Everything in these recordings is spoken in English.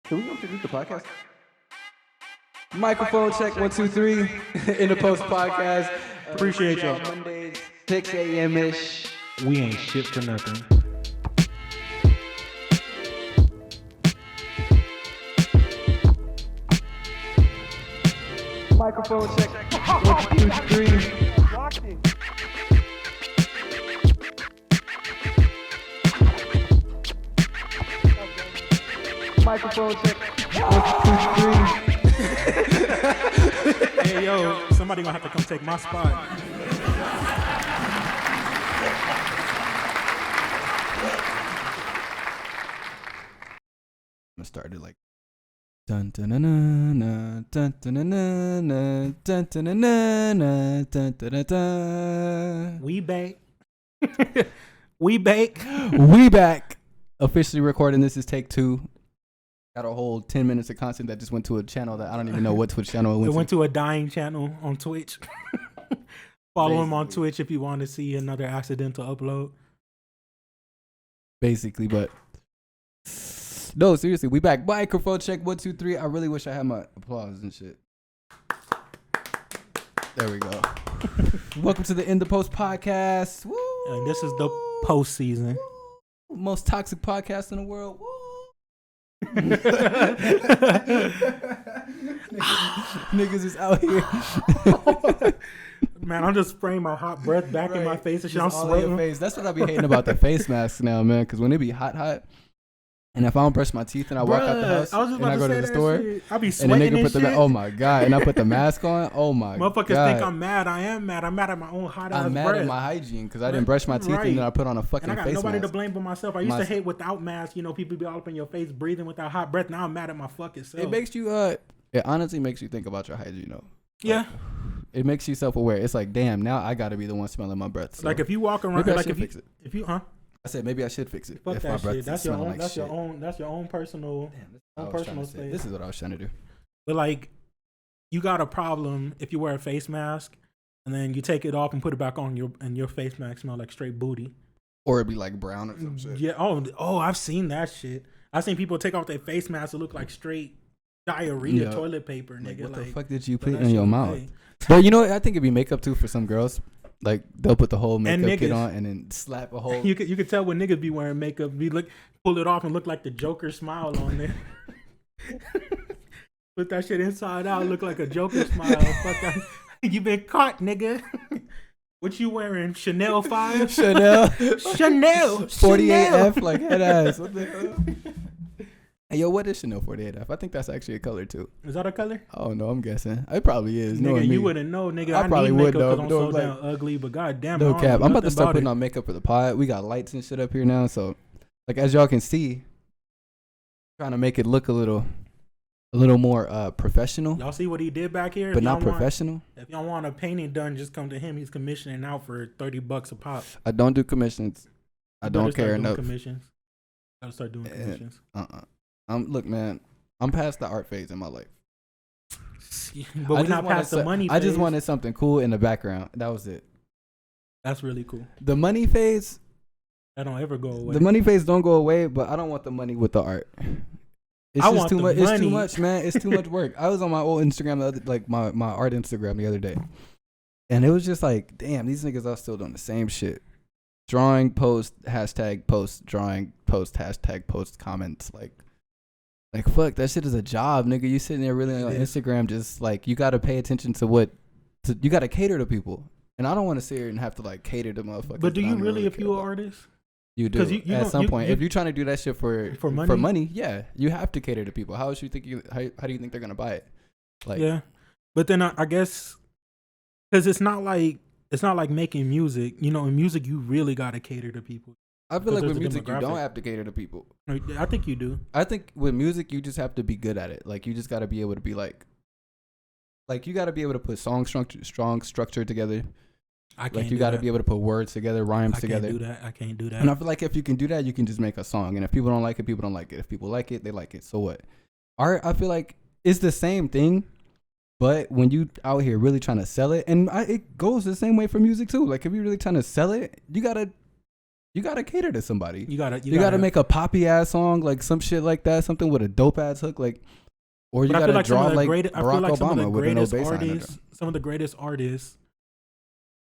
Can we introduce the podcast? Microphone check 1 2 3 in the post podcast. Appreciate y'all. Mondays 6 a.m. ish. We ain't shit for nothing. Microphone check 1 2 3. Microphone check 1 2 3. Hey, yo, somebody gonna have to come take my spot. I'm gonna start it like dun dun dun dun dun dun dun dun dun dun dun dun dun dun. We bake. We bake. We back. Officially recording. This is take 2. Got a whole 10 minutes of content that just went to a channel that I don't even know what Twitch channel It went to a dying channel on Twitch. Follow him on Twitch if you want to see another accidental upload. Basically, but no, seriously, we back. Microphone check 1 2 3. I really wish I had my applause and shit. There we go. Welcome to the In the Post podcast. Woo! And this is the post season. Most toxic podcast in the world. Woo! Niggas is out here. Man, I'm just spraying my hot breath back in my face and shit. I'm Just all in your sweating. face. That's what I be hating about the face masks now, man. Because when it be hot, and if I don't brush my teeth and I walk out the house I was just and about I to go to say the that store, shit. I be and the sweating nigga and put the shit. oh my god, and I put the mask on, oh my Motherfuckers god. think I'm mad. I am mad. I'm mad at my own hot ass I'm mad breath. at my hygiene because I didn't brush my teeth Right. and then I put on a fucking And I got face nobody mask. to blame but myself. I used to My- hate without masks. You know, people be all up in your face breathing without hot breath. Now I'm mad at my fucking self. It makes you it honestly makes you think about your hygiene though. Yeah. It makes you self-aware. It's like, damn, now I got to be the one smelling my breath. So Like if you walk around, maybe I like should if you, fix it. if you, I said maybe I should fix it. fuck if my that breath shit. is That's your smelling own. like That's shit. your own. That's your own personal. Damn, this, own I was trying personal to say. space. This is what I was trying to do. But like, you got a problem if you wear a face mask and then you take it off and put it back on and your face mask smell like straight booty. Or it'd be like brown or some shit. Yeah. Oh, I've seen that shit. I've seen people take off their face mask to look like straight diarrhea Yeah. toilet paper, Like, nigga. what the Like, fuck did you but put that in your shit- mouth? hey. But you know what? I think it'd be makeup too for some girls. Like they'll put the whole And makeup kit niggas. on and then slap a whole. You could tell when niggas be wearing makeup, pull it off and look like the Joker smile on there. Put that shit inside out, look like a Joker smile. Fuck that. You been caught, nigga. What you wearing? Chanel 5? Chanel Chanel 48F like head ass. What the hell? Hey, yo, what is Chanel 48F? I think that's actually a color too. Is that a color? Oh no, I'm guessing. It probably is. Nigga, knowing you me. wouldn't know, nigga. I I probably need would, makeup though. because I'm No, so like- damn ugly, but goddamn, No I don't cap. know I'm about to nothing start about putting it. on makeup for the pod. We got lights and shit up here now, so like as y'all can see, trying to make it look a little more professional, Y'all see what he did back here? but If not y'all want- professional. If y'all want a painting done, just come to him. He's commissioning out for $30 a pop. I don't do commissions. I You don't better start care doing enough. Commissions. Gotta start doing commissions. Look, man. I'm past the art phase in my life. But we're just not wanted past the so- money I just phase. wanted something cool in the background. That was it. That's really cool. The money phase, That don't ever go away. the money phase don't go away, but I don't want the money with the art. It's I just want too the much. It's too money. much, man. It's too much work. I was on my old Instagram, my art Instagram the other day, and it was just like, damn, these niggas are still doing the same shit. Drawing, post, hashtag, post, drawing, post, hashtag, post, comments, like fuck, that shit is a job, nigga. You sitting there really on It is. Instagram, just like you got to pay attention to you got to cater to people, and I don't want to sit here and have to like cater to motherfuckers. But do that I you don't really, really if care you an about. artist? You do 'Cause you at don't- some you- point. you- If you're trying to do that shit for money? money, yeah, you have to cater to people. How else you think how do you think they're gonna buy it? Like, Yeah. But then I guess, because it's not like making music. You know, in music, you really got to cater to people. I feel like there's with a music, you don't demographic. have to cater to people. I think you do. I think with music, you just have to be good at it. Like, you just got to be able to be like you got to be able to put strong structure together. I can't Like, you do got to that. be able to put words together, rhymes I together. can't do that. I can't do that. And I feel like if you can do that, you can just make a song. And if people don't like it, people don't like it. If people like it, they like it. So what? Art, I feel like it's the same thing, but when you out here really trying to sell it, and it goes the same way for music too. Like if you're really trying to sell it, you gotta you gotta cater to somebody. You gotta make a poppy ass song, like some shit like that, something with a dope ass hook, like. Or you gotta draw like Barack Obama with no bass line. Some of the greatest artists,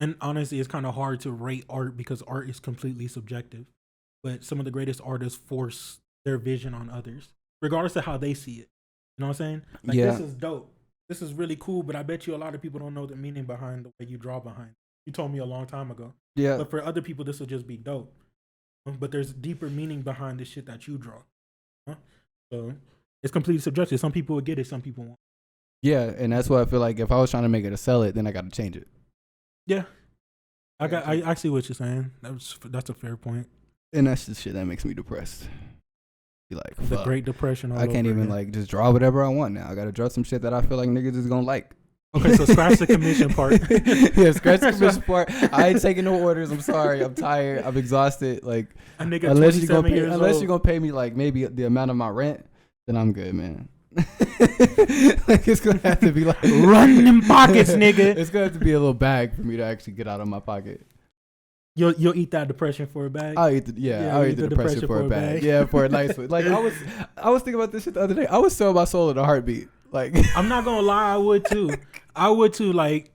and honestly, it's kind of hard to rate art because art is completely subjective. But some of the greatest artists force their vision on others, regardless of how they see it. You know what I'm saying? Like, this is dope. This is really cool, but I bet you a lot of people don't know the meaning behind the way you draw behind it. You told me a long time ago. Yeah. But for other people, this will just be dope. But there's deeper meaning behind the shit that you draw. So it's completely subjective. Some people will get it, some people won't. Yeah, and that's why I feel like if I was trying to make it to sell it, then I got to change it. Yeah. I see what you're saying. That's a fair point. And that's the shit that makes me depressed. Be like, fuck. The Great Depression. I can't even like just draw whatever I want now. I got to draw some shit that I feel like niggas is gonna like. Okay, so scratch the commission part. Yeah, scratch the commission part. I ain't taking no orders. I'm sorry. I'm tired. I'm exhausted. Like, a nigga unless you're gonna pay me like maybe the amount of my rent, then I'm good, man. Like, it's gonna have to be like run them pockets, nigga. It's gonna have to be a little bag for me to actually get out of my pocket. You'll eat that depression for a bag. I'll eat the depression for a bag. Yeah, for a nice one. Like I was thinking about this shit the other day. I would sell my soul in a heartbeat. Like I'm not gonna lie, I would too. Like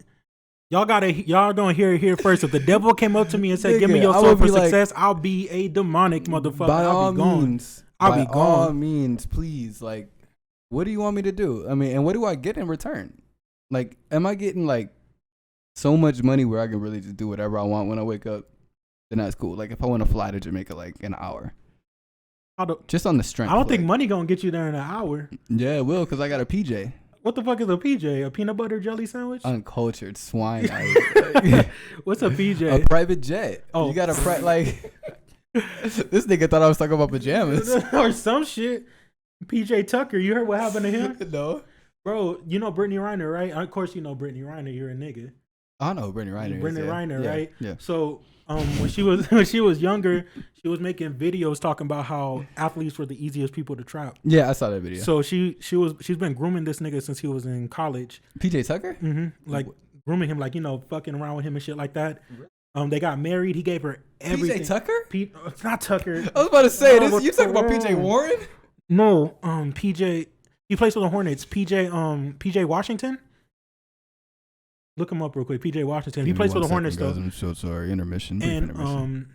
y'all gonna hear it here first. If the devil came up to me and said, "Give me your soul for success," I'll be a demonic motherfucker. By all means, I'll be gone. By all means, please. Like, what do you want me to do? I mean, and what do I get in return? Like, am I getting like so much money where I can really just do whatever I want when I wake up? Then that's cool. Like, if I want to fly to Jamaica like an hour, just on the strength. I don't think money gonna get you there in an hour. Yeah, it will, because I got a PJ. What the fuck is a PJ? A peanut butter jelly sandwich? Uncultured swine. What's a PJ? A private jet. Oh, you got a like. This nigga thought I was talking about pajamas or some shit. PJ Tucker, you heard what happened to him? No, bro. You know Brittany Reiner, right? Of course, you know Brittany Reiner. You're a nigga. I know Brittany Reiner. Reiner, right? Yeah. So, when she was younger, she was making videos talking about how athletes were the easiest people to trap. Yeah, I saw that video. So she's been grooming this nigga since he was in college. PJ Tucker? Mm-hmm. Like grooming him, like, you know, fucking around with him and shit like that. They got married. He gave her everything. PJ Tucker? It's not Tucker. I was about to say this. You talking about PJ Warren? No, PJ. He plays for the Hornets. PJ Washington. Look him up real quick. PJ Washington. He plays for the Hornets though. I'm so sorry. Intermission. And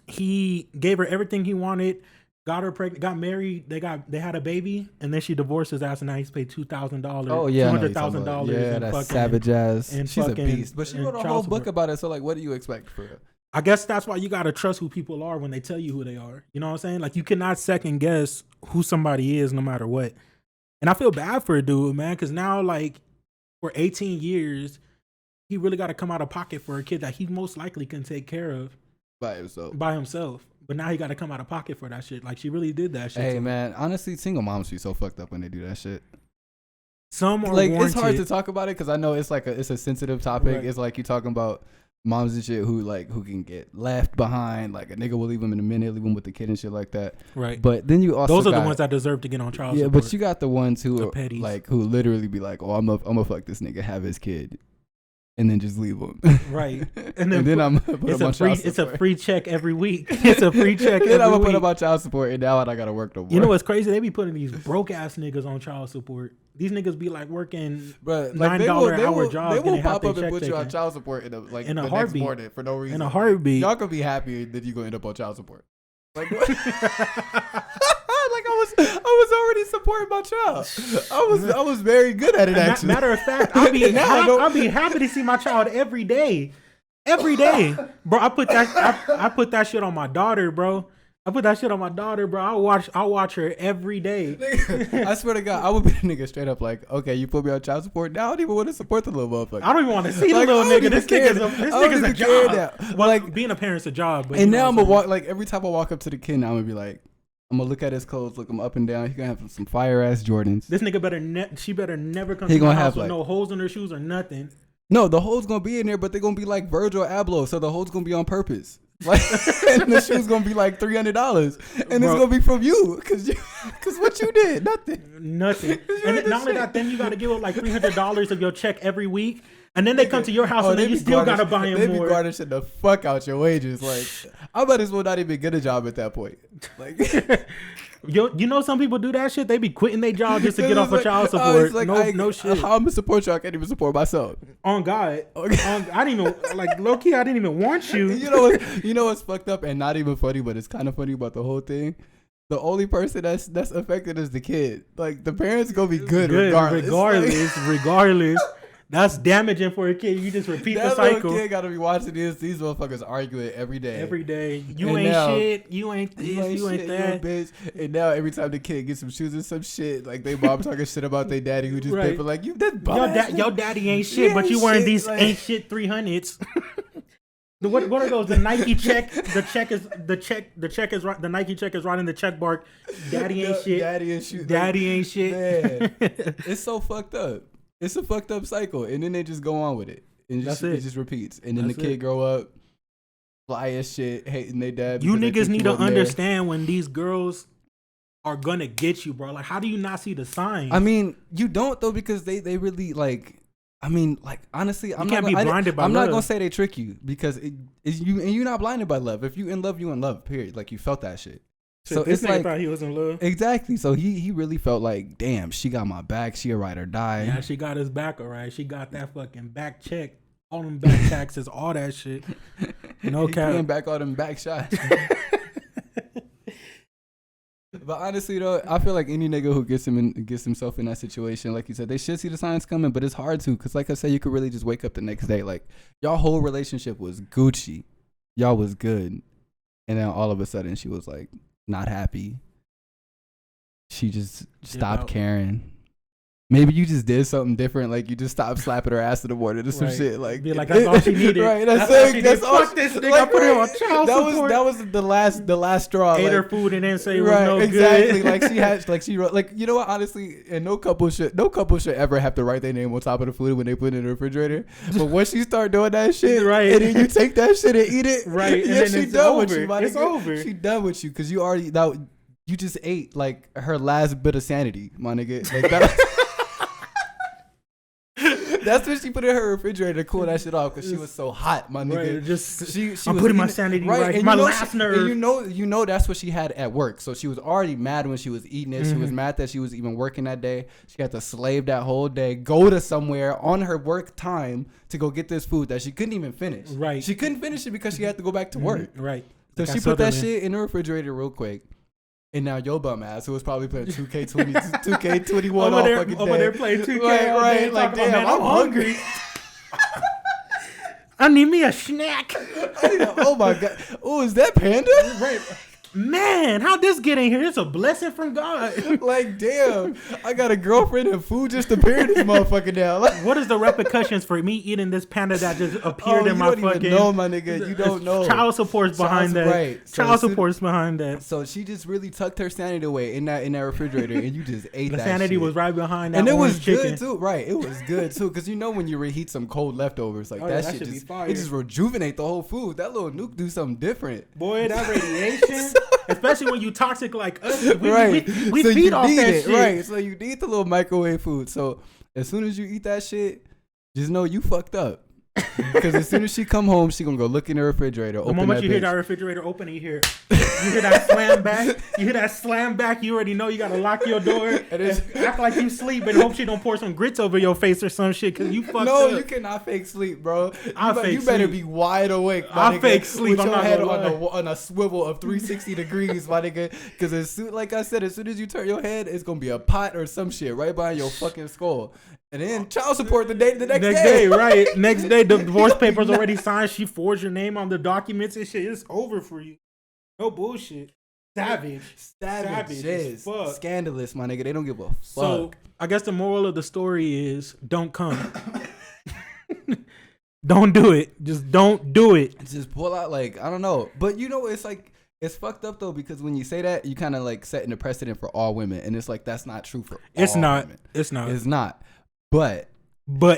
he gave her everything he wanted. Got her pregnant. Got married. They had a baby, and then she divorced his ass, and now he's paid $2,000. Oh yeah, $200,000. Yeah, that's savage ass. And she's a beast. But she wrote a whole book about it. So like, what do you expect for her? I guess that's why you gotta trust who people are when they tell you who they are. You know what I'm saying? Like, you cannot second guess who somebody is no matter what. And I feel bad for a dude, man, because now, like, for 18 years, he really got to come out of pocket for a kid that he most likely can take care of by himself. But now he got to come out of pocket for that shit. Like, she really did that shit. Hey, man, honestly, single moms be so fucked up when they do that shit. Some are like, warranted. It's hard to talk about it because I know it's like it's a sensitive topic. Right. It's like you talking about moms and shit who can get left behind. Like, a nigga will leave them in a minute, leave them with the kid and shit like that. Right. But then you also those are the ones that deserve to get on trial support. Yeah, but you got the ones who are like, who literally be like, oh, I'm gonna fuck this nigga, have his kid, and then just leave him. Right. And then I'm gonna put him on child support. It's a free check every week. It's a free check every week. Then I'm gonna put him on child support, and now I gotta work no more. You know what's crazy? They be putting these broke ass niggas on child support. These niggas be like working $9 an hour jobs. They will pop up and put you on child support in a heartbeat. Next morning for no reason. In a heartbeat. Y'all gonna be happy that you gonna end up on child support. Like what? Like I was already supporting my child. I was very good at it. Actually, matter of fact, I'll be happy to see my child every day. Every day, bro. I put that shit on my daughter, bro. I'll watch her every day. I swear to God, I would be a nigga straight up like, okay, you put me on child support. Now I don't even want to support the little motherfucker. I don't even want to see the little nigga. This nigga's a job. Well, like, being a parent's a job. But and now I'm gonna walk, like, every time I walk up to the kid, now I'm gonna be like, I'm gonna look at his clothes, look him up and down. He gonna have some fire ass Jordans. This nigga she better never come to my house with no holes in her shoes or nothing. No, the holes gonna be in there, but they're gonna be like Virgil Abloh, so the holes gonna be on purpose. Like, and the shoe's gonna be like $300, and it's gonna be from you, cause what you did, nothing. And not only that, then you gotta give up like $300 of your check every week And then they come to your house and then you still gotta buy them more. They more. be garnishing the fuck out your wages. Like, I might as well not even get a job at that point. Like, you know, some people do that shit. They be quitting their job just to get off of child support. Like, no shit. How I'm gonna support you? I can't even support myself. On God, I didn't even like low key. I didn't even want you. You know what's fucked up and not even funny, but it's kind of funny about the whole thing. The only person that's affected is the kid. Like, the parents gonna be good regardless. That's damaging for a kid. You just repeat the cycle. That little kid gotta be watching these motherfuckers arguing every day. Every day. You ain't shit. You ain't this. You ain't that. Bitch. And now every time the kid gets some shoes or some shit, like they mom talking shit about their daddy who just paid for like, you that your daddy ain't shit, but you wearing these like, ain't shit 300s. What are those? The Nike check. The Nike check is right in the check bar. Daddy ain't shit. Daddy ain't shit. Man, it's so fucked up. It's a fucked up cycle, and then they just go on with it, and it just repeats. And then the kid grow up, fly as shit, hating their dad. You niggas need to understand when these girls are gonna get you, bro. Like, how do you not see the signs? I mean, you don't though, because they really like. I mean, like, honestly, I'm not gonna say they trick you, because you're not blinded by love. If you in love, you in love. Period. Like, you felt that shit. So this nigga thought he was in love. Exactly. So he really felt like, damn, she got my back. She a ride or die. Yeah, she got his back, all right. She got that fucking back check, all them back taxes, all that shit. No cap. Paying back all them back shots. But honestly though, I feel like any nigga who gets himself in that situation, like you said, they should see the signs coming, but it's hard to, because like I said, you could really just wake up the next day like y'all whole relationship was Gucci, y'all was good, and then all of a sudden she was like not happy. She just stopped caring. Maybe you just did something different, like you just stopped slapping her ass in the morning or some shit. Like, be like, that's all she needed. Right, that's all she needed. Fuck this nigga, I put her on child support. That was the last straw. Ate her food and then say it was no good. Exactly. Like you know what? Honestly, and no couple should ever have to write their name on top of the food when they put it in the refrigerator. But once you start doing that shit, right, and then you take that shit and eat it, right, and then she done with you. It's over. She done with you because you just ate like her last bit of sanity, my nigga. Like that. That's when she put it in her refrigerator to cool that shit off, because she was so hot, my nigga. Right, she I'm putting my sanity right. And my last nerve. And you know that's what she had at work. So she was already mad when she was eating it. Mm-hmm. She was mad that she was even working that day. She had to slave that whole day, go to somewhere on her work time to go get this food that she couldn't even finish. Right. She couldn't finish it because she had to go back to work. Right. So she put that shit in the refrigerator real quick. And now your bum ass, who was probably playing 2K20, 2K21 all fucking day. Over there playing 2K right. Like, damn, I'm hungry. I need me a snack. Oh my God. Oh, is that Panda? Right. Man, how'd this get in here? It's a blessing from God. Like, damn, I got a girlfriend and food just appeared in this motherfucker now. Like, what is the repercussions for me eating this panda that just appeared in my fucking... You don't even know, my nigga. You don't know. Child support's behind that. Right. Child support's behind that. So she just really tucked her sanity away in that refrigerator, and you just ate that shit. The sanity was right behind that. And it was chicken. good, too. Right. It was good, too. Because you know when you reheat some cold leftovers, like that shit just... It just rejuvenate the whole food. That little nuke do something different. Boy, that radiation... Especially when you toxic like us, we feed off that shit. Right, so you need the little microwave food. So as soon as you eat that shit, just know you fucked up. Because as soon as she come home, she gonna go look in the refrigerator. The moment you hear that refrigerator open, you hear that slam back. You hear that slam back. You already know you gotta lock your door and act like you sleep and hope she don't pour some grits over your face or some shit because you fucked up. No, you cannot fake sleep, bro. You better be wide awake. I fake sleep. With your head on a swivel of 360 degrees, my nigga. Because like I said, as soon as you turn your head, it's gonna be a pot or some shit right behind your fucking skull. And then child support the next day. Right. Next day, the divorce papers already signed. She forged your name on the documents and shit. It's over for you. No bullshit. Savage. Yes. Fuck. Scandalous, my nigga. They don't give a fuck. So, I guess the moral of the story is don't come. Don't do it. Just don't do it. Just pull out, like, I don't know. But you know, it's like, it's fucked up though, because when you say that, you kind of like setting a precedent for all women. And it's like, that's not true for all women. It's not. It's not. But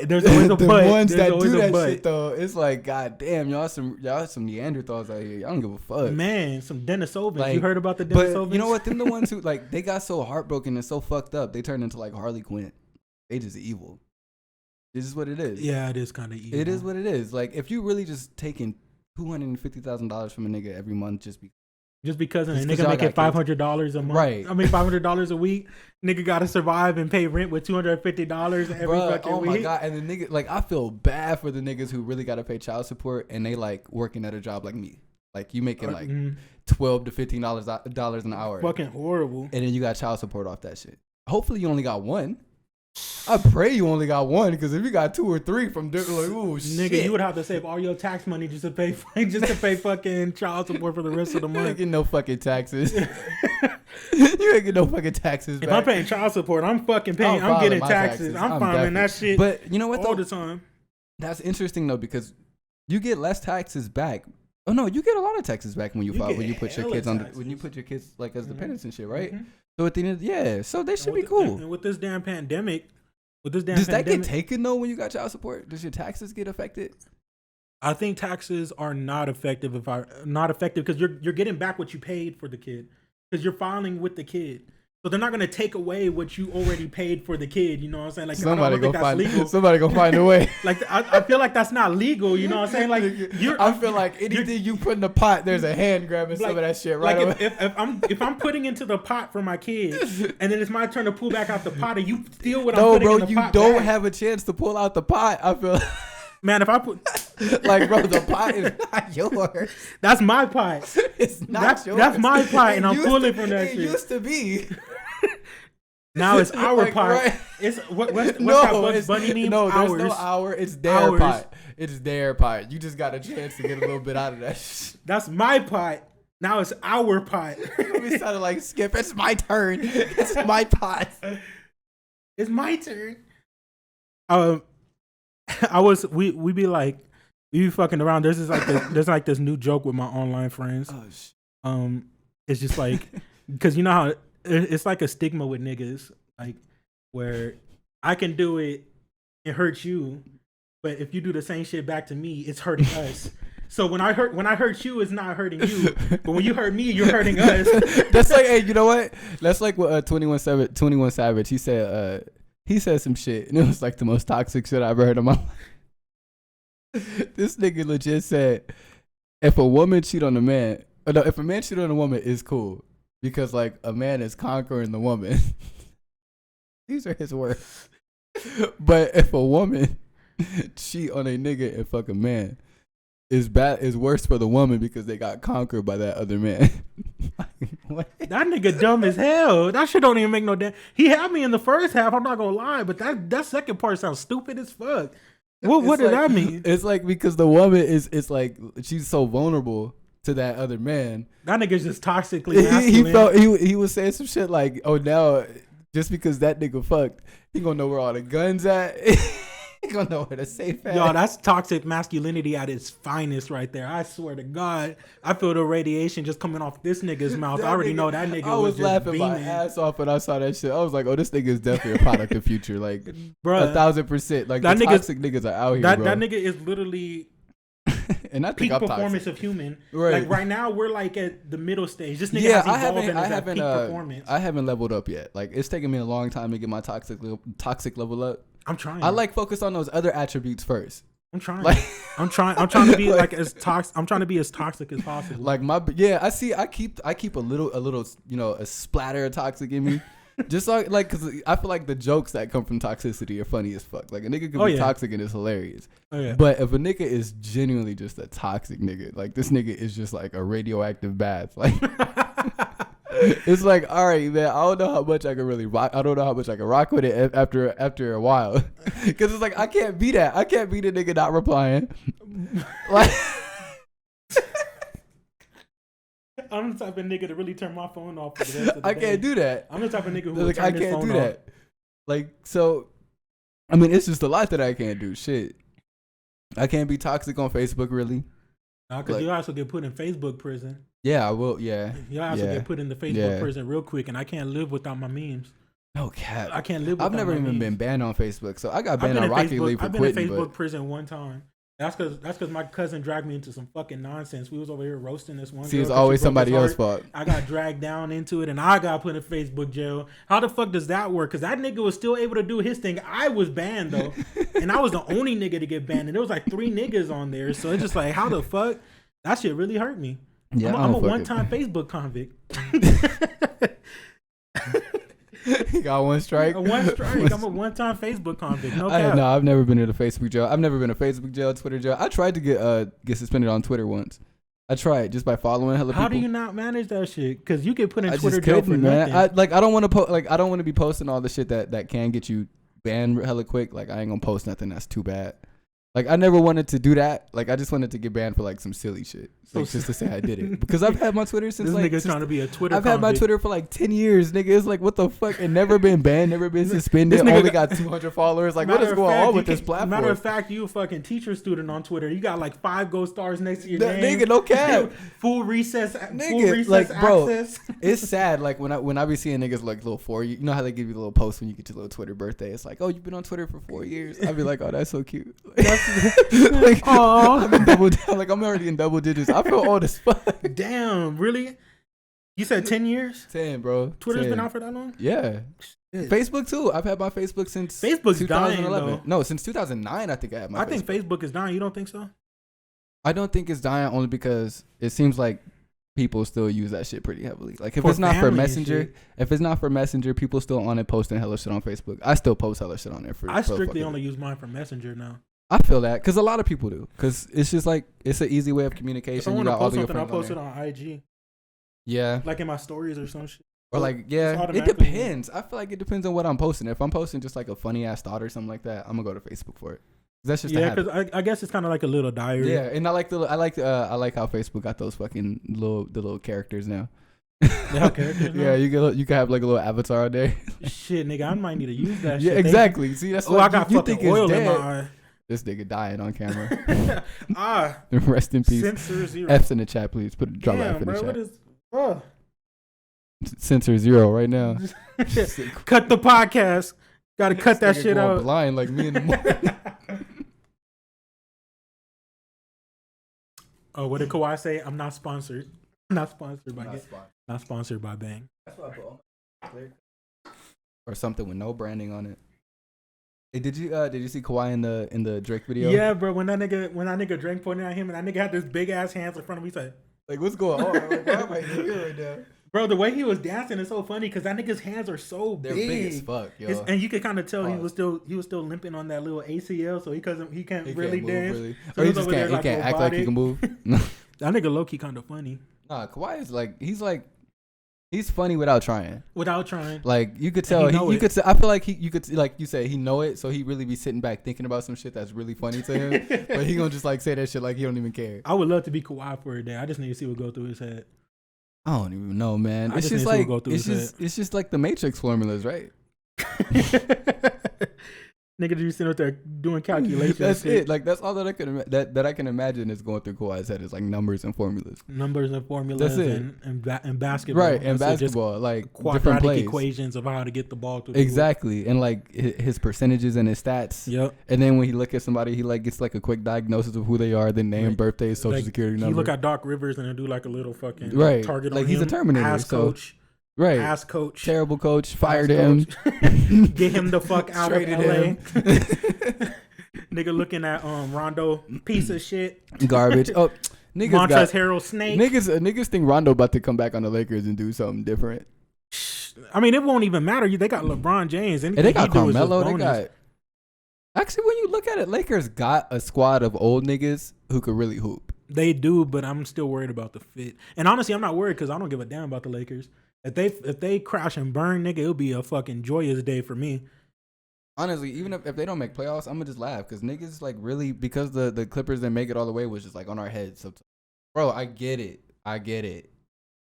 there's always a the but. ones that do that shit though, it's like, god damn, y'all some Neanderthals out here. Y'all don't give a fuck. Man, some Denisovans. Like, you heard about the Denisovans? But you know what? Them the ones who like they got so heartbroken and so fucked up, they turned into like Harley Quinn. They just evil. This is what it is. Yeah, it is kind of evil. It is what it is. Like, if you really just taking $250,000 from a nigga every month just because a Just 'cause nigga y'all making got $500 a month. Right. I mean, $500 a week. Nigga got to survive and pay rent with $250 every fucking week. Oh my god! And the nigga, like, I feel bad for the niggas who really gotta pay child support and they like working at a job like me. Like, you making like $12 to $15 an hour. Fucking horrible. And then you got child support off that shit. Hopefully you only got one. I pray you only got one, because if you got two or three from different, like, oh shit, nigga, you would have to save all your tax money just to pay fucking child support for the rest of the You month. ain't getting no fucking taxes. You ain't getting no fucking taxes back. If I'm paying child support, I'm fucking paying. I'm getting taxes. I'm filing that shit. But you know what? All though? the time. That's interesting though, because you get less taxes back. Oh no, you get a lot of taxes back when you put your kids on when you put your kids like as dependents and shit, right? So at the end, so they should be cool. And with this damn pandemic, does that get taken though when you got child support? Does your taxes get affected? I think taxes are not effective because you're getting back what you paid for the kid, because you're filing with the kid. So they're not going to take away what you already paid for the kid. You know what I'm saying? Like, somebody gonna find a way. Like, I feel like that's not legal. You know what I'm saying? Like, I feel like anything you put in the pot, there's a hand grabbing some of that shit right away. If I'm putting into the pot for my kids, and then it's my turn to pull back out the pot, and you steal what I'm putting in the pot. No, bro, you don't have a chance to pull out the pot. I feel. Man, if I put like, bro, the pot is not yours. That's my pot. It's not yours. That's my pot, and I'm pulling from that shit. It used to be. Now it's our like, pot. Right. It's what's that Bugs Bunny meme? No, there's no our. It's their pot. It's their pot. You just got a chance to get a little bit out of that. That's my pot. Now it's our pot. We sounded like Skip. It's my turn. It's my pot. It's my turn. We be fucking around. There's this new joke with my online friends. It's just like, because you know how it's like a stigma with niggas, like, where I can do it and hurt you, but if you do the same shit back to me, it's hurting us. So when I hurt you, it's not hurting you, but when you hurt me, you're hurting us. That's like, hey, you know what? That's like what 21 Savage. He said some shit, and it was like the most toxic shit I ever heard in my life. This nigga legit said, if a man cheat on a woman, it's cool, because like a man is conquering the woman. These are his words. But if a woman cheat on a nigga and fuck a man, is worse for the woman because they got conquered by that other man. What? That nigga dumb as hell. That shit don't even make no damn. He had me in the first half, I'm not gonna lie, but that second part sounds stupid as fuck. What does that mean? It's like, because the woman it's like, she's so vulnerable to that other man. That nigga's just toxically masculine. He was saying some shit like, oh, now just because that nigga fucked, he gonna know where all the guns at. He gonna know where the safe at. Yo, that's toxic masculinity at its finest right there. I swear to God, I feel the radiation just coming off this nigga's mouth. I already know that nigga. I was laughing my ass off when I saw that shit. I was like, oh, this nigga is definitely a product of Future. Like, bruh, 1,000%. Like, the toxic niggas are out here, bro. That nigga is literally and I think peak I'm performance toxic. of human. Right. Like, right now, we're like at the middle stage. This nigga has evolved and is at peak performance. I haven't leveled up yet. Like, it's taken me a long time to get my toxic level up. I'm trying. I like focus on those other attributes first. I'm trying. Like, I'm trying to be like as toxic. I'm trying to be as toxic as possible. Like I see. I keep a little, you know, a splatter of toxic in me. Just like, because I feel like the jokes that come from toxicity are funny as fuck. Like, a nigga can be toxic and it's hilarious. Oh, yeah. But if a nigga is genuinely just a toxic nigga, like, this nigga is just like a radioactive bath. Like, it's like, all right, man, I don't know how much I can really rock. I don't know how much I can rock with it after a while. Because it's like, I can't be that. I can't be the nigga not replying. Like, I'm the type of nigga to really turn my phone off for the rest of the I can't do that. I'm the type of nigga who like, I can't do that. Like, so, I mean, it's just a lot that I can't do. Shit, I can't be toxic on Facebook, really. Because you also get put in Facebook prison. Yeah, I will. Yeah, you also get put in the Facebook prison real quick, and I can't live without my memes. No cap. I can't live without I've never even been banned on Facebook, so I got banned on Rocket League for quitting. I've been in Facebook prison one time. That's because my cousin dragged me into some fucking nonsense. We was over here roasting this one. See, girl it's 'cause she always broke somebody his else's heart. fault. I got dragged down into it, and I got put in Facebook jail. How the fuck does that work? Because that nigga was still able to do his thing. I was banned though, and I was the only nigga to get banned. And there was like 3 niggas on there, so it's just like, how the fuck? That shit really hurt me. Yeah, I'm a one-time Facebook convict. He got one strike. I'm a one-time Facebook convict. No cap. No, I've never been in a Facebook jail. I've never been in a Facebook jail, Twitter jail. I tried to get suspended on Twitter once. I tried just by following hella people. How do you not manage that shit? Because you get put in I Twitter just jail couldn't, for man. nothing. I don't want to I don't want to be posting all the shit that can get you banned hella quick. Like, I ain't gonna post nothing that's too bad. Like, I never wanted to do that. Like, I just wanted to get banned for like some silly shit, like, just to say I did it. Because I've had my Twitter since This like nigga's trying to be a Twitter. I've had my Twitter for like 10 years, nigga. It's like, what the fuck? And never been banned, never been suspended. This nigga Only got 200 followers. Like, what is going on with this platform? Matter of fact, you a fucking teacher student on Twitter. You got like 5 gold stars next to your That name. nigga, no cap. Full recess, Nigga, like, bro, access. It's sad. Like, when I be seeing niggas like little 4, you know how they give you the little post when you get your little Twitter birthday. It's like, oh, you've been on Twitter for 4 years. I'd be like, oh, that's so cute. Like, I'm in like, I'm already in double digits. I feel old as fuck. Damn, really? You said 10 years? 10, bro. Twitter's 10. been out for that long? Yeah. Shit. Facebook too. I've had my Facebook since Facebook's 2011. dying, though. No, since 2009. I think I had my. I think Facebook is dying. You don't think so? I don't think it's dying only because it seems like people still use that shit pretty heavily. Like, if For it's not for family and Messenger, shit. if it's not for Messenger, people still on it posting hella shit on Facebook. I still post hella shit on there for. I for strictly fucking- only use mine for Messenger now. I feel that because a lot of people do. Because it's just like it's an easy way of If I communication. You want to got all post of your something, I'll friends post on it there. on IG. Yeah. Like in my stories or some shit. Or like, yeah, it automatically- depends. I feel like it depends on what I'm posting. If I'm posting just like a funny ass thought or something like that, I'm gonna go to Facebook for it. That's just Yeah, a habit. because I guess it's kind of like a little diary. Yeah, and I like how Facebook got those fucking little characters now. They have characters now? Yeah, you can have like a little avatar on there. Shit, nigga, I might need to use that Yeah, shit. exactly. See, that's Oh, what I got you fucking think oil is in my dead. eye. This nigga dying on camera. Ah, Rest in peace. Censor Zero. F's in the chat, please. Drop Damn, F in the bro, chat. what is? Censor 0 right now. Cut the podcast. Got to cut that Nigga shit going out. blind like me in the morning. Oh, what did Kawhi say? I'm not sponsored. Not sponsored by not sponsored by Bang. That's what I put. Or something with no branding on it. Hey, did you see Kawhi in the Drake video? Yeah, bro. When that nigga Drake pointed at him and that nigga had this big ass hands in front of me, he said, Like, what's going on? Like, why am I here right now? bro, the way he was dancing is so funny because that nigga's hands are so They're big. big as fuck, yo. And you could kind of tell he Pause. was still limping on that little ACL, so he can't really move, dance. really. So Or he he's just over there can't. He like can't act like he robotic. can move. That nigga low key kind of funny Nah, Kawhi is he's funny without trying. without trying. Like, you could tell. he know You it. could. I feel like you could. Like you said, he know it, so he really be sitting back thinking about some shit that's really funny to him. But he gonna just like say that shit like he don't even care. I would love to be Kawhi for a day. I just need to see what go through his head. I don't even know, man. I It's just just need to like go through his it's just like the Matrix formulas, right? Nigga, you sitting up there doing calculations. That's shit. it. Like, that's all that I can that I can imagine is going through Kawhi's head is like numbers and formulas. Numbers and formulas That's it. and basketball. Right, and That's it, just basketball, like different quadratic plays. equations of how to get the ball to the hoop. Exactly, and like his percentages and his stats. Yep. And then when he look at somebody, he like gets like a quick diagnosis of who they are, their name, Right. birthday, social Like, security You number. look at Doc Rivers and then do like a little fucking Right. target Like, on he's a him. Terminator, Ass so- coach. right. Ass coach. Terrible coach. Ass Fired him. coach. Get him the fuck out of Traded LA. him. Nigga looking at Rondo, piece of shit. Garbage. Oh, niggas Montrezl got Harrell snake. niggas think Rondo about to come back on the Lakers and do something different. I mean, it won't even matter. They got LeBron James. And they got Anything he do is just Carmelo. They bonus. got. Actually, when you look at it, Lakers got a squad of old niggas who could really hoop. They do, but I'm still worried about the fit. And honestly, I'm not worried because I don't give a damn about the Lakers. If they crash and burn, nigga, it'll be a fucking joyous day for me. Honestly, even if they don't make playoffs, I'm gonna just laugh because niggas like really because the Clippers didn't make it all the way was just like on our heads. So, bro, I get it.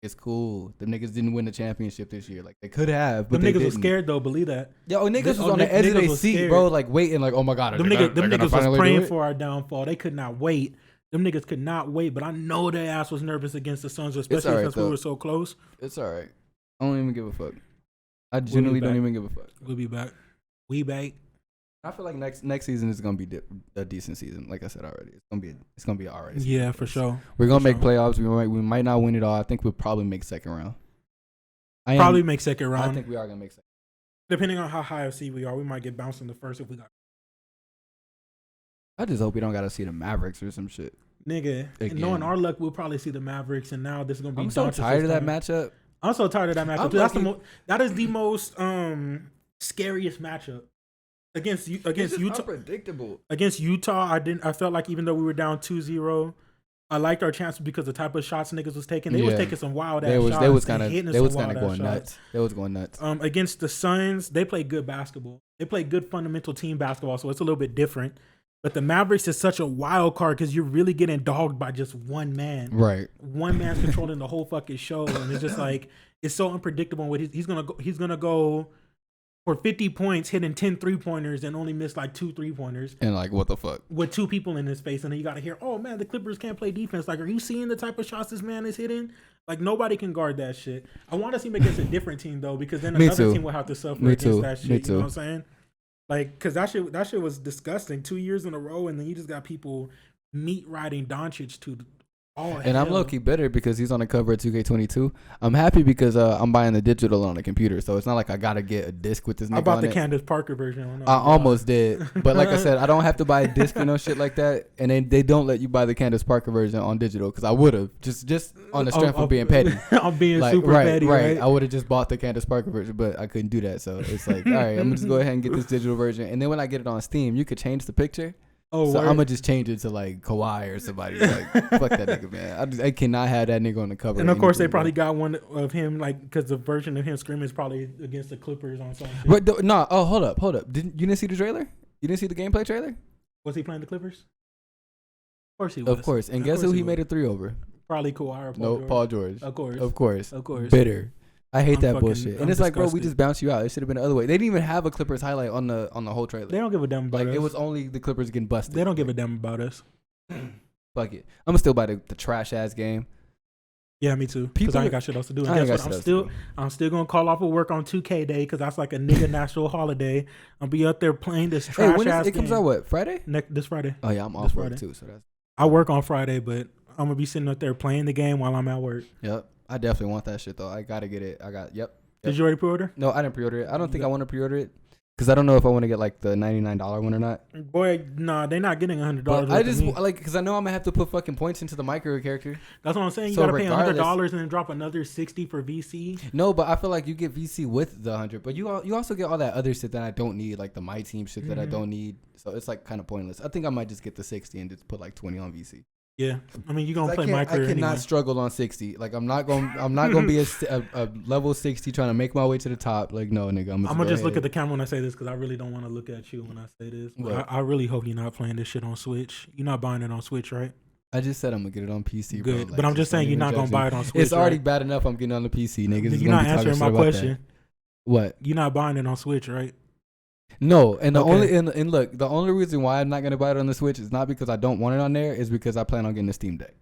It's cool. The niggas didn't win the championship this year. Like, they could have, but Them they niggas didn't. was scared though. Believe that. Yo, niggas This- was on the edge of niggas their was seat, scared. bro. Like, waiting, like, oh my god, Them they're niggas gonna finally was do praying it? for our downfall. They could not wait. Them niggas could not wait. But I know their ass was nervous against the Suns, especially alright, since we though. were so close. It's all right. I don't even give a fuck. I genuinely don't back. even give a fuck. We'll be back. We back. I feel like next season is gonna be a decent season. Like I said already, it's gonna be all right. Yeah, for sure. We're gonna make playoffs. We might not win it all. I think we'll probably make second round. Probably make second round. I think we are gonna make second. Depending on how high of seed we are, we might get bounced in the first if we got. I just hope we don't gotta see the Mavericks or some shit. Nigga, knowing our luck, we'll probably see the Mavericks, and now this is gonna be. I'm so tired of that matchup. I'm so tired of that matchup. That is the most scariest matchup against Utah. Unpredictable. Against Utah, I felt like even though we were down 2-0, I liked our chances because the type of shots niggas was taking. They was taking some wild ass shots. They was kind of going nuts. They was going nuts. Against the Suns, they played good basketball. They played good fundamental team basketball, so it's a little bit different. But the Mavericks is such a wild card because you're really getting dogged by just one man. Right. One man's controlling the whole fucking show, and it's just like it's so unpredictable. What he's gonna go for 50 points, hitting 10 3-pointers and only miss like 2 3-pointers. And like, what the fuck? With 2 people in his face, and then you got to hear, oh man, the Clippers can't play defense. Like, are you seeing the type of shots this man is hitting? Like, nobody can guard that shit. I want to see him against a different team though, because then another team will have to suffer against that shit. You know what I'm saying? Like, cause that shit was disgusting. 2 years in a row, and then you just got people meat riding Doncic to all. And I'm low key bitter because he's on the cover of 2K22. I'm happy because I'm buying the digital on the computer, so it's not like I gotta get a disc with this nigga. I bought on the it. Candace Parker version. I almost did, but like I said, I don't have to buy a disc and no shit like that. And they don't let you buy the Candace Parker version on digital because I would have just on the strength of being petty. I'm being like, super petty, right? I would have just bought the Candace Parker version, but I couldn't do that. So it's like, all right, I'm gonna just go ahead and get this digital version. And then when I get it on Steam, you could change the picture. Oh, so I'm gonna just change it to like Kawhi or somebody. Like, fuck that nigga, man. I cannot have that nigga on the cover. And of course, they probably got one of him, like, because the version of him screaming is probably against the Clippers on something. But no, oh, hold up. You didn't see the trailer? You didn't see the gameplay trailer? Was he playing the Clippers? Of course he was. Of course. And guess who he made a 3 over? Probably Kawhi or Paul George. Paul George. Of course. Bitter. I hate that bullshit. And it's like, bro, we just bounced you out. It should have been the other way. They didn't even have a Clippers highlight on the whole trailer. They don't give a damn about us. It was only the Clippers getting busted. They don't give a damn about us. Fuck it. I'm gonna still buy the trash ass game. Yeah, me too. Because I ain't got shit else to do. And guess what? I'm still gonna call off of work on 2K Day because that's like a nigga national holiday. I'll be up there playing this trash ass game. It comes out what, Friday? This Friday. Oh yeah, I'm off work too. So that's. I work on Friday, but I'm gonna be sitting up there playing the game while I'm at work. Yep. I definitely want that shit though. I gotta get it. Yep. Did you already pre-order? No, I didn't pre-order it. I don't think I want to pre-order it because I don't know if I want to get like the $99 one or not. Boy, nah, they're not getting $100. I just like because I know I'm gonna have to put fucking points into the micro character. That's what I'm saying. You gotta pay $100 and then drop another $60 for VC. No, but I feel like you get VC with the 100, but you also get all that other shit that I don't need, like the My Team shit that I don't need. So it's like kind of pointless. I think I might just get the 60 and just put like 20 on VC. Yeah, I mean you're gonna play my career. I cannot struggle on 60. Like I'm not gonna be a level 60 trying to make my way to the top. Like no, nigga. I'm gonna just look at the camera when I say this because I really don't want to look at you when I say this. I really hope you're not playing this shit on Switch. You're not buying it on Switch, right? I just said I'm gonna get it on PC. Good, bro. Like, but I'm just saying you're not gonna buy it on Switch. It's already bad enough I'm getting on the PC, niggas. You're not answering my question. What? You're not buying it on Switch, right? No, and look, the only reason why I'm not gonna buy it on the Switch is not because I don't want it on there, is because I plan on getting the Steam Deck.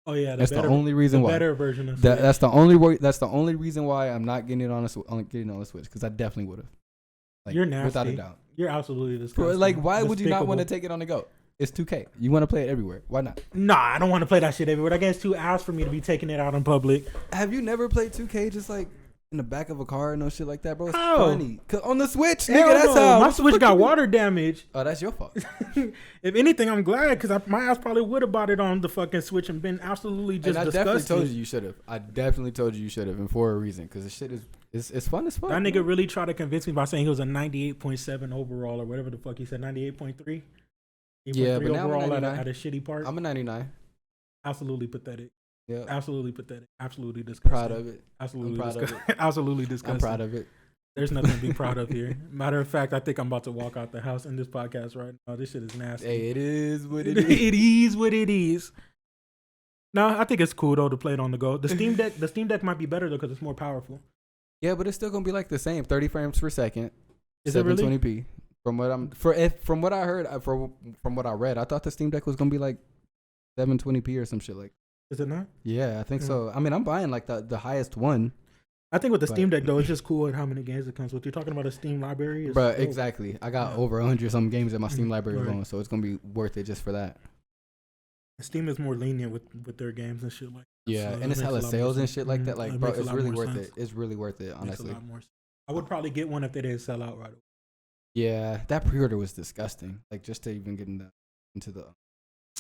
Oh yeah, that's the only reason why. Better version of Switch. That's the only reason why I'm not getting it on the Switch because I definitely would have. Like, you're nasty. Without a doubt. You're absolutely disgusting. Like, why would you not want to take it on the go? It's 2K. You want to play it everywhere. Why not? Nah, I don't want to play that shit everywhere. I guess it's too ass for me to be taking it out in public. Have you never played 2K just like in the back of a car and no shit like that, bro? It's funny. On the Switch, nigga, that's how. My Switch got water damage. Oh, that's your fault. If anything, I'm glad because my ass probably would have bought it on the fucking Switch and been absolutely just disgusted. I definitely told you you should have, and for a reason, because the shit is it's fun as fuck. That nigga really tried to convince me by saying he was a 98.7 overall or whatever the fuck he said, 98.3. Yeah, but now overall at a shitty part. I'm a 99. Absolutely pathetic. Yeah. Absolutely pathetic. Absolutely disgusting. Proud of it. Absolutely disgusting. Absolutely disgusting. I'm proud of it. There's nothing to be proud of here. Matter of fact, I think I'm about to walk out the house in this podcast right now. This shit is nasty. Hey, it is what it is. It is what it is. No, I think it's cool though to play it on the go. The Steam Deck might be better though because it's more powerful. Yeah, but it's still gonna be like the same, 30 frames per second, is 720p. Really? From what I heard, from what I read, I thought the Steam Deck was gonna be like 720p or some shit like. Is it not? Yeah, I think so. I mean, I'm buying like the highest one. I think with the But- Steam Deck though, it's just cool at how many games it comes with. You're talking about a Steam library, it's Bro, dope. exactly. I got over 100 some games in my Steam library Right. alone, so it's gonna be worth it just for that. Steam is more lenient with their games and shit like that. Yeah, So and it it's makes a hella lot more sales and sense. shit like that. Like, bro, makes a it's lot really more worth sense. it. It's really worth it, Makes a honestly. lot more sense. I would probably get one if they didn't sell out right away. Yeah, that pre-order was disgusting. Like, just to even get into the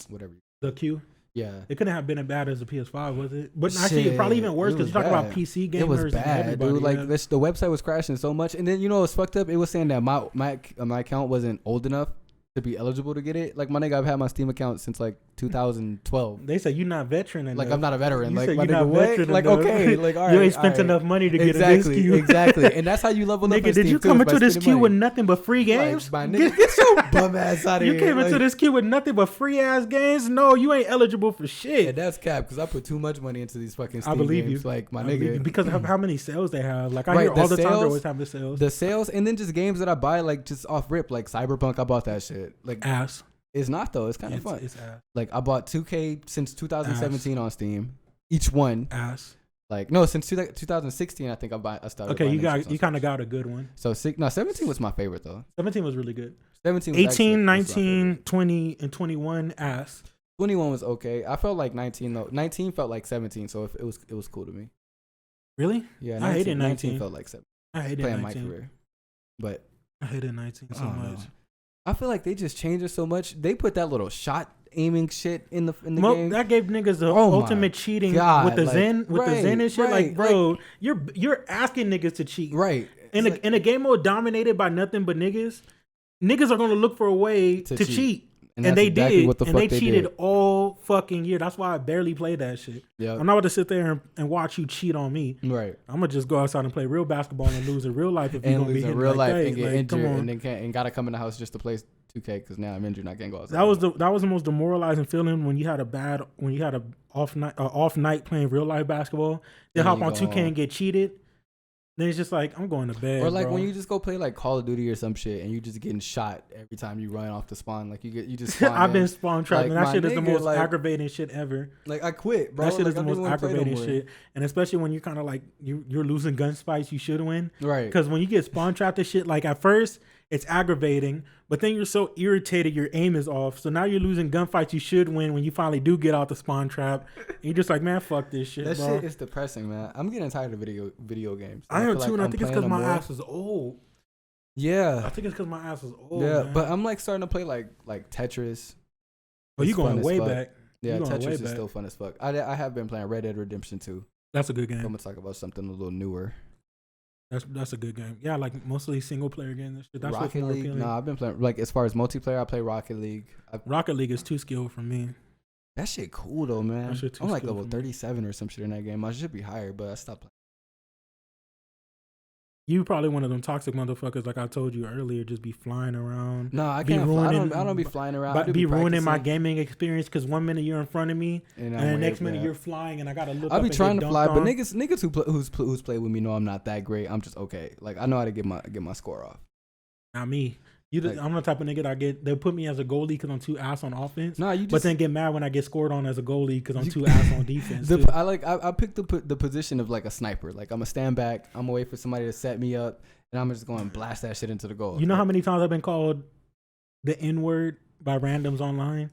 whatever. The queue. Yeah, It couldn't have been as bad as the PS5, was it? But actually, it probably Shit, even worse it because was you're talking about bad. PC gamers. it was and bad, everybody, dude. Like, yeah. the website was crashing so much, and then you know what's fucked up? It was saying that my account wasn't old enough to be eligible to get it. Like, my nigga, I've had my Steam account since like 2012. They say you're not veteran enough. Like, I'm not a veteran. You Like, said my you're nigga, not what? veteran Like, enough. okay, like, all right, You ain't spent all right. enough money to get Exactly, in this queue. exactly, and that's how you level up. Nigga, in did Steam you too, come is by into this spending queue money. with nothing but free games? Like, my nigga, get your bum ass out of You here. came into Like, this queue with nothing but free ass games? No, you ain't eligible for yeah, shit. that's cap because I put too much money into these fucking Steam I believe games. you. Like, my I believe you nigga, because of how many sales they have. Like I Right, hear the all the time they're sales- always having the sales. the sales, and then just games that I buy, like, just off rip, like Cyberpunk. I bought that shit. Like, Ass. it's not though. It's kind of It's, fun. it's ass. Like, I bought 2K since 2017 on Steam. Each one, Ass. like, no, since 2016, I think I started. Okay, buying you them shits got on you kind of got a good one. So 17 was my favorite though. 17 was really good. 17, was 18, was my favorite. 19, 20, and 21 ass. 21 was okay. I felt like 19 though. 19 felt like 17, so if it was cool to me. Really? Yeah, I hated 19 19. felt like 7 I hated playing 19. my career, but I hated 19 so I don't much. know. I feel like they just changed it so much. They put that little shot aiming shit in the game. That gave niggas the Oh my ultimate cheating God, with the like, Zen, with the Zen and shit. right, Like, bro, you're asking niggas to cheat. Right. In It's like- a game mode dominated by nothing but niggas are gonna look for a way to cheat. And that's they exactly did, what the and fuck they cheated did. all fucking year. That's why I barely play that shit. Yeah. I'm not about to sit there and watch you cheat on me. Right. I'm gonna just go outside and play real basketball and lose in real life if you're And gonna be lose in hitting real like life that. and get Like, injured come on. and then and gotta come in the house just to play 2K because now I'm injured and I can't go outside. That was the most demoralizing feeling when you had a off night playing real life basketball. Then And hop you on go 2K home. and get cheated. Then it's just like I'm going to bed. Or like bro. when you just go play like Call of Duty or some shit and you just getting shot every time you run off the spawn. Like you just spawn I've been in. spawn trapped, Like, and that my shit is the nigga, most like- aggravating shit ever. Like I quit, bro. That shit Like, is the I most didn't wanna play no aggravating more. shit, and especially when you're kind of like you're losing gunfights you should win. Right. Because when you get spawn trapped and shit, like at first it's aggravating, but then you're so irritated your aim is off. So now you're losing gunfights you should win when you finally do get out the spawn trap. And you're just like, man, fuck this shit, That bro. shit is depressing, man. I'm getting tired of video games. I am feel too, and I I'm think it's playing because my them more. ass is old. I Yeah. think it's because my ass is old. Yeah, man. but I'm like starting to play like Tetris. But you It's fun going as way fuck. back. Yeah, You going way Tetris is back. still fun as fuck. I have been playing Red Dead Redemption 2. That's a good I'm game. gonna talk about something a little newer. That's a good game. Yeah, like mostly single player games and shit. That's what's Rocket more League. appealing. Nah, I've been playing like as far as multiplayer. I play Rocket League. Rocket League is too skilled for me. That shit cool though, man. That shit too I'm like skilled level for me. 37 or some shit in that game. I should be higher, but I stopped playing. You probably one of them toxic motherfuckers, like I told you earlier, just be flying around. No, I Be can't. ruining- I don't be flying around. I But do be ruining my practicing, gaming experience because 1 minute you're in front of me and, and the next minute you're flying and I gotta look. I up be and trying get to fly, dunked but on. niggas who's played with me know I'm not that great. I'm just okay. Like I know how to get my score off. Not me. Like- I'm the type of nigga that they'll put me as a goalie because I'm too ass on offense. Nah, you But just. then get mad when I get scored on as a goalie because I'm too ass on defense. too. I picked the position of like a sniper. Like I'm gonna stand back. I'm gonna wait for somebody to set me up, and I'm just going to blast that shit into the goal. You know how many times I've been called the N word by randoms online?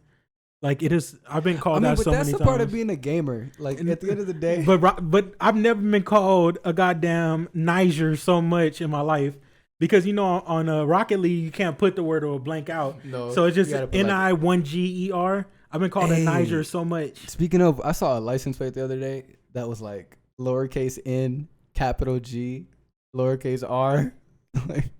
Like it is. I've been called that but so that's many the times. part of being a gamer. Like at the end of the day, But I've never been called a goddamn Niger so much in my life because you know on Rocket League you can't put the word or blank out. no. So it's just you gotta put, like, NI1GER. I've been called a Hey. Niger so much. Speaking of, I saw a license plate the other day that was like lowercase n, capital G, lowercase r, like,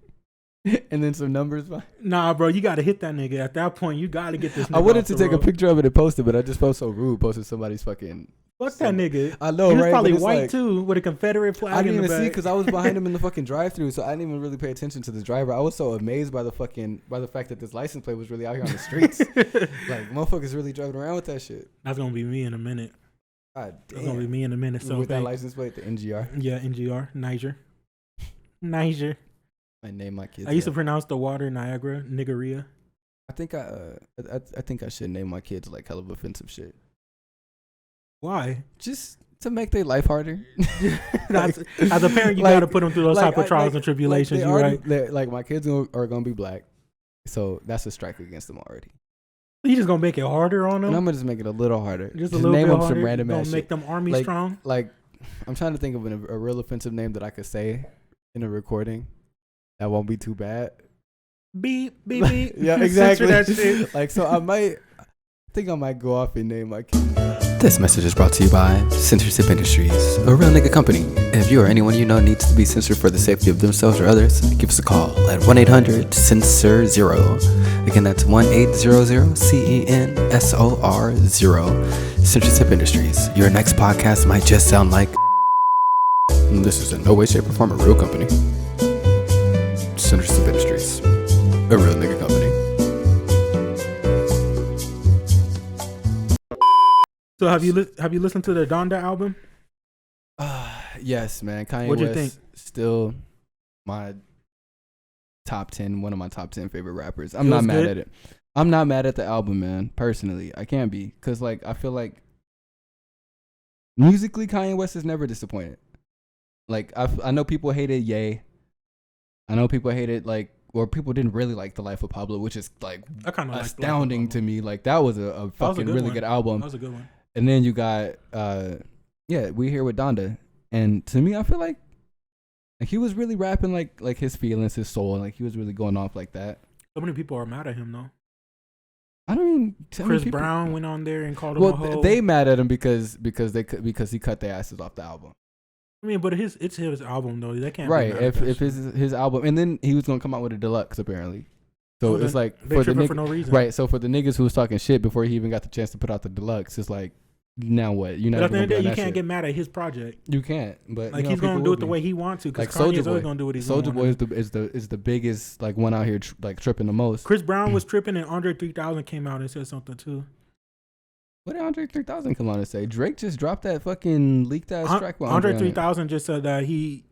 and then some numbers. Nah, bro, you gotta hit that nigga. At that point, you gotta get this. Nigga I wanted off to the take a road. picture of it and post it, but I just felt so rude posting somebody's fucking. Fuck that nigga. I know, He was right? probably But it's white like- too, with a Confederate flag. I didn't in the even see back. because I was behind him in the fucking drive-through, so I didn't even really pay attention to the driver. I was so amazed by the fact that this license plate was really out here on the streets. Like motherfuckers really driving around with that shit. That's gonna be me in a minute. God That's gonna be damn. me in a minute. So With that thank- license plate, the NGR. yeah, NGR, Niger. I named my kids. I used to that. pronounce the water Niagara, Nigeria. I think I think I should name my kids like hell of offensive shit. Why? Just To make their life harder. As a parent, you got to put them through those type of trials and tribulations. You're right. Like my kids are gonna be black, so that's a strike against them already. You just gonna make it harder on them? And I'm gonna just make it a little harder. Just a little name bit them harder. some random ass Make shit. them army Like, strong. Like, I'm trying to think of a real offensive name that I could say in a recording that won't be too bad. Beep beep beep. Yeah, exactly. Censor that shit. Like, so I think I might go off and name my kid. This message is brought to you by Censorship Industries, a real nigga company. If you or anyone you know needs to be censored for the safety of themselves or others, give us a call at 1-800-CENSOR-0. Again, that's 1-800-CENSOR-0. Censorship Industries. Your next podcast might just sound like. This is in no way, shape, or form a real company. Censorship Industries, a real nigga company. So have you listened to the Donda album? Yes, man. Kanye What'd you West think? still my top 10, one of my top 10 favorite rappers. I'm not mad at it. I'm not mad at the album, man. Personally, I can't be, cause like I feel like musically Kanye West is never disappointed. Like I know people hated Ye. I know people hated or people didn't really like The Life of Pablo, which is like astounding to me. Like that was a fucking really good album. That was a good one. And then you got We Here with Donda. And to me, I feel like he was really rapping like his feelings, his soul, and like he was really going off like that. So many people are mad at him though. I don't mean Chris Brown went on there and called him a hoe. They mad at him because he cut their asses off the album. I mean, but it's his album though. They can't right. If his album, and then he was gonna come out with a deluxe apparently. So it's like for no reason. Right. So for the niggas who was talking shit before he even got the chance to put out the deluxe, it's like, now what? You're not. But at the end of the day, you can't get mad at his project. You can't. But like he's gonna do it the way he wants to. Because Kanye's always gonna do what he's Soulja Boy is the biggest one out here tripping the most. Chris Brown was tripping, and Andre 3000 came out and said something too. What did Andre 3000 come on and say? Drake just dropped that fucking leaked ass track. Andre 3000 just said that he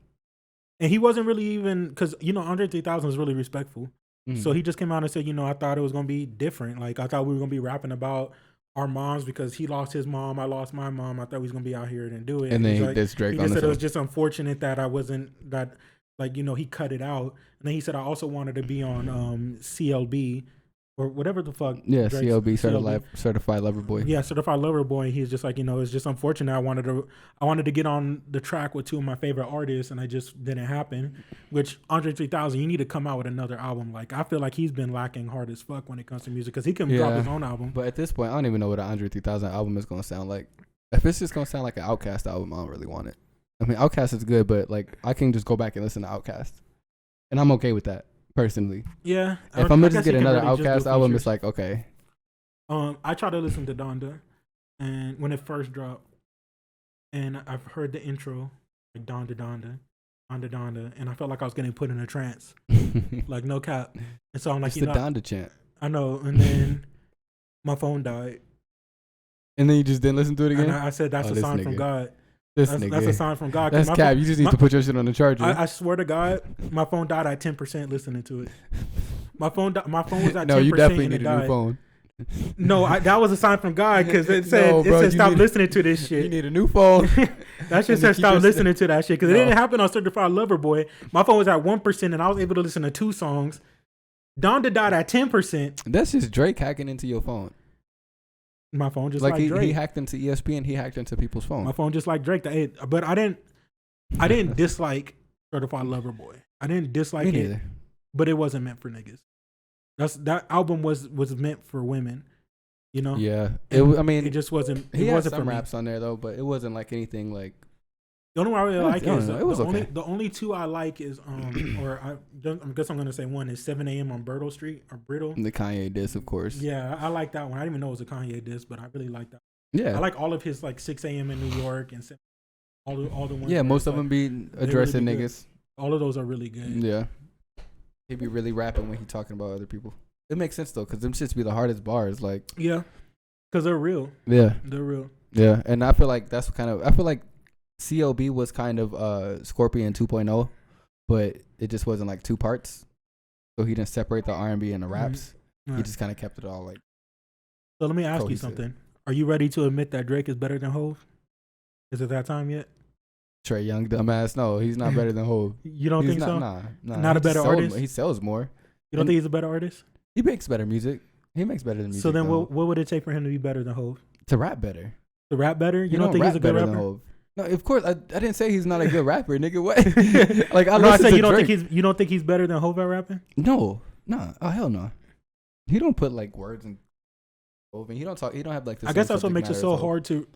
wasn't really even, because Andre 3000 is really respectful. So he just came out and said, I thought it was gonna be different. Like I thought we were gonna be rapping about our moms because he lost his mom, I lost my mom. I thought we was gonna be out here and do it. And then this Drake he just said it was just unfortunate that I wasn't that he cut it out. And then he said I also wanted to be on CLB or whatever the fuck. Yeah, CLB, Certified Lover Boy. Yeah, Certified Lover Boy. And he's just like, it's just unfortunate. I wanted to get on the track with two of my favorite artists, and it just didn't happen. Which Andre 3000, you need to come out with another album. Like I feel like he's been lacking hard as fuck when it comes to music because he can drop his own album. But at this point, I don't even know what an Andre 3000 album is gonna sound like. If it's just gonna sound like an Outkast album, I don't really want it. I mean, Outkast is good, but like I can just go back and listen to Outkast, and I'm okay with that. Personally, yeah. If I'm gonna just get another Outkast album, it's like okay. I tried to listen to Donda, and when it first dropped, and I've heard the intro, like Donda, and I felt like I was getting put in a trance, like no cap. And so I'm like, it's the Donda chant. I know. And then my phone died, and then you just didn't listen to it again. And I said that's a sign from God. That's a sign from God. That's cap. You just need to put your shit on the charger. I swear to God, my phone died at 10% listening to it. My phone was at 10%. No, you definitely need a new phone. No, that was a sign from God because it said stop listening to this shit. You need a new phone. That shit said stop listening to that shit because it didn't happen on Certified Lover Boy. My phone was at 1% and I was able to listen to 2 songs. Donda died at 10%. That's just Drake hacking into your phone. My phone just like Drake. He hacked into ESPN. He hacked into people's phones. My phone just like Drake. But I didn't dislike Certified Lover Boy. I didn't dislike it, but it wasn't meant for niggas. That album was meant for women, Yeah, it just wasn't. He wasn't had some for raps on there though, but it wasn't like anything like. The only one I really like is the only 2 I like is I guess I'm gonna say one is 7 a.m. on Brittle Street or Brittle. The Kanye diss, of course. Yeah, I like that one. I didn't even know it was a Kanye diss, but I really like that. Yeah, I like all of his like 6 a.m. in New York and all the ones. Yeah, most of them be addressing really niggas. All of those are really good. Yeah, he be really rapping when he talking about other people. It makes sense though, cause them shits be the hardest bars. Like cause they're real. Yeah, they're real. Yeah, and I feel like that's I feel like CLB was kind of Scorpion 2.0, but it just wasn't like 2 parts. So he didn't separate the R&B and the raps. He just kind of kept it all like. So let me ask you something. Are you ready to admit that Drake is better than Hov? Is it that time yet? Trey Young, dumbass. No, he's not better than Hov. You don't He's think so? Nah. Not a better artist? He sells more. You don't think he's a better artist? He makes better music. He makes better than music. So then, what would it take for him to be better than Hov? To rap better. To rap better? You don't think he's a good rapper? No, of course. I didn't say he's not a good rapper, nigga. What? Like I said, you don't think he's better than Hov at rapping? No. Oh hell no. He don't put like words in Hov. He don't talk. He don't have like. I guess that's what makes it so hard to,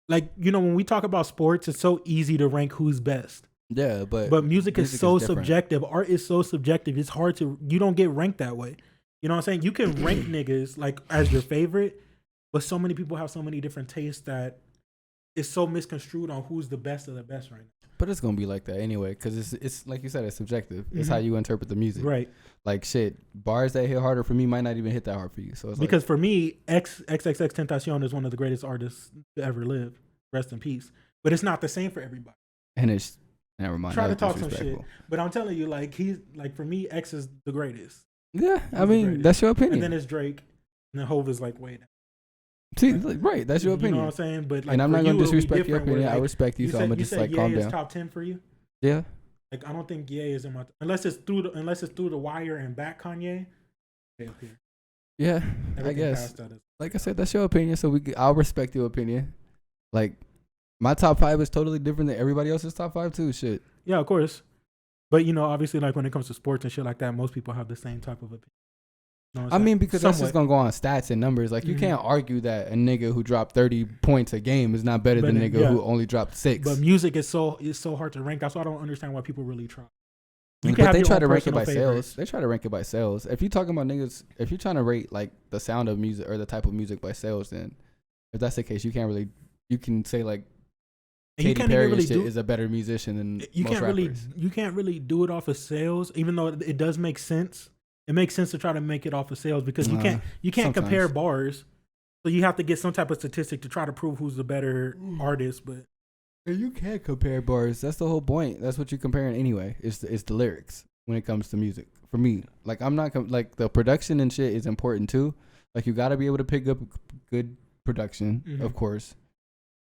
like, you know, when we talk about sports, it's so easy to rank who's best. Yeah, but music is so subjective. Art is so subjective. It's hard to. You don't get ranked that way. You know what I'm saying? You can rank niggas like as your favorite, but so many people have so many different tastes that it's so misconstrued on who's the best of the best right now. But it's gonna be like that anyway, because it's like you said, it's subjective. It's how you interpret the music, right? Like shit, bars that hit harder for me might not even hit that hard for you. So it's because for me, XXX Tentacion is one of the greatest artists to ever live. Rest in peace. But it's not the same for everybody. And it's never mind. Try to talk some shit, but I'm telling you, like he's like for me, X is the greatest. Yeah, I mean that's your opinion. And then it's Drake, and then Hov is like way down. See, right, that's your opinion. You know what I'm saying? But like, and I'm not gonna disrespect your opinion. Like, I respect you, so I'm gonna just like calm down. Is top 10 for you? Yeah. Like I don't think Ye is in my unless it's through the wire and back Kanye. Okay. Yeah, I guess. Like I said, that's your opinion, so I'll respect your opinion. Like my top 5 is totally different than everybody else's top 5 too. Shit. Yeah, of course. But you know, obviously, like when it comes to sports and shit like that, most people have the same type of opinion. You know I mean, because that's just gonna go on stats and numbers. Like you can't argue that a nigga who dropped 30 points a game is not better than a nigga who only dropped 6. But music is so hard to rank. That's why I don't understand why people really try. But they try to rank it by sales. They try to rank it by sales. If you're talking about niggas, if you're trying to rate like the sound of music or the type of music by sales, then if that's the case, you can say like Katy Perry is a better musician than most rappers. You can't really do it off of sales, even though it does make sense. It makes sense to try to make it off of sales because you can't compare bars, so you have to get some type of statistic to try to prove who's the better artist. But you can't compare bars. That's the whole point. That's what you're comparing anyway. It's the lyrics when it comes to music. For me, like I'm not like the production and shit is important too. Like you got to be able to pick up good production, of course.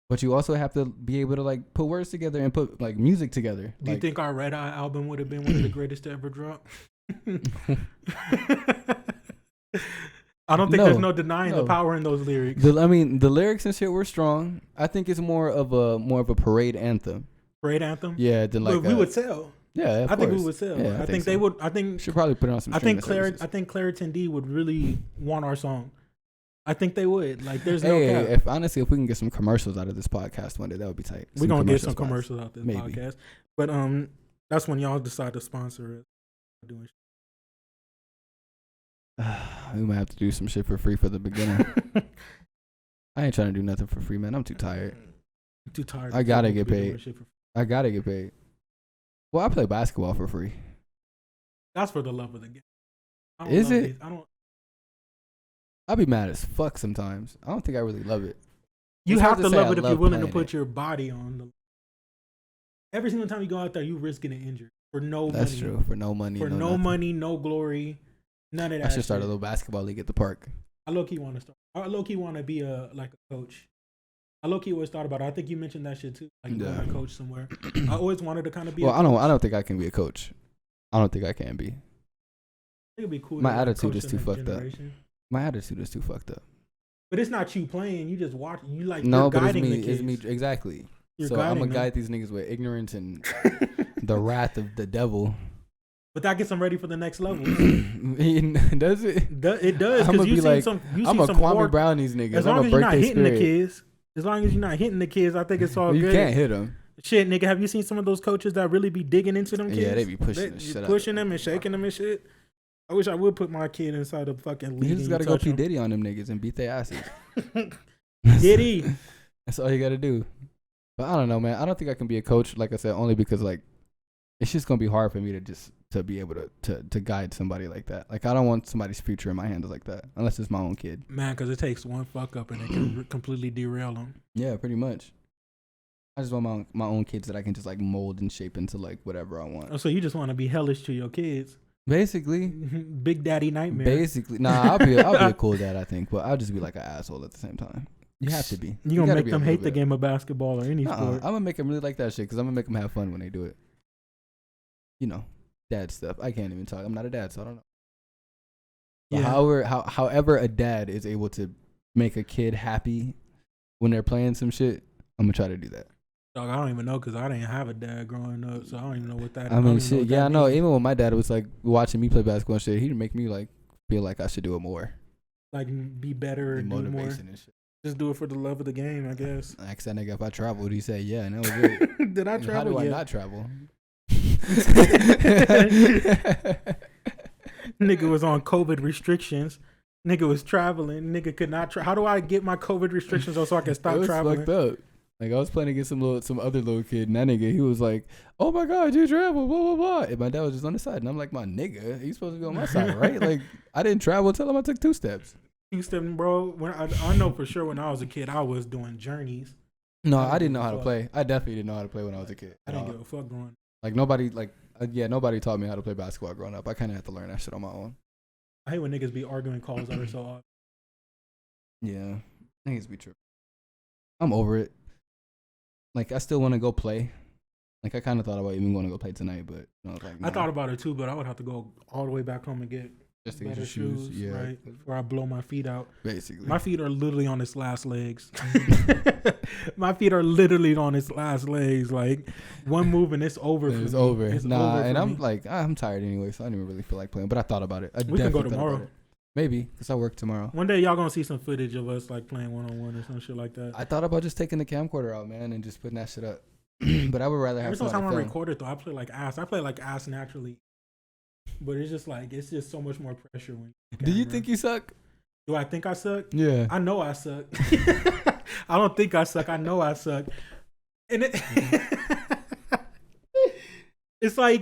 But you also have to be able to like put words together and put like music together. Do you think our Red Eye album would have been one of the greatest to ever drop? I don't think there's no denying the power in those lyrics. The lyrics and shit were strong. I think it's more of a parade anthem. Parade anthem? Yeah, than like we would sell. Yeah, I think we would sell. Yeah, I think they would. I think should probably put it on some. I think Claritin D would really want our song. I think they would. Like, there's no cap. If we can get some commercials out of this podcast one day, that would be tight. We're gonna get some commercials out of this podcast. But that's when y'all decide to sponsor it. Doing we might have to do some shit for free for the beginning. I ain't trying to do nothing for free, man. I'm too tired. I gotta get paid. Well, I play basketball for free. That's for the love of the game. Is it? I'll be mad as fuck sometimes. I don't think I really love it. You have to love it if you're willing to put your body on. Every single time you go out there, you risk getting injured for no money. That's true. For no money. For no money, no glory, none of that. I should start a little basketball league at the park. I low-key want to start. I low-key want to be a coach. I low-key always thought about it. I think you mentioned that shit too. Like being a coach somewhere. I always wanted to kind of be. Well, I don't think I can be a coach. I don't think I can be. It'd be cool. My attitude is too fucked up. My attitude is too fucked up. But it's not you playing. You just watch. You like no, but guiding it's me exactly. So I'm gonna guide these niggas with ignorance and the wrath of the devil. But that gets them ready for the next level. Does it? It does. I'm gonna be like, I'm a Kwame Brown these niggas. As long as you're not hitting the kids. As long as you're not hitting the kids, I think it's all good. You can't hit them. Shit, nigga, have you seen some of those coaches that really be digging into them kids? Yeah, they be pushing them and shaking them and shit. I wish I would put my kid inside a fucking league. You just gotta go P. Diddy on them niggas and beat their asses. Diddy. That's all you gotta do. But I don't know, man. I don't think I can be a coach, like I said, only because like it's just gonna be hard for me to be able to guide somebody like that. Like I don't want somebody's future in my hands like that, unless it's my own kid. Man, because it takes one fuck up and it can completely derail them. Yeah, pretty much. I just want my own kids that I can just like mold and shape into like whatever I want. Oh, so you just want to be hellish to your kids? Basically. Big daddy nightmare. Basically. Nah, I'll be a cool dad, I think, but I'll just be like an asshole at the same time. You have to be. You gonna gotta make be them a hate little the bit. game of basketball or any I'm sport. gonna make them really like that shit because I'm gonna make them have fun when they do it. You know, dad stuff. I can't even talk. I'm not a dad, so I don't know. But however a dad is able to make a kid happy when they're playing some shit, I'm gonna try to do that. Dog, I don't even know because I didn't have a dad growing up, so I don't even know what that. I mean, don't even know shit. what Yeah, that I know. means. Even when my dad was like watching me play basketball and shit, he'd make me like feel like I should do it more. Like be better, And do more. motivation and shit. Just do it for the love of the game, I guess. I asked that nigga if I traveled. He said, "Yeah," and that was it. Did I And travel? How do I Yeah. not travel? Nigga was on COVID restrictions. Nigga was traveling. Nigga could not. How do I get my COVID restrictions on so I can stop It was traveling? fucked up. Like I was playing against some other little kid, and that nigga, he was like, "Oh my god, you travel, blah blah blah." And my dad was just on the side, and I'm like, "My nigga, you supposed to be on my side, right?" Like I didn't travel until I took 2 steps. Houston, bro. When I know for sure when I was a kid, I was doing journeys. No, I didn't know how to play. I definitely didn't know how to play when I was a kid. I didn't give a fuck growing up. Like nobody, nobody taught me how to play basketball growing up. I kind of had to learn that shit on my own. I hate when niggas be arguing calls that are so odd. Yeah, I think it's be true. I'm over it. Like I still want to go play. Like I kind of thought about even going to go play tonight, but I was like, nah. I thought about it too, but I would have to go all the way back home and get just to get better your shoes, shoes, yeah, right? Before I blow my feet out. Basically, My feet are literally on its last legs. My feet are literally on its last legs. Like one move and it's over. It's over. It's nah, over and I'm me. like, I'm tired anyway, so I didn't even really feel like playing. But I thought about it. We can go tomorrow. Maybe because I work tomorrow. One day y'all gonna see some footage of us like playing 1-on-1 or some shit like that. I thought about just taking the camcorder out, man, and just putting that shit up. But I would rather have Every time I somebody film. record it though, I play like ass. I play like ass naturally. But it's just so much more pressure when. Do you think you suck? Do I think I suck? Yeah. I know I suck. I don't think I suck. I know I suck. And it's like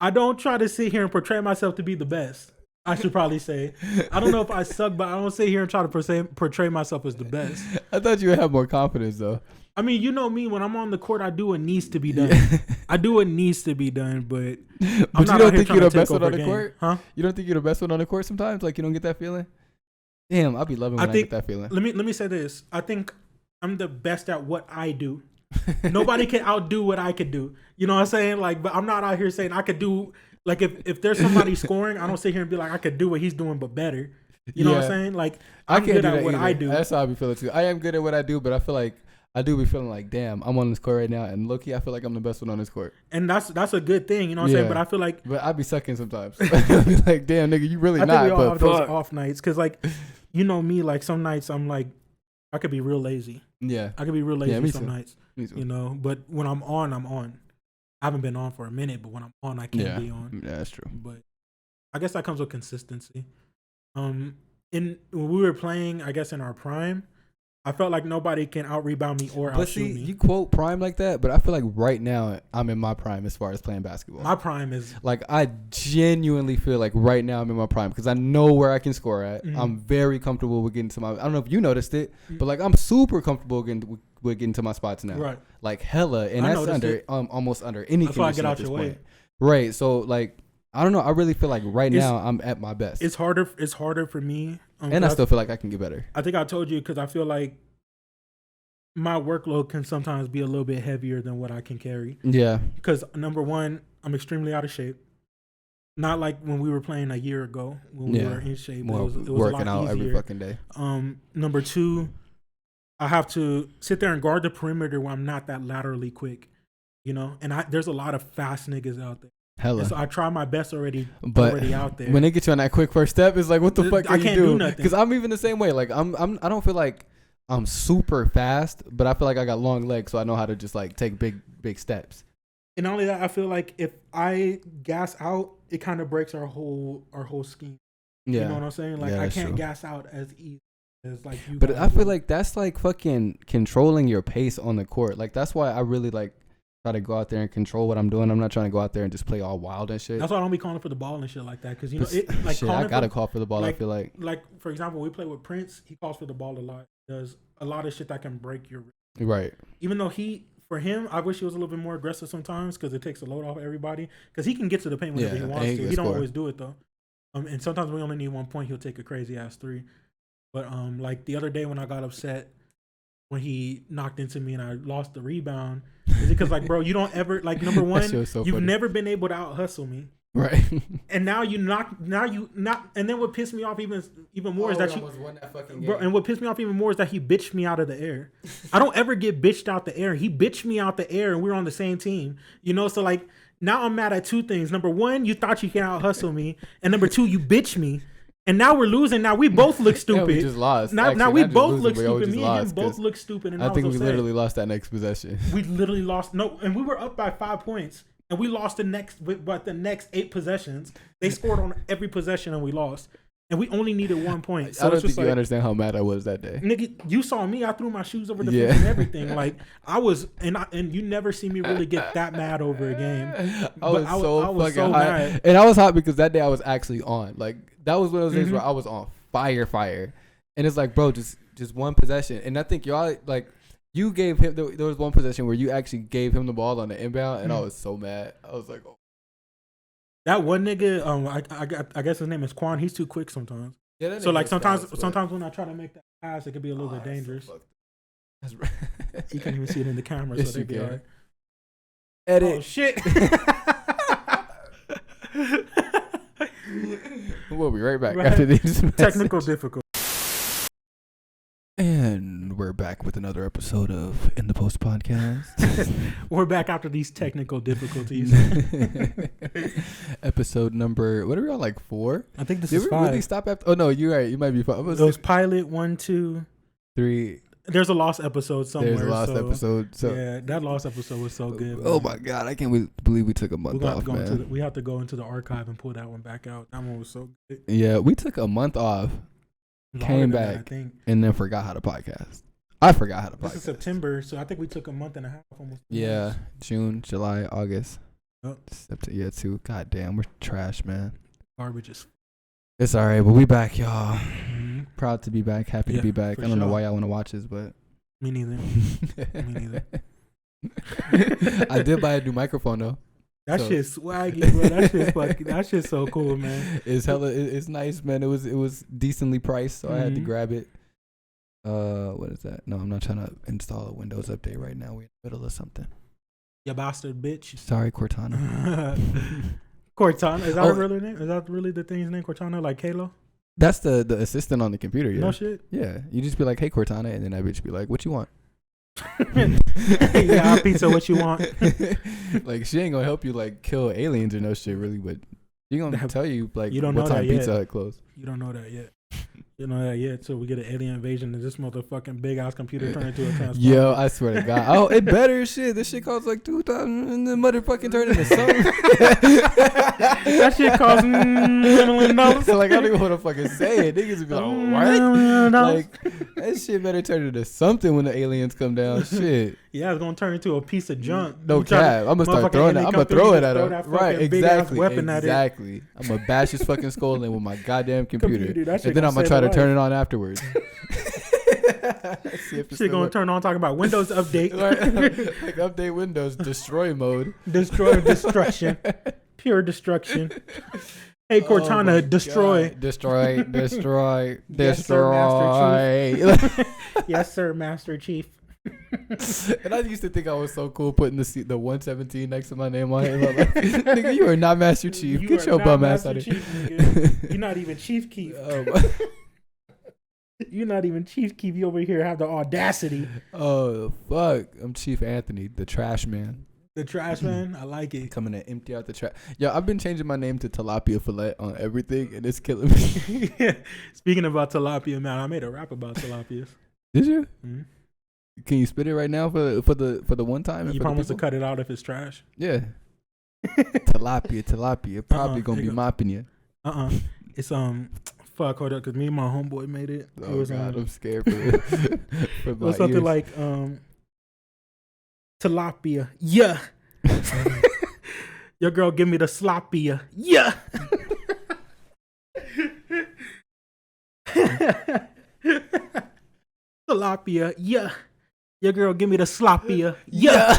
I don't try to sit here and portray myself to be the best. I should probably say. I don't know if I suck, but I don't sit here and try to portray myself as the best. I thought you would have more confidence though. I mean, you know me. When I'm on the court, I do what needs to be done. I do what needs to be done, but I'm not you don't think you're the to best take one on over the court? huh? You don't think you're the best one on the court sometimes? Like you don't get that feeling? Damn, I'd be loving when I get that feeling. Let me say this. I think I'm the best at what I do. Nobody can outdo what I could do. You know what I'm saying? Like, but I'm not out here saying I could do. Like, if there's somebody scoring, I don't sit here and be like I could do what he's doing, but better. You know what I'm saying? Like, I'm good at what I do. That's how I be feeling too. I am good at what I do, but I feel like I do be feeling like, damn, I'm on this court right now, and low-key, I feel like I'm the best one on this court. And that's a good thing, you know what I'm saying? But I feel like, but I be sucking sometimes. I be like, damn, nigga, you really I not. think we all But have those off nights, because like, you know me, like some nights I'm like, I could be real lazy. Yeah, I could be real lazy some nights. Me too. You know, but when I'm on, I'm on. I haven't been on for a minute, but when I'm on, I can be on. Yeah, that's true. But I guess that comes with consistency. When we were playing, I guess in our prime, I felt like nobody can out rebound me or outshoot me. You quote prime like that, but I feel like right now I'm in my prime as far as playing basketball. My prime is like I genuinely feel like right now I'm in my prime because I know where I can score at. Mm-hmm. I'm very comfortable with getting to my. I don't know if you noticed it, but like I'm super comfortable with getting to my spots now. Right. Like hella, and that's under almost under any condition I get out at this your point. way. Right. So like I don't know. I really feel like right now I'm at my best. It's harder for me. And I still feel like I can get better. I think I told you because I feel like my workload can sometimes be a little bit heavier than what I can carry. Yeah. Because number one, I'm extremely out of shape. Not like when we were playing a year ago when we were in shape. Well, it was working a lot out easier. every fucking day. Number two, I have to sit there and guard the perimeter where I'm not that laterally quick. You know, and there's a lot of fast niggas out there. Hella. And so I try my best already out there. When they get you on that quick first step, it's like, what the fuck are you doing? Do nothing. Because I'm even the same way. Like I don't feel like I'm super fast, but I feel like I got long legs, so I know how to just like take big steps. And not only that, I feel like if I gas out, it kind of breaks our whole scheme. Yeah. You know what I'm saying? Like I can't true. gas out as easy as like you. But I feel like that's like fucking controlling your pace on the court. Like that's why I really like try to go out there and control what I'm doing. I'm not trying to go out there and just play all wild and shit. That's why I don't be calling for the ball and shit like that. Because you know, like shit, I gotta call for the ball. Like, I feel like for example, we play with Prince. He calls for the ball a lot. Does a lot of shit that can break your right. Even though for him, I wish he was a little bit more aggressive sometimes because it takes a load off everybody. Because he can get to the paint whenever he wants to. He don't always do it though. And sometimes we only need 1 point. He'll take a crazy ass 3. But like the other day when I got upset when he knocked into me and I lost the rebound, is it because like, bro, you don't ever like number one, so you've funny. never been able to out hustle me. Right. And now you knock, and then what pissed me off even more is that you, bro, and what pissed me off even more is that he bitched me out of the air. I don't ever get bitched out the air. He bitched me out the air, and we were on the same team, you know. So like now I'm mad at two things. Number one, you thought you can out hustle me, and number two, you bitch me. And now we're losing. Now we both look stupid. Yeah, we just lost. Now, Actually, now we not just both losing, look we stupid. Me and him lost, both look stupid. And I think we upset. literally lost that next possession. We literally lost. No, and we were up by 5 points. And we lost the next 8 possessions. They scored on every possession and we lost. And we only needed 1 point. So I don't think you understand how mad I was that day. Nigga, you saw me. I threw my shoes over the fence and everything. Like I was, and you never see me really get that mad over a game. I was so fucking hot. Mad. And I was hot because that day I was actually on. Like that was one of those days where I was on fire. And it's like, bro, just one possession. And I think y'all like. You gave him. There was one possession where you actually gave him the ball on the inbound, and I was so mad. I was like, "Oh." That one nigga. I guess his name is Quan. He's too quick sometimes. Yeah. So like sometimes when I try to make that pass, it could be a little bit dangerous. That's right. You can't even see it in the camera, Yes, so they be all right. Edit. Oh shit. We'll be right back after these technical difficulties. And we're back with another episode of In the Post podcast. We're back after these technical difficulties. Episode number, what are we on, like 4? I think this is 5. Really stop after? Oh no, you're right. You might be 5. Those pilot 1, 2, 3. There's a lost episode somewhere. There's a lost episode. So yeah, that lost episode was so good. Oh my god, I can't believe we took a month off, man. We have to go into the archive and pull that one back out. That one was so good. Yeah, we took a month off. Came back, I think, and then forgot how to podcast. I forgot how to podcast. This is September, so I think we took a month and a half almost. Yeah, June, July, August. Oh. September, yeah, 2. God damn, we're trash, man. Garbage is. It's all right, but we back, y'all. Mm-hmm. Proud to be back. Happy to be back. I don't know why y'all want to watch this, but. Me neither. Me neither. I did buy a new microphone, though. That shit's swaggy, bro. That shit's so cool, man. It's nice, man. It was decently priced, so I had to grab it. What is that? No, I'm not trying to install a Windows update right now. We're in the middle of something. You bastard bitch. Sorry, Cortana. Cortana? Is that a real name? Is that really the thing's name, Cortana? Like Halo? That's the assistant on the computer, yeah. No shit? Yeah. You just be like, hey, Cortana, and then that bitch be like, what you want? Yeah, pizza, what you want? Like she ain't gonna help you like kill aliens or no shit really, but she gonna tell you like you don't what know time that Pizza yet. Hut closed. You don't know that yet. You know that yet. So we get an alien invasion and this motherfucking big ass computer turn into a transformer. Yo, I swear to God. Oh, it better shit. This shit costs like $2,000 and the motherfucking turn into something. That shit costs $1 million. Like I don't even want to fucking say it. Niggas be like, what? Like that shit better turn into something when the aliens come down. Shit. Yeah, it's gonna turn into a piece of junk. No cap. I'm gonna start throwing it. I'm gonna throw it at him. Right, exactly. Weapon exactly. At it. I'm gonna bash his fucking skull in with my goddamn computer. And then I'm gonna try to turn it on afterwards. Shit gonna turn on talking about Windows update. Like update Windows, destroy mode. Destruction. Pure destruction. Hey Cortana, destroy. Destroy. Yes, sir, Master Chief. Yes, sir, Master Chief. And I used to think I was so cool putting the 117 next to my name on it. Like, nigga, you are not Master Chief. Get your bum ass out of here. You're not even Chief Keef. You're not even Chief Keef. You over here have the audacity. Oh, fuck. I'm Chief Anthony, the trash man. The trash man? I like it. Coming to empty out the trash. Yeah, I've been changing my name to Tilapia Fillet on everything, and it's killing me. Speaking about tilapia, man, I made a rap about tilapias. Did you? Mm-hmm. Can you spit it right now for the one time? You promise to cut it out if it's trash? Yeah. Tilapia. Probably gonna be mopping you. It's fuck, hold up, because me and my homeboy made it. Oh, it was, God, I'm scared for it was something ears. Like tilapia. Yeah. Your girl give me the sloppia. Yeah. Tilapia. Yeah. Your girl give me the sloppia. Yeah.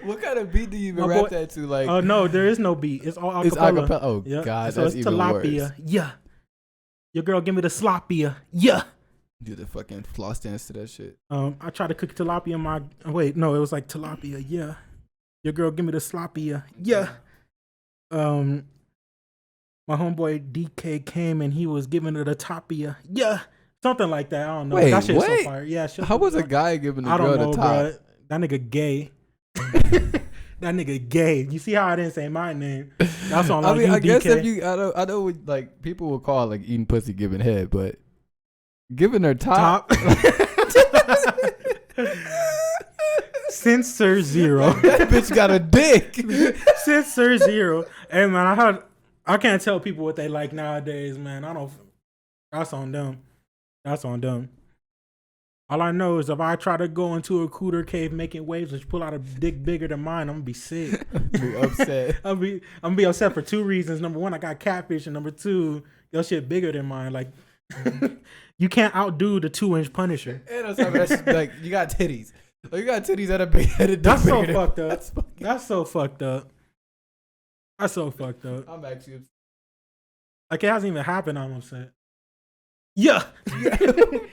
What kind of beat do you even rap that to? Like, oh no, there is no beat. It's all acapella. Oh yeah. God, so that's it's even tilapia. worse. Yeah. Your girl give me the tilapia. Yeah. Do the fucking floss dance to that shit. I tried to cook tilapia in my. Wait, no, it was like tilapia. Yeah. Your girl give me the tilapia. Yeah. My homeboy DK came and he was giving her the tapia. Yeah. Something like that. I don't know. Wait, that shit's what? so fire. Yeah. How was a guy giving the I girl don't know, the top? bro. That nigga gay. That nigga gay. You see how I didn't say my name? That's on. I mean, I guess DK. if you, I know, like people will call like eating pussy giving head, but giving her top. Censor zero. That bitch got a dick. Censor zero. Hey man, I can't tell people what they like nowadays, man. I don't. That's on them. That's on them. All I know is if I try to go into a cooter cave making waves and pull out a dick bigger than mine, I'm gonna be sick. Be upset. I'm gonna be upset for two reasons. Number one, I got catfish, and number two, your shit bigger than mine. Like you can't outdo the 2-inch Punisher. And on top of that shit, like you got titties. Like you got titties that are big headed. That's so fucked up. That's so fucked up. That's so fucked up. I'm actually upset. Like it hasn't even happened. I'm upset. Yeah.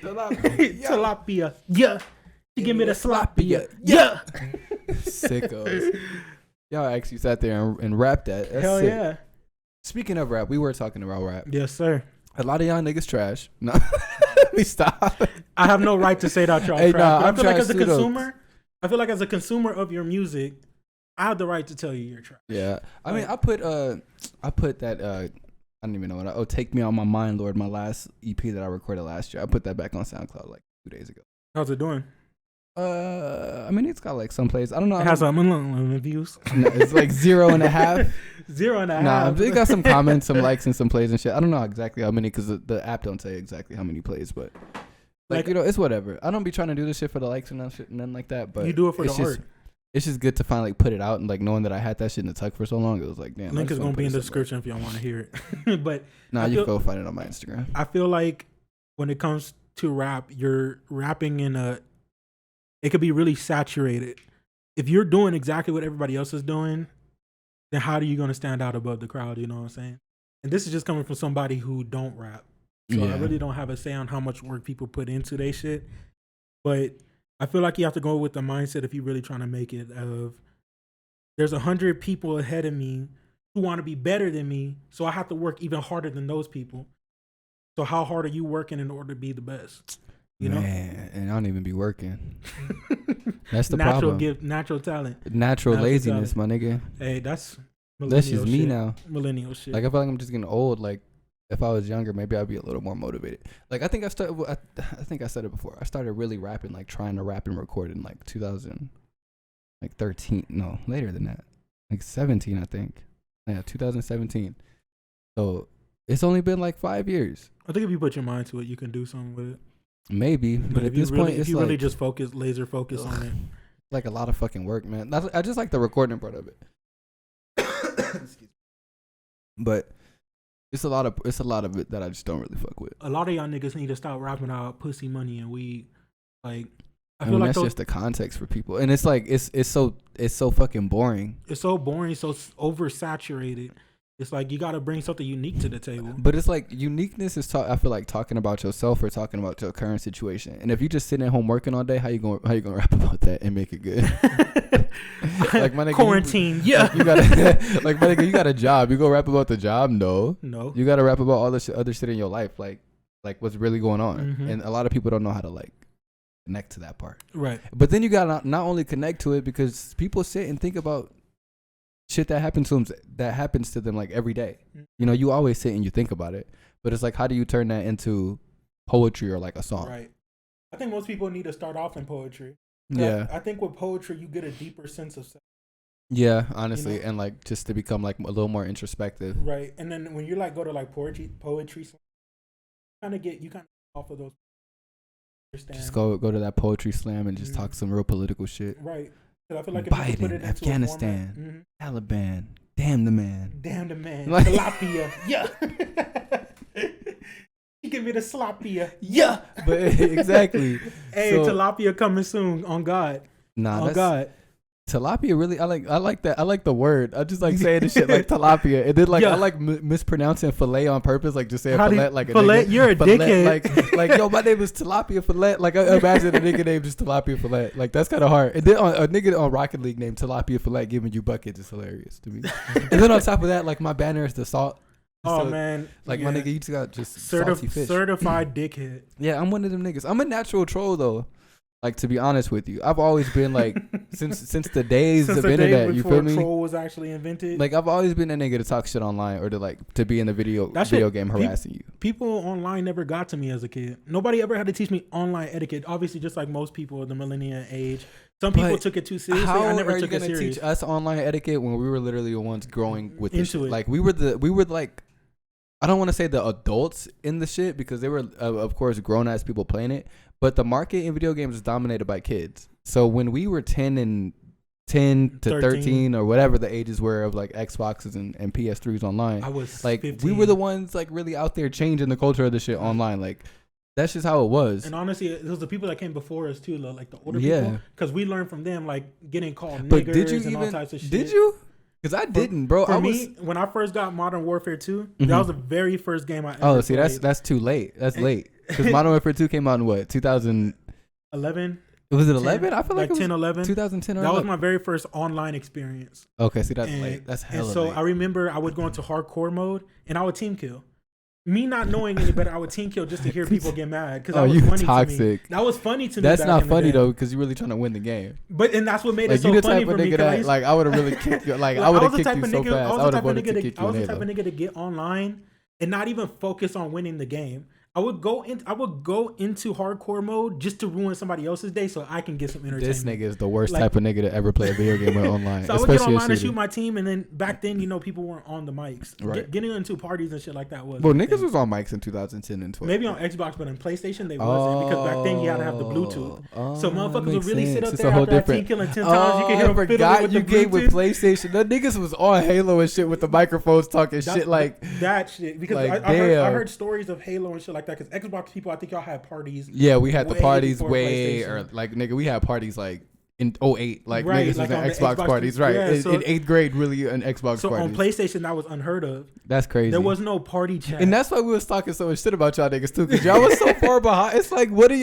Tilapia. Yeah. You give me the tilapia. Yeah. Sickos. Y'all actually sat there and rapped that. That's Hell sick. yeah. Speaking of rap, we were talking about rap. Yes, sir. A lot of y'all niggas trash. No, let me stop. I have no right to say that y'all Hey, trash. nah, But I I'm feel like trash as a too, though. consumer, I feel like as a consumer of your music, I have the right to tell you you're trash. Yeah, I mean, I put that. I don't even know what. Oh, Take Me On My Mind, Lord, my last EP that I recorded last year. I put that back on SoundCloud like 2 days ago. How's it doing? I mean, it's got like some plays. I don't know. It has some views. No, it's like 0.5. 0.5. Nah, it got some comments, some likes, and some plays and shit. I don't know exactly how many because the app don't tell you exactly how many plays, but like you know, it's whatever. I don't be trying to do this shit for the likes and nothing like that. But you do it for the art. It's just good to finally put it out and like knowing that I had that shit in the tuck for so long. It was like, damn. Link is gonna be in the description if y'all want to hear it. But nah, you can go find it on my Instagram. I feel like when it comes to rap, you're rapping it could be really saturated. If you're doing exactly what everybody else is doing, then how are you gonna stand out above the crowd? You know what I'm saying? And this is just coming from somebody who don't rap, so I really don't have a say on how much work people put into their shit. But I feel like you have to go with the mindset if you're really trying to make it of there's 100 people ahead of me who want to be better than me, so I have to work even harder than those people. So how hard are you working in order to be the best? You know? Man, and I don't even be working. That's the natural problem. gift, natural talent. Natural laziness, my nigga. Hey, that's just me shit. now. Millennial shit. Like I feel like I'm just getting old. Like if I was younger, maybe I'd be a little more motivated. Like I think I started. I think I said it before. I started really rapping, like trying to rap and record in like 2013. No, later than that. Like 17, I think. Yeah, 2017. So it's only been like 5 years. I think if you put your mind to it, you can do something with it. Maybe, but at this point, if it's you like, really just laser focus on it. Like a lot of fucking work, man. I just like the recording part of it. But it's a lot of it that I just don't really fuck with. A lot of y'all niggas need to stop rapping about pussy, money, and weed. Like I feel like that's just the context for people, and it's like it's so fucking boring. It's so boring, so oversaturated. It's like you got to bring something unique to the table. But it's like uniqueness is I feel like talking about yourself or talking about your current situation. And if you just sitting at home working all day, how you gonna rap about that and make it good? Like my nigga, quarantine, yeah. You gotta like my nigga, you got a job. You go rap about the job? No. You gotta rap about all this other shit in your life, like what's really going on. Mm-hmm. And a lot of people don't know how to like connect to that part. Right. But then you gotta not only connect to it because people sit and think about shit that happens to them like every day. You know, you always sit and you think about it, but it's like, how do you turn that into poetry or like a song? Right. I think most people need to start off in poetry. Yeah. I think with poetry, you get a deeper sense of self. Yeah, honestly, you know? and like just to become like a little more introspective. Right. And then when you like go to like poetry, you kind of off of those. Just go to that poetry slam and just talk some real political shit. Right. I feel like if Biden, you put it into Afghanistan, Taliban, damn the man. Like, Tilapia, yeah. You give me the tilapia, yeah. But exactly. Hey, tilapia coming soon. On God. Nah, on God. Tilapia really, I like that. I like the word. I just like saying this shit like tilapia, and then like I like mispronouncing fillet on purpose, like just saying fillet like a fillet. Nigga. You're a fillet, dickhead. like yo, my name is Tilapia Fillet. Like I imagine a nigga named just Tilapia Fillet. Like that's kind of hard. And then a nigga on Rocket League named Tilapia Fillet giving you buckets is hilarious to me. And then on top of that, like my banner is the salt. Oh so, man, like my nigga, you just got just salty fish. Certified dickhead. Yeah, I'm one of them niggas. I'm a natural troll though. Like to be honest with you, I've always been like since the days of internet. You feel me? Troll was actually invented. Like I've always been a nigga to talk shit online or to be in the video game harassing you. People online never got to me as a kid. Nobody ever had to teach me online etiquette. Obviously, just like most people of the millennial age, some people took it too seriously. I never took it serious. How are you gonna teach us online etiquette when we were literally the ones growing with this into shit? it? Like we were like. I don't want to say the adults in the shit because they were, of course, grown-ass people playing it. But the market in video games is dominated by kids. So when we were 10 to 13 or whatever the ages were of like Xboxes and PS3s online, I was like 15. we were the ones like really out there changing the culture of the shit online. Like that's just how it was. And honestly, it was the people that came before us too, like the older people. Because we learned from them, like getting called niggers and all types of shit. Did you? Because I didn't, bro. For me, when I first got Modern Warfare 2, that was the very first game I ever played. That's too late. That's late. Because Modern Warfare 2 came out in what, 2011? Was it 11? I feel like it was 10, 11. 2010 or That 11. was my very first online experience. Okay, see, that's late. That's hella And so late. I remember I would go into hardcore mode, and I would team kill. Me not knowing any better, I would team kill just to hear people get mad because that was funny toxic. to me. That was funny to me. That's not funny though because you're really trying to win the game. And that's what made like, it so funny for me. Like I would have really kicked you. Like I would have kicked you so fast. I was the type of nigga to get online and not even focus on winning the game. I would go into hardcore mode just to ruin somebody else's day so I can get some entertainment. This nigga is the worst type of nigga to ever play a video game online. So I would get online and shoot my team, and then back then, people weren't on the mics. Right. Getting into parties and shit like that was. Well, niggas was on mics in 2010 and 12. Maybe on Xbox, but on PlayStation they wasn't because back then you had to have the Bluetooth. So motherfuckers would really sit up there after I team killing 10 times. You can hear them fiddling with the Bluetooth. Game with PlayStation. The niggas was on Halo and shit with the microphones talking shit like that shit because like, I heard stories of Halo and shit like that because Xbox people, I think y'all had parties. Yeah, we had the parties or like nigga, we had parties like in 08, like right, niggas like was in Xbox parties, right? Yeah, in 8th grade, really an Xbox so parties. on PlayStation, that was unheard of. That's crazy. There was no party chat, and that's why we was talking so much shit about y'all niggas too, because y'all was so far behind. It's like, what do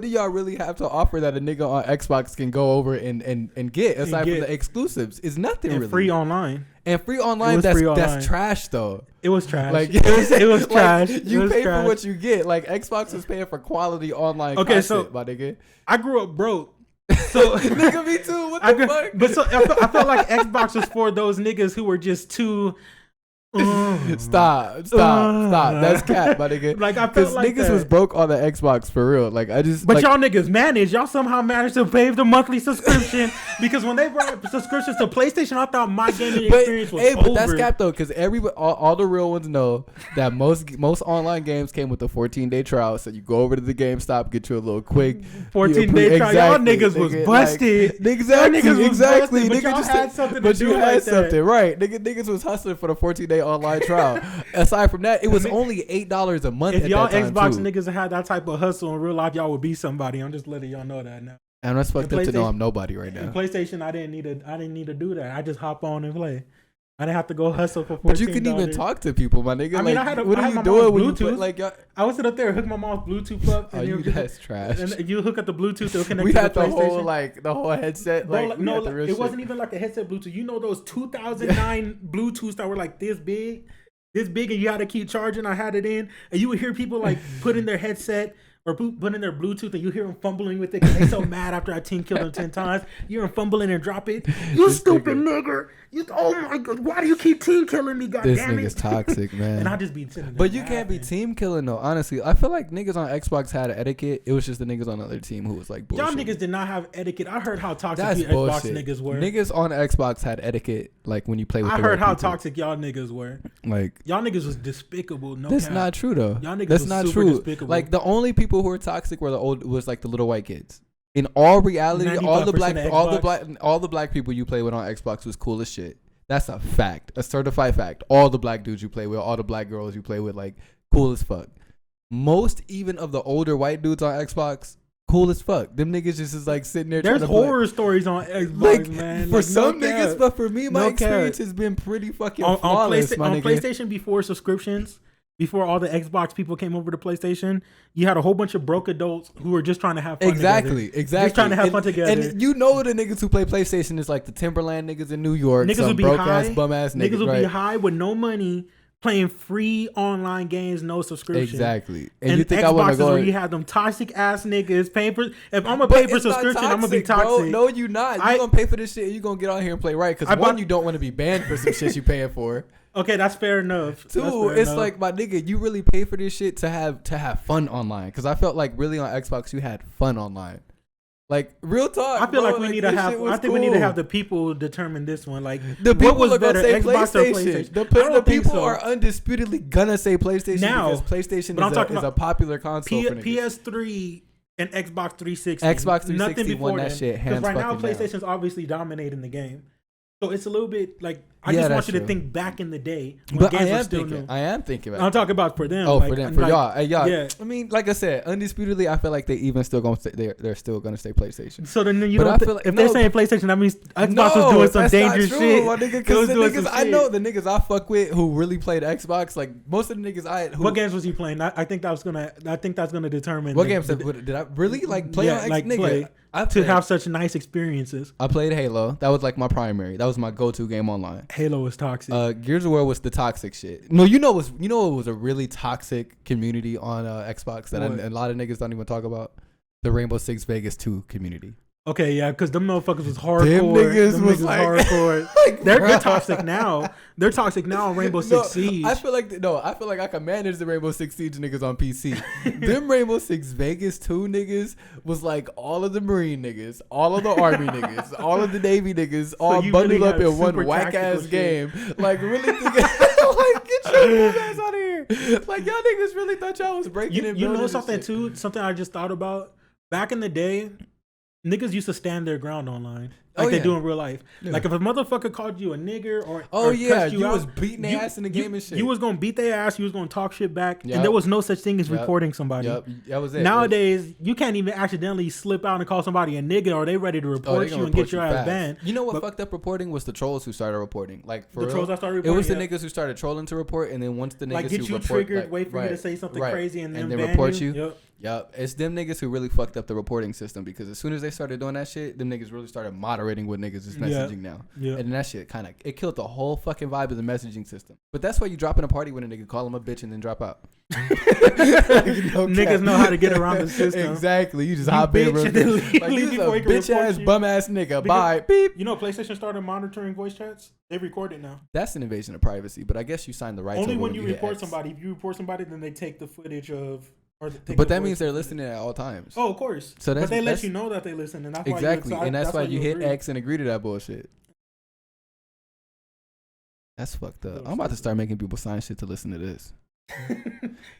y'all really have to offer that a nigga on Xbox can go over and get aside from the exclusives? It's nothing and really. Free online. And free online, that's trash though. It was trash. Like it was trash. You pay for what you get. Like Xbox is paying for quality online content, so my nigga. I grew up broke. So nigga, me too. What the fuck? But so I felt like Xbox was for those niggas who were just too. Stop. That's cap, my nigga. Like I felt like niggas was broke on the Xbox for real. Like I just. But y'all niggas managed. Y'all somehow managed to pay the monthly subscription because when they brought subscriptions to PlayStation, I thought my gaming experience was over. But that's cap though, because all the real ones know that most online games came with a 14-day trial. So you go over to the GameStop, get you a little quick 14-day trial. Y'all niggas was busted. Like, exactly. But y'all had something to do. You had something, right? Niggas was hustling for the 14-day online trial. Aside from that, it was only $8 a month. If y'all Xbox niggas had that type of hustle in real life, y'all would be somebody. I'm just letting y'all know that now. And that's fucked up to know I'm nobody right now. In PlayStation, I didn't need to do that. I just hop on and play. I didn't have to go hustle for $14. But you couldn't even talk to people, my nigga. I mean, like, what are you doing when you play? Like, I would sit up there and hook my mom's Bluetooth up. And that's trash. And you hook up the Bluetooth to connect. We to had the whole headset. Bro, it wasn't even like a headset Bluetooth. You know those 2009 Bluetooths that were like this big, and you had to keep charging. I had it in, and you would hear people like put in their headset or put in their Bluetooth, and you hear them fumbling with it because they so mad after I team killed them 10 times. You hear them fumbling and drop it. You stupid nigger. Oh my God, why do you keep team killing me? God damn it. This nigga's toxic, man. And I just be sitting there. But you can't be team killing though. Honestly, I feel like niggas on Xbox had an etiquette. It was just the niggas on the other team who was like bullshit. Y'all niggas did not have etiquette. I heard how toxic you Xbox niggas were. Niggas on Xbox had etiquette, like when you play with. I heard how toxic y'all niggas were. Like y'all niggas was despicable. No, that's not true though. Y'all niggas that's was not super true. Despicable. Like the only people who were toxic were the little white kids. In all reality, all the black people you play with on Xbox was cool as shit. That's a fact, a certified fact. All the black dudes you play with, all the black girls you play with, like cool as fuck. Most even of the older white dudes on Xbox cool as fuck. Them niggas just is like sitting there. There's trying to horror stories on Xbox, like, man. For like, some no niggas, cap. but for me, my No experience cap. has been pretty fucking on flawless, my on nigga. PlayStation before subscriptions. Before all the Xbox people came over to PlayStation, you had a whole bunch of broke adults who were just trying to have fun Exactly. Just trying to have fun together. And you know the niggas who play PlayStation is like the Timberland niggas in New York. Niggas some would be broke high. ass, bum ass niggas. Niggas would right? be high with no money, playing free online games, no subscription. Exactly. And you think Xboxes I want to go? where you have them toxic ass niggas paying for. If I'm gonna pay for subscription, I'm gonna be toxic. Bro. No, you not. You gonna pay for this shit and you gonna get on here and play right. Because one, you don't want to be banned for some shit you paying for. Okay, that's fair enough. Two, it's like, my nigga, you really pay for this shit to have fun online. Because I felt like really on Xbox you had fun online. Like, real talk. I feel bro, like we need to have. I think we need to have the people determine this one. Like, the people what was are gonna better, say Xbox or PlayStation. PlayStation? The people are undisputedly gonna say PlayStation now, because PlayStation is a popular console. For PS3 and Xbox 360. Xbox 360 nothing before won that shit. Hands Because right now fucking down. PlayStation's obviously dominating the game. So it's a little bit like I Yeah, just want that's you to true. think back in the day when But games I were am still thinking. new. I am thinking about. I'm talking about for them. Oh, like, for them, for like, y'all. Hey, y'all. Yeah. I mean, like I said, undisputedly, I feel like they even still gonna stay. They're still gonna stay PlayStation. So then you But don't. I feel like- if they're saying PlayStation, that means Xbox was doing some that's dangerous not true, shit. my nigga. It Because was the doing niggas some I shit. know, the niggas I fuck with who really played Xbox, like most of the niggas What games was he playing? I think that's gonna determine. What games did I really like play on X? like Nigga, play I to played- have such nice experiences. I played Halo. That was like my primary. That was my go-to game online. Halo was toxic. Gears of War was the toxic shit. No, it was a really toxic community on Xbox that What? a lot of niggas don't even talk about. The Rainbow Six Vegas 2 community. Okay, yeah, because them motherfuckers was hardcore. Them niggas was like- hardcore. Like, they're bruh. toxic now. They're toxic now on Rainbow Six Siege. I feel like I can manage the Rainbow Six Siege niggas on PC. Them Rainbow Six Vegas 2 niggas was like all of the Marine niggas, all of the Army niggas, all of the Navy niggas, all you bundled really up had in one super whack ass tactical game. Like really thinking, like get your dumb ass out of here. Like y'all niggas really thought y'all was breaking and you building know this something shit. too? Something I just thought about. Back in the day, niggas used to stand their ground online. Like they do in real life. Yeah. Like if a motherfucker called you a nigger or You cussed was out, beating their ass in the game and shit. You was gonna beat their ass. You was gonna talk shit back, Yep. and there was no such thing as Yep. reporting somebody. Yep, that was it. Nowadays, you can't even accidentally slip out and call somebody a nigga, or they ready to report you and get your ass banned. You know what But fucked up reporting was the trolls who started reporting. Like for the real, trolls that started it reporting. was the yeah. niggas who started trolling to report, and then once the niggas Like get who you report, triggered, like, wait for right, you to say something right. crazy, and then then ban report you. Yep. Yep, it's them niggas who really fucked up the reporting system because as soon as they started doing that shit, them niggas really started moderating what niggas is messaging now. Yeah. And then that shit kind of it killed the whole fucking vibe of the messaging system. But that's why you drop in a party with a nigga, call him a bitch, and then drop out. Niggas know how to get around the system. Exactly, you just hop in, bitch, and then leave like you before a he can bitch report ass you. bum ass nigga. Because- Bye, beep. You know, PlayStation started monitoring voice chats. They record it now. That's an invasion of privacy, but I guess you signed the rights. Only over when you hit report X. somebody. If you report somebody, then they take the footage of. But that means they're listening at all times. Oh, of course. So but they let that's you know that they listen, and that's exactly, why and that's why you hit agree. X and agree to that bullshit. That's fucked up. I'm about to start making people sign shit to listen to this.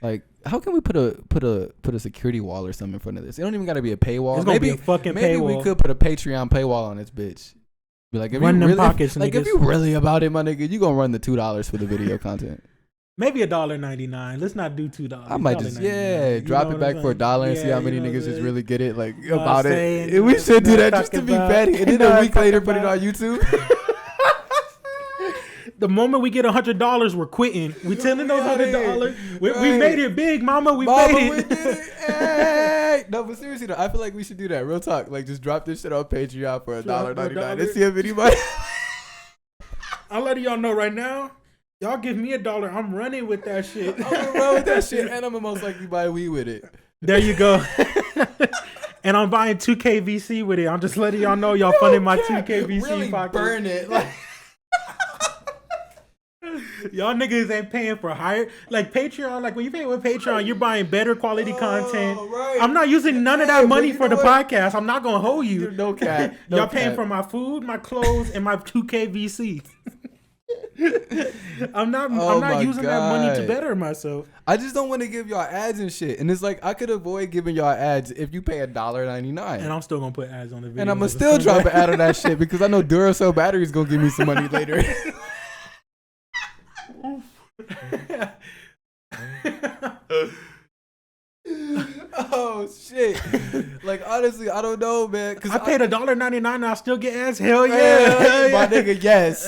Like, how can we put a security wall or something in front of this? It don't even got to be a paywall. It's gonna be a fucking maybe paywall. we could put a Patreon paywall on this bitch. Be like, if Run you them really, pockets, like, niggas. if you really about it, my nigga, you gonna run the $2 for the video content. Maybe $1.99. Let's not do $2. I might just drop it back for $1 and see how many niggas just really get it like know what about I'm it. saying? We should do Know what that I'm just to talking be about. petty, and then Know a what week I'm later talking put it on YouTube. The moment we get $100, we're quitting. We telling those outta here. $100. We Right. made it big, mama. We Mama, made we it. did it. Hey. No, but seriously though, I feel like we should do that. Real talk. Like just drop this shit on Patreon for $1.99 and see if anybody. I'm letting y'all know right now. Y'all give me $1, I'm running with that shit. I'm gonna run with that shit, and I'm gonna most likely buy weed with it. There you go. And I'm buying 2K VC with it. I'm just letting y'all know y'all funding my 2K VC really pocket. burn it. Like, Y'all niggas ain't paying for higher, like Patreon. Like when you pay with Patreon, you're buying better quality content. right. I'm not using none of that Hey, money but you for the know what? podcast. I'm not gonna hold you. no cap. No Y'all paying cap. for my food, my clothes, and my 2K VC. I'm not my using that money to God. better myself. I just don't want to give y'all ads and shit. And it's like I could avoid giving y'all ads if you pay $1.99. And I'm still gonna put ads on the video. And I'm gonna still drop an ad on that shit because I know Duracell batteries gonna give me some money later. Oh Oh shit! Like honestly, I don't know, man. I paid $1.99 and I still get ads. Hell yeah, my nigga. Yes,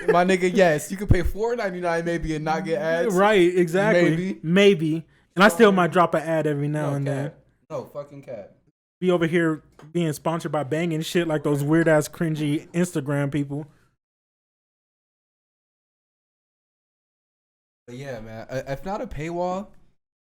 my nigga. Yes, you could pay $4.99 maybe and not get ads. Right? Exactly. Maybe. And I still might drop an ad every now and then. No fucking cat. Be over here being sponsored by banging shit like those weird ass cringy Instagram people. But yeah, man. If not a paywall,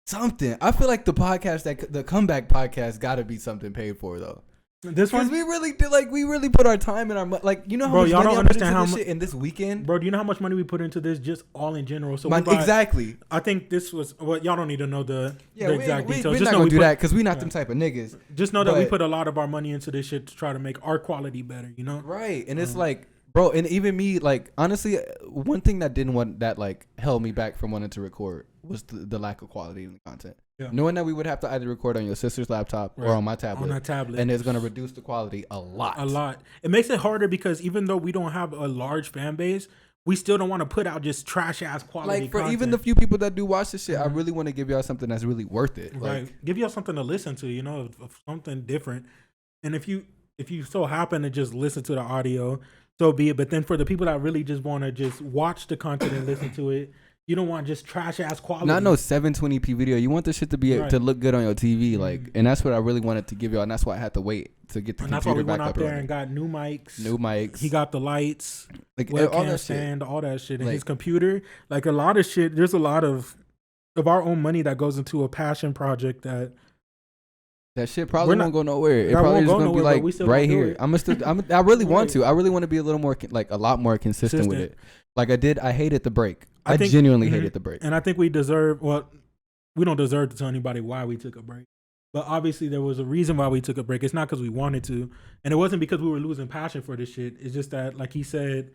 something. I feel like the podcast, the comeback podcast, got to be something paid for though. This one, we really did, like, we really put our time and our like, you know how bro, much y'all money don't I put understand into how this shit in this weekend, bro. Do you know how much money we put into this just all in general? So exactly. I think this was y'all don't need to know the exact details. We're Just not know gonna we do put, that because we're not them type of niggas. Just know that we put a lot of our money into this shit to try to make our quality better. You know, right? And it's like, bro, and even me, like, honestly, one thing that like held me back from wanting to record was the lack of quality in the content. Yeah. Knowing that we would have to either record on your sister's laptop or on my tablet. On a tablet. And it's going to reduce the quality a lot. It makes it harder because even though we don't have a large fan base, we still don't want to put out just trash ass quality like for content. Even the few people that do watch this shit, I really want to give y'all something that's really worth it. Right. Like, give y'all something to listen to, you know, of something different. And if you so happen to just listen to the audio, so be it. But then for the people that really just want to just watch the content and listen to it, you don't want just trash ass quality. Not no 720p video. You want the shit to be to look good on your TV, like, and that's what I really wanted to give y'all, and that's why I had to wait to get the computer back up. And that's why we went out there and got new mics. He got the lights, like webcam stand, all that shit, and his computer. Like a lot of shit. There's a lot of our own money that goes into a passion project that shit probably won't go nowhere. It probably is gonna be like right here. I really want to. I really want to be a little more a lot more consistent with it. Like I hated the break. I genuinely hated the break. And I think we deserve, we don't deserve to tell anybody why we took a break. But obviously there was a reason why we took a break. It's not because we wanted to. And it wasn't because we were losing passion for this shit. It's just that, like he said,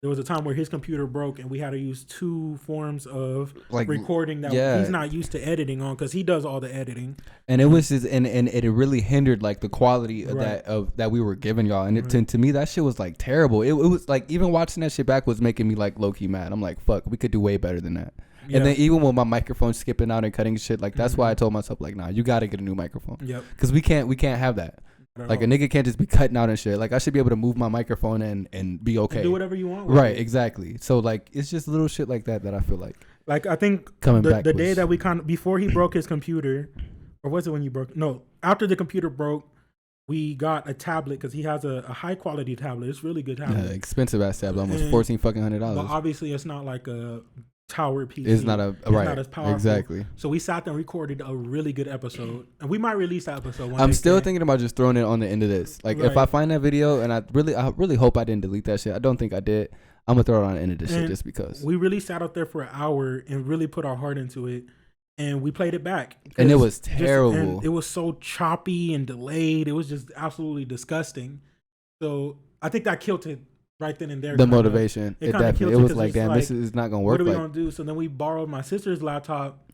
there was a time where his computer broke and we had to use two forms of recording that he's not used to editing on because he does all the editing. And it was just, and it really hindered like the quality of that we were giving y'all. And to me, that shit was like terrible. It was like, even watching that shit back was making me like low key mad. I'm like, fuck, we could do way better than that. Yeah. And then even with my microphone skipping out and cutting shit, like that's why I told myself like, nah, you got to get a new microphone. Yep. Because we can't have that. Like a nigga can't just be cutting out and shit. Like I should be able to move my microphone and be okay. And do whatever you want. Right, exactly. So like it's just little shit like that I feel like. Like I think the day that we before he broke his computer, or was it when you broke? No, after the computer broke, we got a tablet because he has a high quality tablet. It's really good tablet. Yeah, expensive ass tablet, almost $1,400. But obviously it's not like a tower PC. It's not not as powerful. Exactly. So we sat there and recorded a really good episode, and we might release that episode one I'm day still thinking about just throwing it on the end of this. Like if I find that video, and I really hope I didn't delete that shit. I don't think I did. I'm gonna throw it on the end of this shit just because. We really sat out there for an hour and really put our heart into it, and we played it back. And it was terrible. It was so choppy and delayed. It was just absolutely disgusting. So I think that killed it. Right then and there, the motivation. It definitely. It was like, damn, this is not gonna work. What are we gonna do? So then we borrowed my sister's laptop,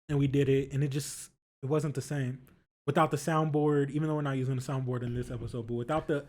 and we did it, and it wasn't the same without the soundboard. Even though we're not using the soundboard in this episode, but without the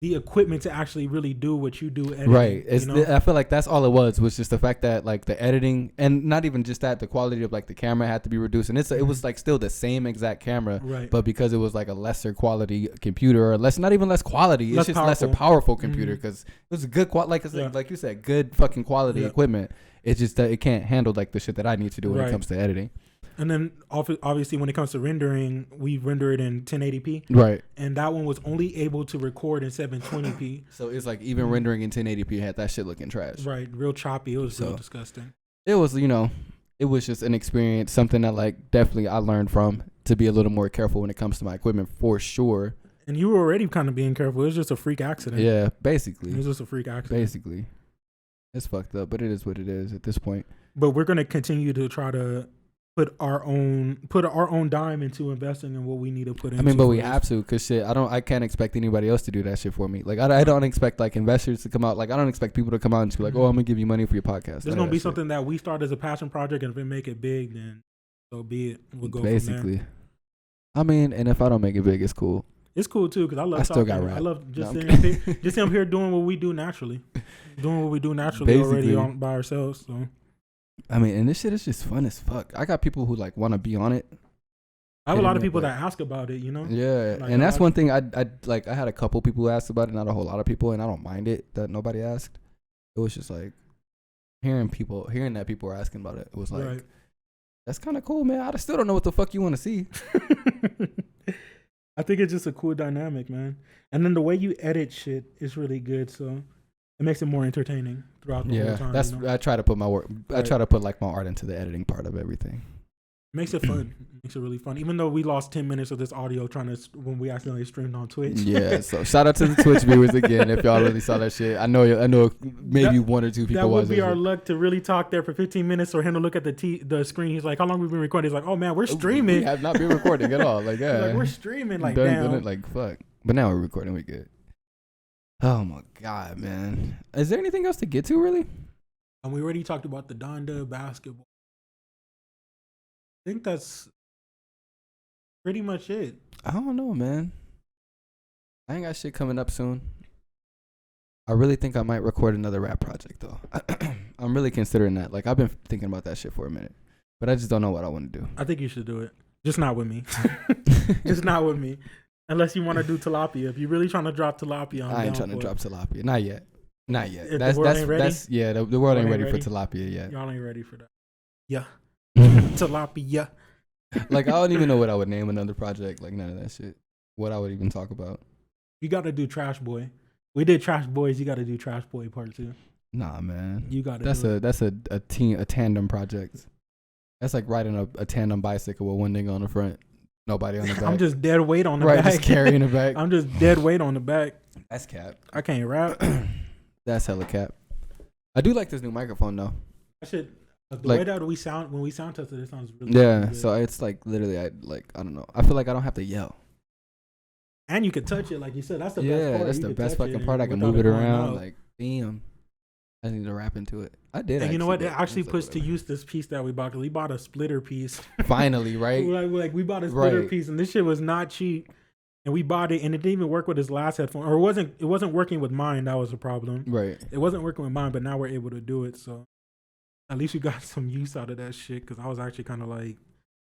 equipment to actually really do what you do. Editing, right. I feel like that's all it was just the fact that like the editing, and not even just that, the quality of like the camera had to be reduced, and it was like still the same exact camera, right? But because it was like a lesser quality computer, or not even less quality, it's just lesser powerful computer because it was a good like you said, good fucking quality equipment. It's just that it can't handle like the shit that I need to do when it comes to editing. And then obviously when it comes to rendering, we render it in 1080p. Right. And that one was only able to record in 720p. So it's like even rendering in 1080p had that shit looking trash. Right. Real choppy. It was real disgusting. It was, it was just an experience, something that like definitely I learned from to be a little more careful when it comes to my equipment for sure. And you were already kind of being careful. It was just a freak accident. Yeah, basically. It was just a freak accident. Basically. It's fucked up, but it is what it is at this point. But we're going to continue to try to put our own dime into investing in what we need to put into. I mean, but we have to, cause shit, I can't expect anybody else to do that shit for me. Like I don't expect like investors to come out. Like I don't expect people to come out and be like, oh, I'm gonna give you money for your podcast. There's gonna be something that we start as a passion project, and if we make it big, then so be it. We'll go basically. From there. I mean, and if I don't make it big, it's cool. It's cool too, cause I love. Still got rap. I love just him here doing what we do naturally, already by ourselves. So. I mean, and this shit is just fun as fuck. I got people who like want to be on it, I have a lot of people that ask about it, you know? Yeah, Like, and that's one thing I like. I had a couple people ask about it, not a whole lot of people, and I don't mind it that nobody asked. It was just like hearing that people were asking about it. It was like, right. That's kind of cool, man. I still don't know what the fuck you want to see. I think it's just a cool dynamic, man. And then the way you edit shit is really good, so it makes it more entertaining throughout the whole time. That's you know? I try to put my work. Right. I try to put like my art into the editing part of everything. Makes it fun. Makes it really fun. Even though we lost 10 minutes of this audio when we accidentally streamed on Twitch. Yeah, so shout out to the Twitch viewers again if y'all really saw that shit. I know maybe one or two people that would watched be it. our luck to really talk there for 15 minutes for him to look at the screen. He's like, how long have we been recording? He's like, oh man, we're streaming. We have not been recording at all. Like, yeah. Like, we're streaming. Like, damn. Like, fuck. But now we're recording. We good. Oh my God, man. Is there anything else to get to, really? And we already talked about the Donda basketball. I think that's pretty much it. I don't know, man. I ain't got shit coming up soon. I really think I might record another rap project, though. I'm really considering that. Like, I've been thinking about that shit for a minute. But I just don't know what I want to do. I think you should do it. Just not with me. Just not with me. Unless you want to do Tilapia. If you're really trying to drop Tilapia, I ain't trying to drop Tilapia. Not yet. Not yet. If the world ain't ready? The world ain't ready for Tilapia yet. Y'all ain't ready for that. Yeah. Tilapia. Like, I don't even know what I would name another project. Like, none of that shit. What I would even talk about. You got to do Trash Boy. We did Trash Boys. You got to do Trash Boy Part 2. Nah, man. You got to. That's a tandem project. That's like riding a tandem bicycle with one nigga on the front, nobody on the back. I'm just dead weight on the back. Right, just carrying the back. I'm just dead weight on the back. That's cap. I can't rap. That's hella cap. I do like this new microphone though. I should. The Like, way that we sound when we sound tested, it sounds really good. So it's like literally, I don't know. I feel like I don't have to yell. And you can touch it, like you said. That's the best part. That's You the can best touch fucking it part. I can without move it going around. out. Like, damn. I need to rap into it. I did. And you know what? It actually like, puts to use this piece that we bought. 'Cause we bought a splitter piece. Finally, right? like we bought a splitter piece, and this shit was not cheap. And we bought it, and it didn't even work with his last headphone, or it wasn't working with mine. That was the problem. Right. It wasn't working with mine, but now we're able to do it. So at least we got some use out of that shit. Because I was actually kind of like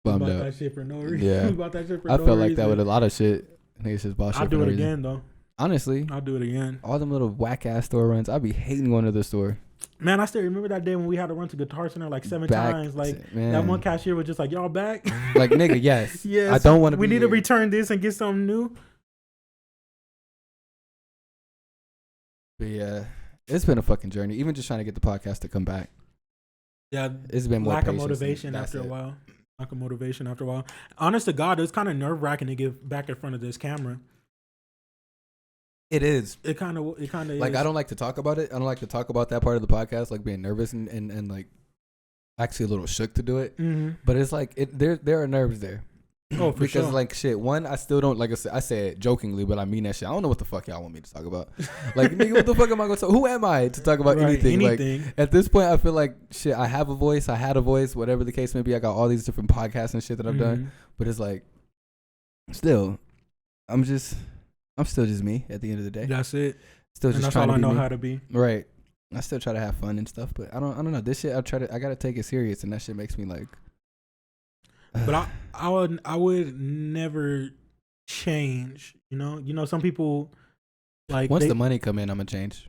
bummed about out. that shit for no reason. Yeah. About that shit for I no felt like reason. that with a lot of shit. Niggas just bought shit. I'll for do no it reason. again though. Honestly, I'll do it again. all them little whack ass store runs. I'd be hating going to the store. Man, I still remember that day when we had to run to Guitar Center like 7 times. Like, man. that one cashier was just like, y'all back? Like, nigga, yes. Yes. I don't want to We be need to here. return this and get something new. But yeah, it's been a fucking journey. Even just trying to get the podcast to come back. Yeah. It's been more lack of patience motivation than after a that's it. while. Lack of motivation after a while. Honest to God, it was kind of nerve wracking to get back in front of this camera. It is. It kind of Like, is. I don't like to talk about it. I don't like to talk about that part of the podcast, like being nervous and like actually a little shook to do it. Mm-hmm. But it's like there are nerves there. Oh, for because sure. like shit, one, I still don't, like I say it jokingly, but I mean that shit. I don't know what the fuck y'all want me to talk about. Like, nigga, what the fuck am I gonna talk? Who am I to talk about Right, anything? Like, at this point, I feel like shit. I have a voice. I had a voice. Whatever the case may be, I got all these different podcasts and shit that I've done. But it's like, still, I'm still just me at the end of the day. That's it. Still And just that's trying all to I be know me. how to be. Right. I still try to have fun and stuff, but I don't know. This shit, I gotta take it serious, and that shit makes me like. But I would never change. You know, some people like Once the money come in, I'm gonna change.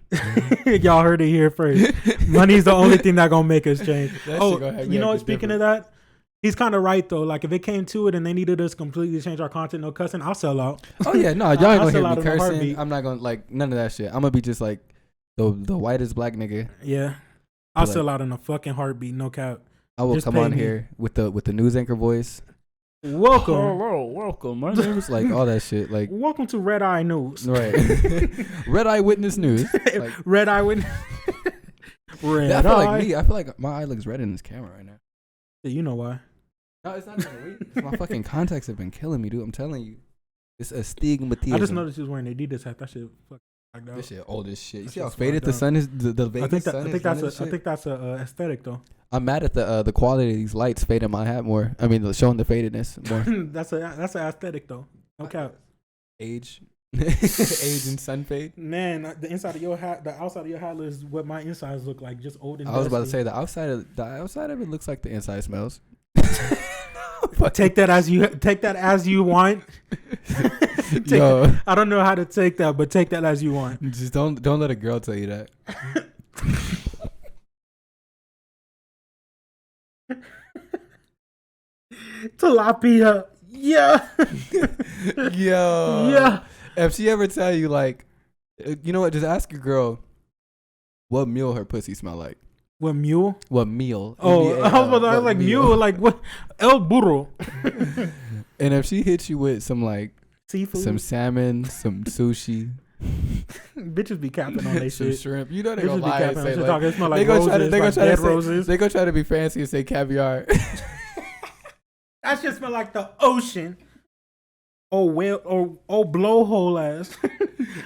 Y'all heard it here first. Money's the only thing that gonna make us change. That shit Oh, gonna have me you know what? acting Speaking of that, he's kind of right though. Like if it came to it and they needed us completely change our content, no cussing, I'll sell out. Oh yeah, no, y'all ain't I'll gonna sell hear out me in a cursing. heartbeat. I'm not gonna like none of that shit. I'm gonna be just like the whitest black nigga. Yeah, I'll Like- sell out in a fucking heartbeat, no cap. I will Just come pay on me. here with the news anchor voice. Welcome, Hello, welcome. My name is like all that shit. Like welcome to Red Eye News. right, Red Eye Witness News. Like, Red Eye Witness. Red I feel Eye. like me. I feel like my eye looks red in this camera right now. You know why? No, it's not even weird. My fucking contacts have been killing me, dude. I'm telling you, it's astigmatism. I just noticed you was wearing Adidas hat. That shit fucking fucked up. This shit old as shit. You That see how shit's faded fucked the up. sun is? The Vegas sun is running this I shit? think that's a aesthetic though. I'm mad at the quality of these lights fading my hat more. I mean, showing the fadedness more. that's an aesthetic though. No cap. Age, age and sun fade. Man, the inside of your hat, the outside of your hat is what my insides look like, just old and I was about to dusty. say the outside of it looks like the inside smells. Take that as you want. Yo, I don't know how to take that, but take that as you want. just don't let a girl tell you that. Tilapia. Yeah. Yo. Yeah. If she ever tell you like, you know what? Just ask your girl what meal her pussy smell like. What mule? What meal? Oh, I was like mule. Like what? El burro. And if she hits you with some like Seafood, some salmon, some sushi, bitches be capping on they some shit. shrimp, you know they Bitches gonna be lie and capping on say shit. like, They smell they like gonna roses, try to like dead roses. they gonna try to be fancy and say caviar. That shit smell like the ocean. Oh well, oh blowhole ass.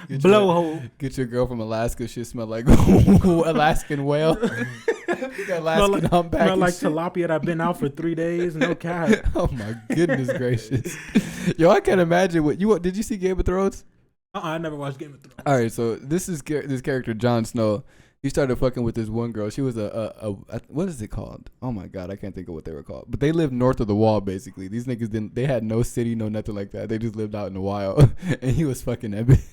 Blowhole. Get your girl from Alaska. Shit smell like Alaskan whale. Alaskan humpback. Smell like tilapia that been out for 3 days. No cap. Oh my goodness gracious. Yo, I can't imagine what you. Did you see Game of Thrones? I never watched Game of Thrones. All right, so this is this character Jon Snow. He started fucking with this one girl. She was a what is it called? Oh my god, I can't think of what they were called. But they lived north of the wall, basically. These niggas didn't. They had no city, no nothing like that. They just lived out in the wild, and he was fucking that bitch.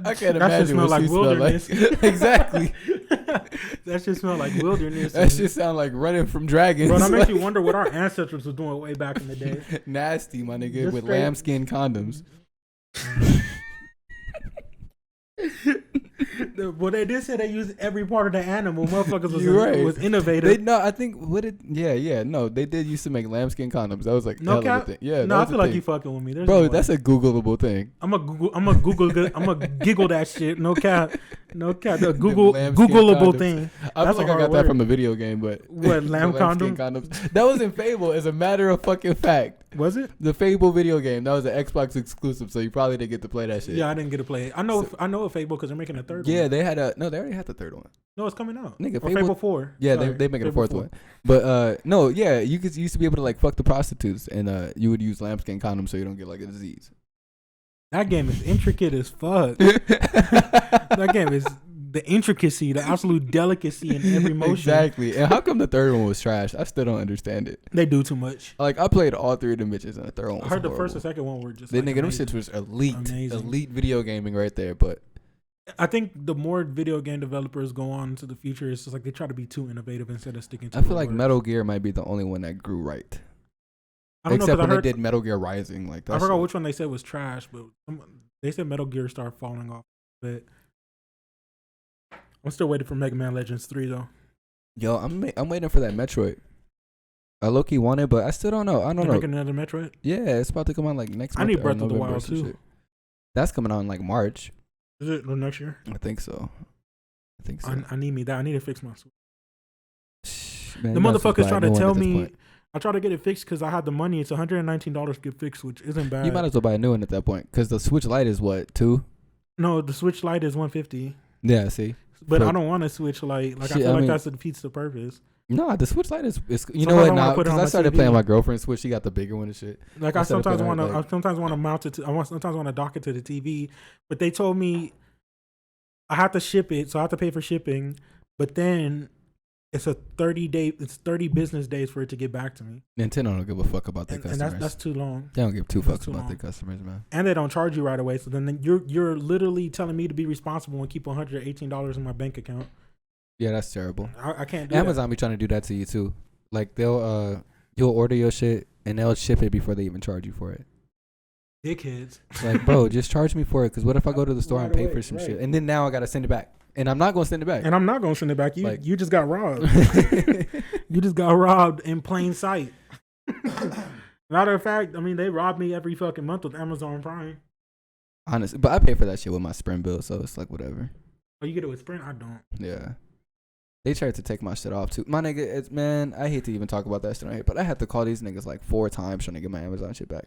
I can't imagine what like she smelled like. Exactly. That shit smell like wilderness. That shit sound like running from dragons. Bro, that makes you wonder what our ancestors was doing way back in the day. Nasty, my nigga, Just with straight- lambskin condoms. Well, they did say they used every part of the animal. Motherfuckers was Right. innovative. I think no, they did used to make lambskin condoms. That was like No hell of a cap. thing. Yeah, No, that I was feel a like thing. you fucking with me. There's Bro, no that's way. a Googleable thing. I'm a giggle that shit. No cap. No cap. The Them lambskin Googleable condoms. thing. I That's feel like a I got hard that word. from a video game, but What, the lamb lambskin condoms? That was in Fable. As a matter of fucking fact, Was it? the Fable video game that was an Xbox exclusive, so you probably didn't get to play that shit. Yeah, I didn't get to play it. I know a Fable because they're making a third one. Yeah, they already had the third one. No, it's coming out. Nigga, Or Fable 4. Yeah, Sorry, they making a Fable fourth 4. one. But no, yeah, you used to be able to like fuck the prostitutes, and you would use lambskin condoms so you don't get like a disease. That game is intricate as fuck. That game is the intricacy, the absolute delicacy in every motion. Exactly. And how come the third one was trash? I still don't understand it. They do too much. Like I played all three of them bitches, and the third one was I heard the horrible. first and second one were just They like nigga, them amazing. shits was elite, Amazing. elite video gaming right there. But I think the more video game developers go on to the future, it's just like they try to be too innovative instead of sticking to I feel the like words. Metal Gear might be the only one that grew right. I don't know, Except 'cause when I heard, they did Metal Gear Rising, like that. I forgot shit. which one they said was trash, but they said Metal Gear started falling off. But I'm still waiting for Mega Man Legends 3 though. Yo, I'm waiting for that Metroid. I low key want it, but I still don't know. I don't They're know. making another Metroid. Yeah, it's about to come out like next I month. need or Breath of the November or Wild some too. shit. That's coming out in like March. Is it or next year? I think so. I need me that. I need to fix my Switch. Man, The you might as well motherfuckers buy try a to new one tell at this me. point. I try to get it fixed because I had the money. It's $119 to get fixed, which isn't bad. You might as well buy a new one at that point, because the Switch Lite is what, $2? No, the Switch Lite is $150. Yeah, see. But So- I don't want a Switch Lite. Like I Shit, feel I like mean- that defeats the purpose. No, the Switch Lite is you Sometimes know I what wanna now? put it on Because I my started TV. playing my girlfriend's Switch. She got the bigger one and shit. Like I Instead of sometimes putting want it, to. like- I sometimes want to mount it to. Sometimes want to dock it to the TV. But they told me I have to ship it, so I have to pay for shipping. But then it's a 30-day. It's 30 business days for it to get back to me. Nintendo don't give a fuck about their And customers. that's too long. They don't give two that's fucks too about long. their customers, man. And they don't charge you right away. So then you're literally telling me to be responsible and keep $118 in my bank account. Yeah, that's terrible. I can't do Amazon be trying to do that to you too. Like you'll order your shit and they'll ship it before they even charge you for it. that. Dickheads. It's like, bro, just charge me for it. Because what if I go to the store Right and pay away, for some right. shit, and then now I gotta send it back, and I'm not gonna send it back. And I'm not gonna send it back. You just got robbed. Like, You just got robbed in plain sight. Matter of fact, I mean they rob me every fucking month with Amazon Prime. honestly, but I pay for that shit with my Sprint bill, so it's like whatever. Oh, you get it with Sprint? I don't. Yeah. They tried to take my shit off too. My nigga, man, I hate to even talk about that shit right here, but I had to call these niggas like 4 times trying to get my Amazon shit back.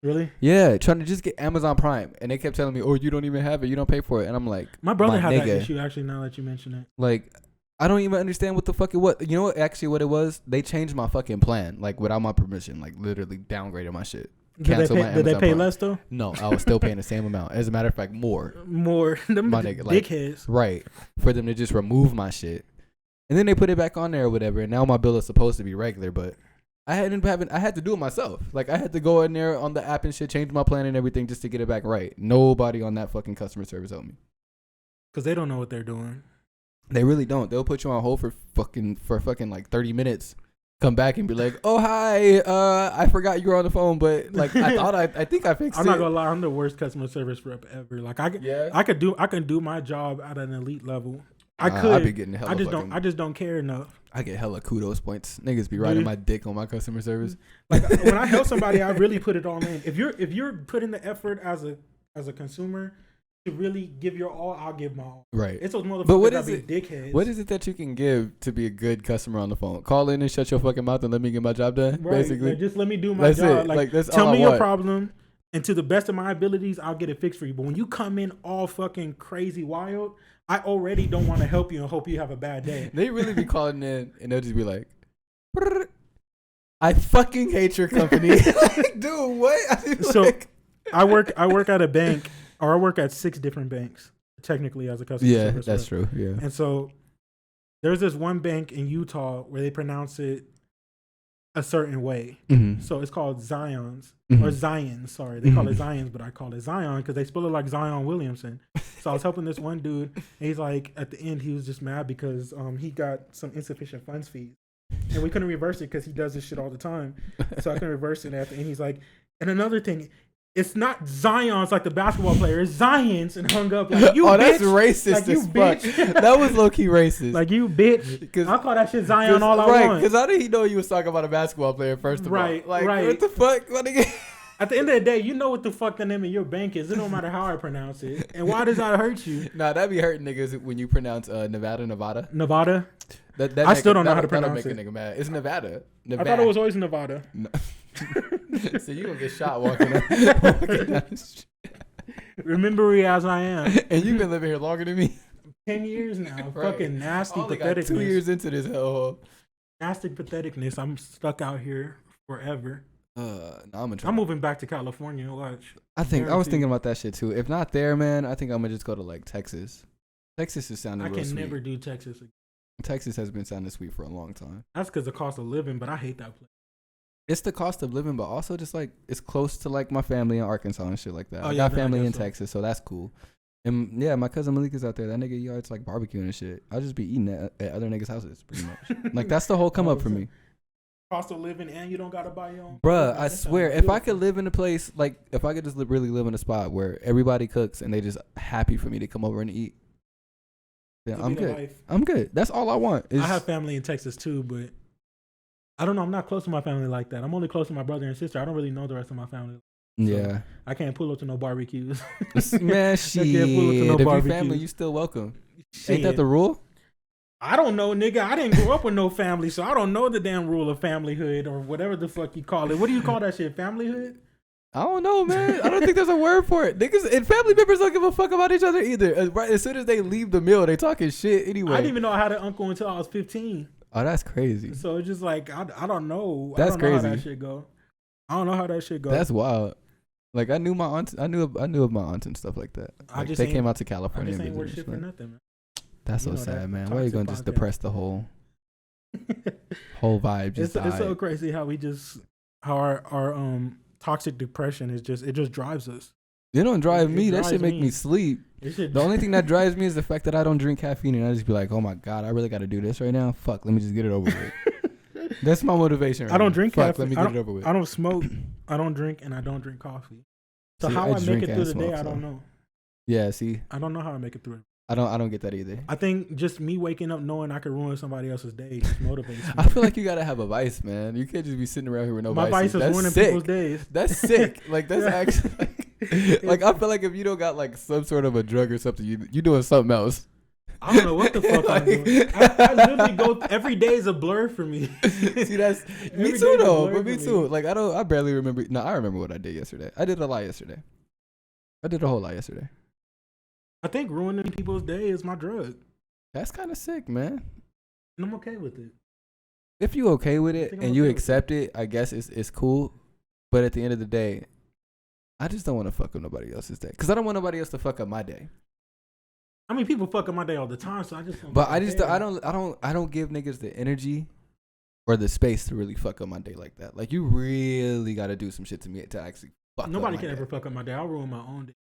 Really? Yeah, trying to just get Amazon Prime, and they kept telling me, "Oh, you don't even have it. You don't pay for it." And I'm like, My brother had that nigga. issue actually. Now that you mention it, like, I don't even understand what the fuck it was. You know what? Actually, what it was, they changed my fucking plan, like without my permission, like literally downgraded my shit. Cancel my did they Amazon pay Prime. less though? No, I was still paying the same amount. As a matter of fact, more. More. Them My nigga, like- dickheads. Right. For them to just remove my shit. And then they put it back on there or whatever. And now my bill is supposed to be regular, but I had to do it myself. Like I had to go in there on the app and shit, change my plan and everything just to get it back right. Nobody on that fucking customer service helped me. Because they don't know what they're doing. They really don't. They'll put you on hold for fucking like 30 minutes. Come back and be like, "Oh hi, I forgot you were on the phone, but like I think I fixed it." I'm not gonna lie, I'm the worst customer service rep ever. Like I can do my job at an elite level. I be getting hella I just don't care enough. I get hella kudos points. Niggas be riding my dick on my customer service. Like when I help somebody, I really put it all in. If you're putting the effort as a consumer to really give your all, I'll give my all. Right. It's those motherfuckers but what that is be dickheads. What is it that you can give to be a good customer on the phone? Call in and shut your fucking mouth and let me get my job done. Right. Basically, Like, just let me do my that's job. it. Like that's tell all me I your want. problem, and to the best of my abilities, I'll get it fixed for you. But when you come in all fucking crazy wild, I already don't want to help you and hope you have a bad day. They really be calling in and they'll just be like, "I fucking hate your company." Like, dude, what? So I work at a bank, or I work at 6 different banks technically as a customer service that's rep. true. Yeah. And so there's this one bank in Utah where they pronounce it a certain way. Mm-hmm. So it's called Zions Mm-hmm. or Zions. Sorry, they call it Zions, but I call it Zion because they spell it like Zion Williamson. So I was helping this one dude, and he's like, at the end, he was just mad because he got some insufficient funds fees, and we couldn't reverse it because he does this shit all the time. So I couldn't reverse it. And at the end, he's like, and another thing, it's not Zions like the basketball player, it's Zions, and hung up like, you bitch. That's racist like, you as fuck. bitch. That was low key racist. Like, you bitch. I call that shit Zion all I want. Because how did he know you was talking about a basketball player first of all? Like, what the fuck? At the end of the day, you know what the fuck the name of your bank is. It don't matter how I pronounce it. And why does that hurt you? Nah, that be hurting niggas when you pronounce Nevada. Nevada? That I still don't know how to pronounce it. That'll make a nigga mad. It's Nevada. I thought it was always Nevada. No. So you gonna get shot walking down the street. Remember me as I am. And you've been living here longer than me. 10 years now. Right. Fucking nasty I only patheticness. got 2 years into this hellhole. Nasty patheticness. I'm stuck out here forever. I'm moving back to California. Watch. I was thinking about that shit too. If not there, man, I think I'm gonna just go to like Texas. Texas is sounding real sweet. I can never do Texas again. Texas has been sounding sweet for a long time. That's because of the cost of living, but I hate that place. It's the cost of living, but also just like it's close to like my family in Arkansas and shit like that. Oh, I got family in Texas, so that's cool. And yeah, my cousin Malik is out there. That nigga yards like barbecuing and shit. I'll just be eating at other niggas' houses pretty much. Like that's the whole come up for me. Cost of living, and you don't gotta buy your own. Bruh, I swear, if I could live in a place like if I could just really live in a spot where everybody cooks and they just happy for me to come over and eat, then I'm good. Life. I'm good. That's all I want. I have family in Texas too, but I don't know. I'm not close to my family like that. I'm only close to my brother and sister. I don't really know the rest of my family. So yeah, I can't pull up to no barbecues. Man, shit. If you're family, you still welcome. Shit. Ain't that the rule? I don't know, nigga. I didn't grow up with no family, so I don't know the damn rule of familyhood or whatever the fuck you call it. What do you call that shit? Familyhood? I don't know, man. I don't think there's a word for it. Niggas and family members don't give a fuck about each other either. Right as soon as they leave the meal, they talking shit anyway. I didn't even know I had an uncle until I was 15. Oh, that's crazy. So it's just like I don't know. That's crazy. Know how that shit go. I don't know how that shit goes. That's wild. Like I knew my aunt. I knew of my aunts and stuff like that. Like, they came out to California. I just ain't worth shit for nothing, man. That's so sad, man. Why are you gonna just depress the whole vibe? It's so crazy how our toxic depression is just drives us. It don't drive me. That shit make me sleep. The only thing that drives me is the fact that I don't drink caffeine and I just be like, oh my god, I really got to do this right now. Fuck, let me just get it over with. That's my motivation. I don't drink caffeine. Let me get it over with. I don't smoke. I don't drink, and I don't drink coffee. So how I make it through the day, I don't know. Yeah, see, I don't know how I make it through it. I don't get that either. I think just me waking up knowing I could ruin somebody else's day just motivates me. I feel like you gotta have a vice, man. You can't just be sitting around here with no vice. My vice is ruining people's days. That's sick. Like that's actually like I feel like if you don't got like some sort of a drug or something, you doing something else. I don't know what the fuck I'm doing. I literally go every day is a blur for me. See, that's me too though. But me too. Like I barely remember. No, I remember what I did yesterday. I did a lot yesterday. I did a whole lot yesterday. I think ruining people's day is my drug. That's kind of sick, man. And I'm okay with it. If you okay with it and you accept it, I guess it's cool. But at the end of the day, I just don't want to fuck up nobody else's day because I don't want nobody else to fuck up my day. I mean, people fuck up my day all the time, so I just. But I don't give niggas the energy or the space to really fuck up my day like that. Like you really got to do some shit to me to actually fuck Nobody up can my ever day. fuck up my day. I'll ruin my own day.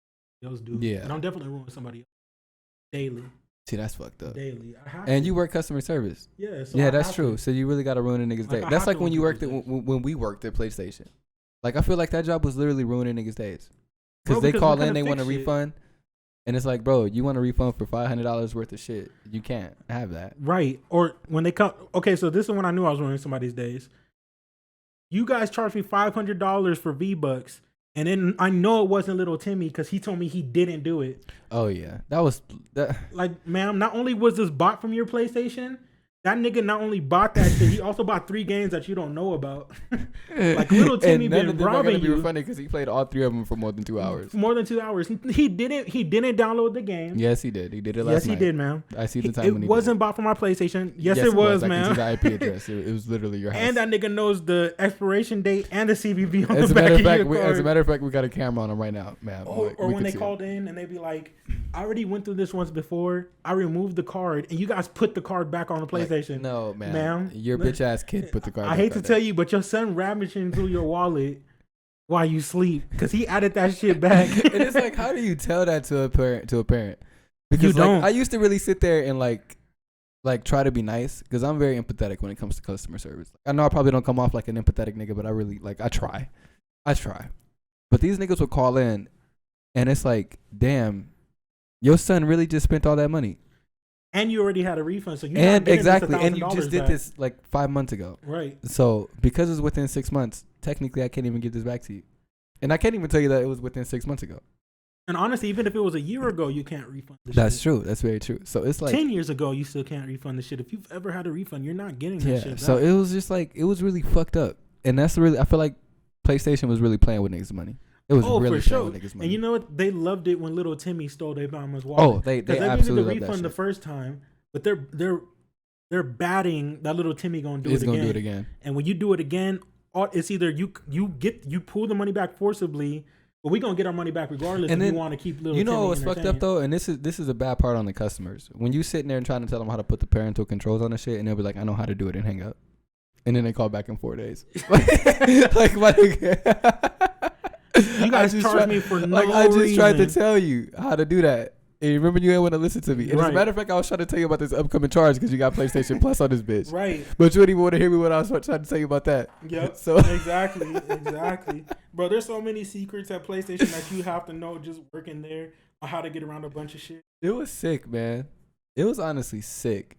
Those do. Yeah. And I'm definitely ruining somebody else daily. See, that's fucked up. Daily. I have And to. you work customer service. Yeah. So Yeah, I that's have true. to. So you really got to ruin a nigga's Like, day. I That's have like to when you on worked at people's when we worked at PlayStation. Like I feel like that job was literally ruining niggas' days. Bro, Because they we call in, couldn't they want a fix shit. refund, and it's like, bro, you want a refund for $500 worth of shit? You can't have that. Right. Or when they come. Okay, so this is when I knew I was ruining somebody's days. You guys charged me $500 for V-Bucks. And then I know it wasn't little Timmy because he told me he didn't do it. Oh yeah, that was that. Like, ma'am, not only was this bought from your PlayStation, that nigga not only bought that shit, he also bought 3 games that you don't know about. Like little Timmy and none been of them are robbing gonna be you refunded because he played all 3 of them for more than 2 hours. for more than 2 hours. He didn't download the game. Yes, he did. He did it last Yes, night. he did, ma'am. I see the time It when he wasn't did bought from my PlayStation. Yes, it. it was, I can see ma'am. the IP address. It was literally your house. And that nigga knows the expiration date and the CVV on as the a back matter of of fact, your card. as a matter of fact, we got a camera on him right now, ma'am. Or We when can they see it. called in and they be like, I already went through this once before. I removed the card and you guys put the card back on the PlayStation. Like, no, ma'am. Ma'am. Your bitch ass kid put the card. I hate to tell you, but your son rummaging through your wallet while you sleep because he added that shit back. And it's like, how do you tell that to a parent? Because You don't. Like, I used to really sit there and like try to be nice because I'm very empathetic when it comes to customer service. I know I probably don't come off like an empathetic nigga, but I really I try. But these niggas would call in, and it's like, damn, your son really just spent all that money. And you already had a refund, so you And exactly, and you just did this like 5 months ago. Right. So because it's within 6 months, technically I can't even give this back to you, and I can't even tell you that it was within 6 months ago. And honestly, even if it was a year ago, you can't refund the That's shit. true. That's very true. So it's like 10 years ago, you still can't refund the shit. If you've ever had a refund, you're not getting that shit back. So it was just like it was really fucked up, and that's really I feel like PlayStation was really playing with niggas' money. It was really for playing sure. with niggas' money. And you know what? They loved it when little Timmy stole their mama's wallet. Oh, they absolutely needed the love that refund the shit. first time, but they're batting that little Timmy gonna do He's it gonna again. do it again. And when you do it again, it's either you pull the money back forcibly, but we gonna get our money back regardless. And if then, you want to keep little. You know Timmy what's fucked up entertained. though, and this is a bad part on the customers. When you sitting there and trying to tell them how to put the parental controls on the shit, and they'll be like, "I know how to do it," and hang up, and then they call back in 4 days. Like my nigga. You guys charge me for no I just tried to reason. tell you how to do that. And remember, you didn't want to listen to me. And as a Right. matter of fact, I was trying to tell you about this upcoming charge because you got PlayStation Plus on this bitch. Right. But you didn't even want to hear me when I was trying to tell you about that. Yep. So Exactly. Bro, there's so many secrets at PlayStation that you have to know just working there on how to get around a bunch of shit. it was sick, man. It was honestly sick.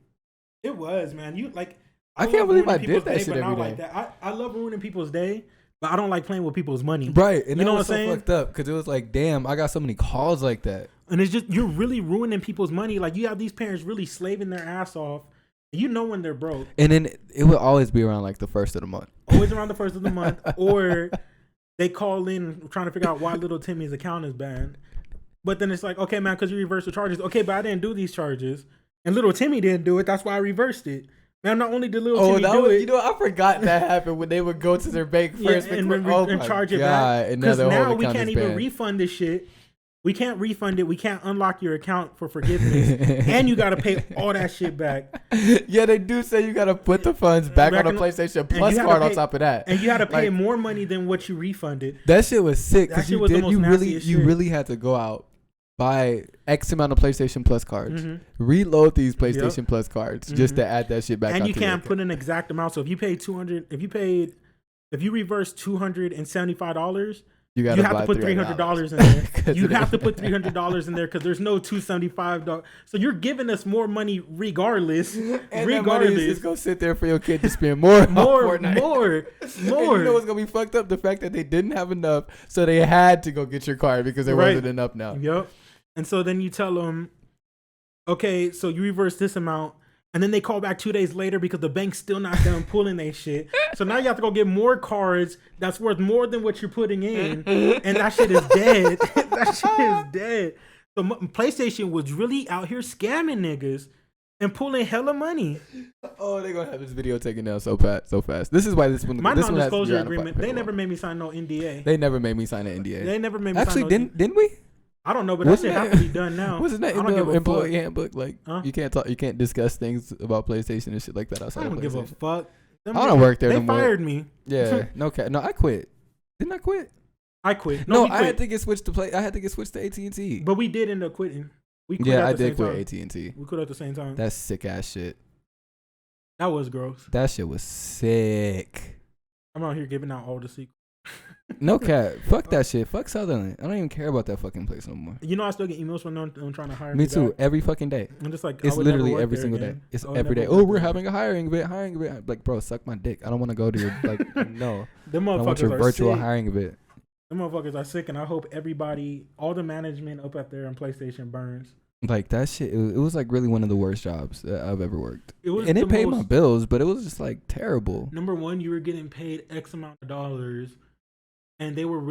It was, man. You like. I love can't believe I ruining did people's that day, shit but not every like day. that. I love ruining people's day, but I don't like playing with people's money. Right. And You know that was what I'm so saying? fucked up because it was like, damn, I got so many calls like that. And it's just you're really ruining people's money. Like you have these parents really slaving their ass off. You know when they're broke. And then it would always be around like the first of the month. Always around the first of the month, or they call in trying to figure out why little Timmy's account is banned. But then it's like, okay, man, because you reversed the charges. Okay, but I didn't do these charges, and little Timmy didn't do it. That's why I reversed it. Man, not only did little Timmy do it, you know, I forgot that happened when they would go to their bank first and my charge it God. back. And Because their whole now we account can't is even banned. refund this shit. We can't refund it. We can't unlock your account for forgiveness, and you got to pay all that shit back. Yeah, they do say you gotta put the funds back on a PlayStation Plus you had to card on pay- top of that. And you had to pay Like- more money than what you refunded. That shit was sick That because shit was the most nastiest you shit. really had to go out, buy X amount of PlayStation Plus cards, Mhm. reload these PlayStation Plus cards just to add that shit back. And you onto your can't account. put an exact amount. So if you paid if you reverse $275, You you gotta have buy to put $300 $300 in there. 'Cause You it have is- to put $300 in there because there's no $275. So you're giving us more money regardless. And that money is regardless. just gonna sit there for your kid to spend more on Fortnite. more. And you know what's gonna be fucked up? The fact that they didn't have enough, so they had to go get your card because there Right. wasn't enough now. Yep. And so then you tell them, okay, so you reverse this amount. And then they call back 2 days later because the bank's still not done pulling their shit. So now you have to go get more cards that's worth more than what you're putting in. And that shit is dead. That shit is dead. So PlayStation was really out here scamming niggas and pulling hella money. Oh, they're gonna have this video taken down so fast. This is why this one. My this one has to be non-disclosure on the agreement, fucking they wall. never made me sign no NDA. They never made me sign an NDA. They never made me Actually, sign no didn't we? I don't know, but that shit have to be done now. Wasn't that I in don't give the a employee fuck. handbook? Like Huh? you can't discuss things about PlayStation and shit like that outside I of don't give a PlayStation. fuck. Them I don't niggas, work there They no more. fired me. Yeah, no, no, I quit. Didn't I quit? I quit. No, we I quit. had to get switched to play. I had to get switched to AT&T. But we did end up quitting. We quit Yeah, at I the did same quit time. AT&T. We quit at the same time. That's sick ass shit. That was gross. That shit was sick. I'm out here giving out all the secrets. No cap. Fuck that shit. Fuck Sutherland. I don't even care about that fucking place no more. You know, I still get emails from them trying to hire me. Me too. Back. Every fucking day. I'm just like, It's I would never literally work every there single again. day. It's I would every day. never Oh, work we're there having a hiring event. Like, bro, suck my dick. I don't want to go to your like. No. Them I want motherfuckers your are virtual sick. hiring event. Them motherfuckers are sick, and I hope everybody, all the management up at there in PlayStation burns. Like that shit. It was like really one of the worst jobs that I've ever worked. It was And the it paid most, my bills, but it was just like terrible. Number one, you were getting paid X amount of dollars, and it was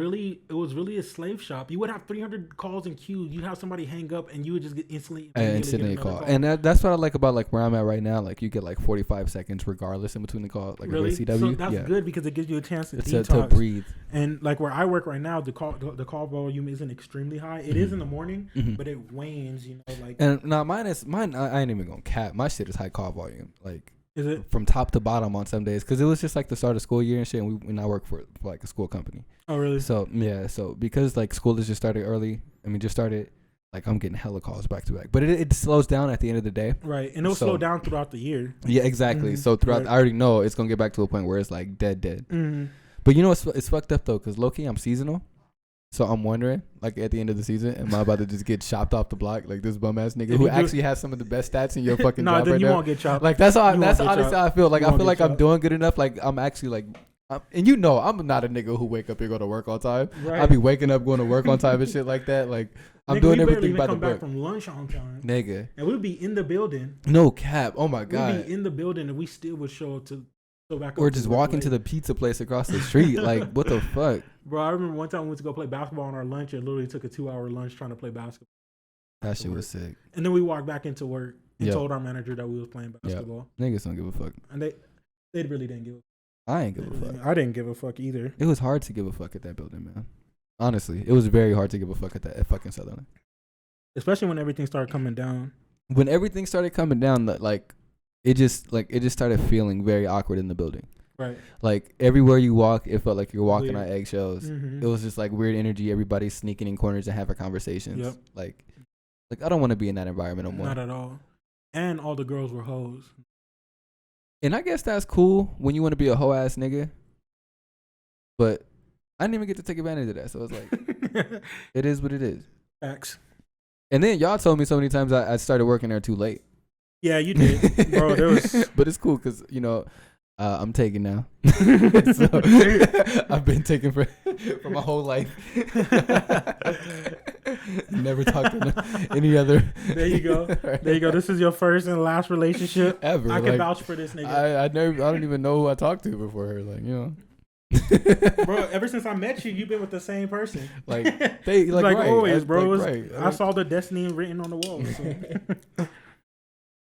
really a slave shop. You would have 300 calls in queue. You'd have somebody hang up, and you would just get instantly Instantly get another call. And that's what I like about like where I'm at right now. Like you get like 45 seconds regardless in between the calls. Like really? a CW. So that's good because it gives you a chance to It's detox. to breathe. And like where I work right now, the call volume isn't extremely high. It is in the morning, but it wanes. You know, like. And now mine. I ain't even gonna cap. My shit is high call volume. Like. Is it from top to bottom on some days? Because it was just like the start of school year and shit. And I work for like a school company. Oh really? So yeah. So because like school has just started early. I mean, just started. Like I'm getting hella calls back to back. But it slows down at the end of the day. Right, and it'll slow down throughout the year. Yeah, exactly. So throughout, I already know it's gonna get back to a point where it's like dead. Mm-hmm. But you know, it's fucked up though, because low-key I'm seasonal. So I'm wondering, like at the end of the season, am I about to just get chopped off the block like this bum ass nigga who actually has some of the best stats in your fucking job then right you now? won't get chopped. Like that's honestly chopped. how I feel. Like I feel like I'm chopped. doing good enough. Like I'm actually like, and you know, I'm not a nigga who wake up and go to work on time. Right. I be waking up going to work on time and shit like that. Like I'm doing everything by the book. Back from lunch on time, nigga. And we'd be in the building. No cap. Oh my god. We'd be in the building and we still would show up to. Or just walking to the pizza place across the street. Like, what the fuck? Bro, I remember one time we went to go play basketball on our lunch. It literally took a 2-hour lunch trying to play basketball. That shit was sick. And then we walked back into work and told our manager that we was playing basketball. Niggas don't give a fuck. And they really didn't give a fuck. I ain't give a fuck. I didn't give a fuck either. It was hard to give a fuck at that building, man. Honestly, it was very hard to give a fuck at fucking Sutherland. Especially when everything started coming down. When everything started coming down, like it just started feeling very awkward in the building. Right. Like everywhere you walk, it felt like you're walking on eggshells. Mm-hmm. It was just like weird energy. Everybody's sneaking in corners and having conversations. Yep. Like I don't want to be in that environment no more. Not at all. And all the girls were hoes. And I guess that's cool when you want to be a hoe ass nigga. But I didn't even get to take advantage of that. So it's like, it is what it is. Facts. And then y'all told me so many times I started working there too late. Yeah, you did. Bro, there was. But it's cool because, you know, I'm taking now. So, I've been taking for my whole life. Never talked to any other. There you go. There you go. This is your first and last relationship ever. I can vouch for this nigga. I don't even know who I talked to before her. Like, you know. Bro, ever since I met you, you've been with the same person. Like they like right, always, bro. Like, right. I saw the destiny written on the wall. So.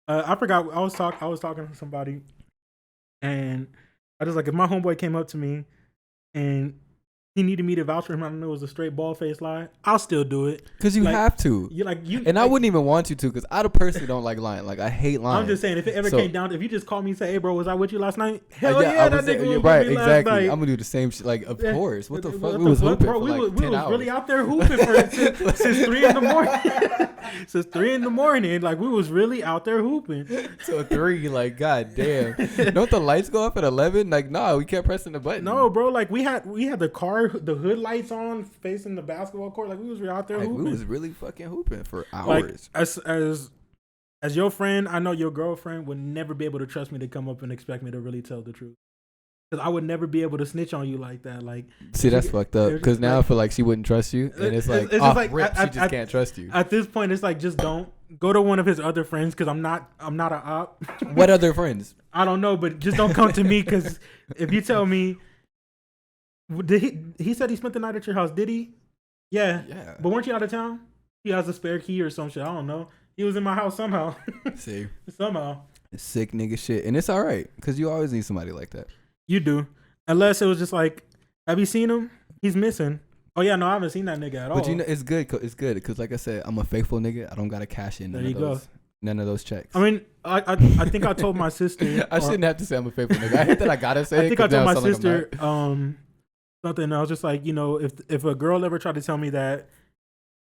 I forgot. I was talking to somebody, and I was like, if my homeboy came up to me, and he needed me to vouch for him, I don't know it was a straight bald-faced lie, I'll still do it. Because you have to. I wouldn't even want you to, because I personally don't like lying. Like, I hate lying. I'm just saying, if it ever came down to, if you just call me and say, hey, bro, was I with you last night? Hell yeah, that nigga was right, with me exactly. last night. I'm going to do the same shit. Like, of course. What the fuck? We was hooping bro, for we like was 10 hours. really out there hooping since 3 in the morning. Since 3 in the morning. Like, we was really out there hooping. So 3, like, god damn. Don't the lights go off at 11? Like, nah, we kept pressing the button. No, bro, like, we had the hood lights on facing the basketball court. Like, we was out there hooping. We was really fucking hooping for hours. Like, as your friend, I know your girlfriend would never be able to trust me to come up and expect me to really tell the truth. Because I would never be able to snitch on you like that. Like, see, that's fucked up. Because now I feel like she wouldn't trust you, and it's like, she just can't trust you. At this point, it's like, just don't go to one of his other friends, because I'm not an op. What other friends? I don't know, but just don't come to me, because if you tell me, he said he spent the night at your house, did he? Yeah. But weren't you out of town? He has a spare key or some shit. I don't know. He was in my house somehow. See, somehow. It's sick nigga shit, and it's all right, because you always need somebody like that. You do. Unless it was just like, have you seen him? He's missing. Oh, yeah, no, I haven't seen that nigga at all. But you know, it's good. It's good because, like I said, I'm a faithful nigga. I don't got to cash in. There you go. none of those checks. I mean, I think I told my sister. I shouldn't have to say I'm a faithful nigga. I hate that I gotta say it. I think I 'cause now told it my sounds like I'm sister something. I was just like, if a girl ever tried to tell me that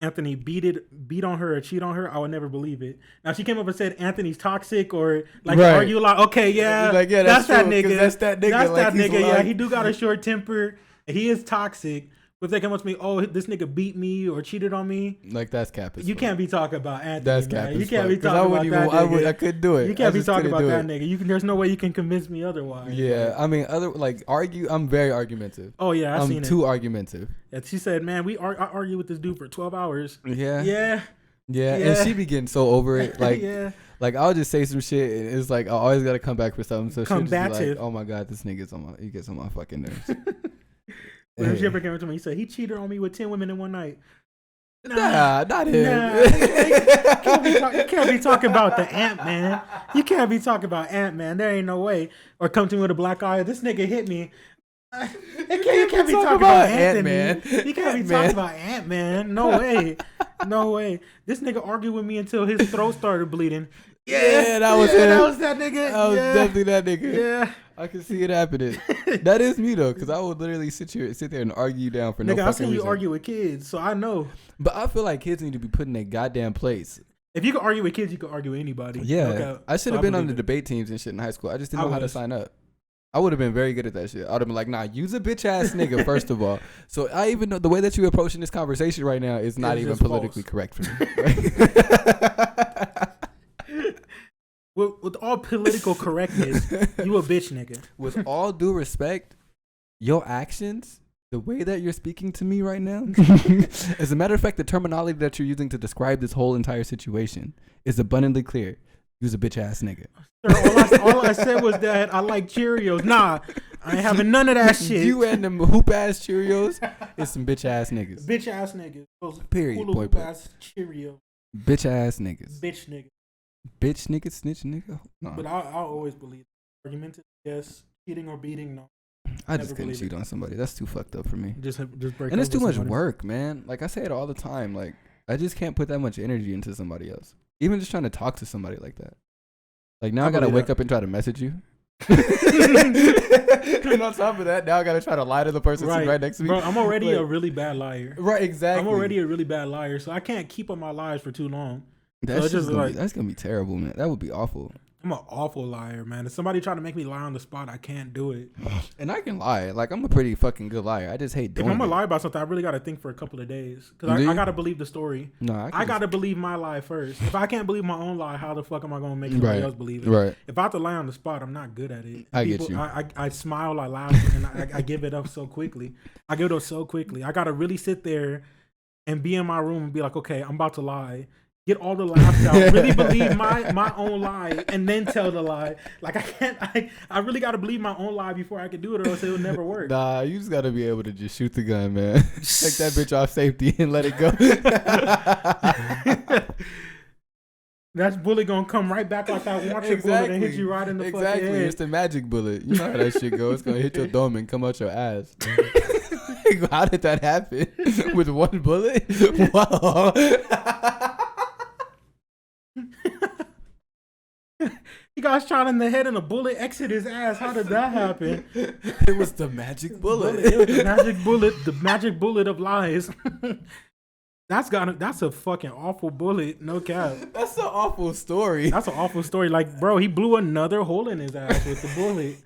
Anthony beat on her or cheat on her, I would never believe it. Now she came up and said Anthony's toxic or like Right. argue like, okay, yeah, like, yeah, that's that true, 'cause nigga. That's that nigga. That's like, that he's nigga. Yeah, like- he do got a short temper. He is toxic. But if they come up to me, oh, this nigga beat me or cheated on me, Like that's cap. you can't be talking about Anthony. That's man. cap. You as can't fuck. be 'Cause talking about that nigga. I couldn't do it. You can't I be just talking couldn't about do that it. nigga. There's no way you can convince me otherwise. Yeah, I mean, argue. I'm very argumentative. Oh yeah, I've seen I'm it. too argumentative. And she said, "Man, I argue with this dude for 12 hours." Yeah. Yeah. Yeah, Yeah. and she be getting so over it. Like, yeah. like I'll just say some shit, and it's like I always gotta come back for something. So she'll just be like, Combative. "Oh my god, this nigga's he gets on my fucking nerves." When she ever came up to me, he said he cheated on me with 10 women in one night. Nah, not him. Nah, you can't be talking about the Ant-Man. You can't be talking about Ant-Man. There ain't no way. Or come to me with a black eye. This nigga hit me. You can't be talking about Anthony. Ant-Man. You can't be talking about Ant-Man. No way. No way. This nigga argued with me until his throat started bleeding. Yeah, that was him. That was that nigga. That was yeah. definitely that nigga. Yeah. I can see it happening. That is me though, because I would literally sit there and argue you down for no Nigga, fucking I've seen you reason. argue with kids, so I know. But I feel like kids need to be put in their goddamn place. If you can argue with kids, you can argue with anybody. Yeah, Okay. I should So have been on the believe it. debate teams and shit in high school. I just didn't I know how to was. sign up. I would have been very good at that shit. I would have been like, nah, use a bitch ass nigga first of all. So I even know the way that you're approaching this conversation right now is not It's even just politically false. correct for me. With all political correctness, you a bitch nigga. With all due respect, your actions, the way that you're speaking to me right now, as a matter of fact, the terminology that you're using to describe this whole entire situation is abundantly clear. Use a bitch ass nigga. Sir, all I said was that I like Cheerios. Nah, I ain't having none of that shit. You and them hoop ass Cheerios is some bitch ass niggas. Bitch ass niggas. Those Period, hula boy, hoop boy. ass Cheerios. Bitch ass niggas. Bitch nigga. Bitch nigga, snitch nigga. No. But I'll always believe it. Argumented, yes. Cheating or beating, no. I just never couldn't believe cheat on somebody. That's too fucked up for me. Just break And it's up too with much somebody. work, man. Like I say it all the time. Like I just can't put that much energy into somebody else. Even just trying to talk to somebody like that. Like now I gotta believe wake that. up and try to message you. And on top of that, now I gotta try to lie to the person sitting right next to me. Bro, I'm already Like- a really bad liar. Right, exactly. I'm already a really bad liar, so I can't keep up my lies for too long. That's it's just like- that's gonna be terrible, man. That would be awful. I'm an awful liar, man. If somebody try to make me lie on the spot, I can't do it. And I can lie. Like I'm a pretty fucking good liar. I just hate If doing I'm gonna it. lie about something, I really got to think for a couple of days because Do I you? got to believe the story. No, I got to believe my lie first. If I can't believe my own lie, how the fuck am I gonna make somebody Right. else believe it? Right. If I have to lie on the spot, I'm not good at it. I get you. I smile, I laugh, and I give it up so quickly. I give it up so quickly. I gotta really sit there and be in my room and be like, okay, I'm about to lie. Get all the laughs out. Really believe my own lie and then tell the lie. Like I can't. I really gotta believe my own lie before I can do it, or else it will never work. Nah, you just gotta be able to just shoot the gun, man. Take that bitch off safety and let it go. That bullet gonna come right back like that water bullet and hit you right in the fucking Exactly. head. It's the magic bullet. You know how that shit goes. It's gonna hit your dome and come out your ass. How did that happen? With one bullet? Wow. He got shot in the head and a bullet exited his ass. How did that happen? It was the magic bullet. It was the magic bullet. The magic bullet of lies. That's a fucking awful bullet. No cap. That's an awful story. That's an awful story. Like, bro, he blew another hole in his ass with the bullet.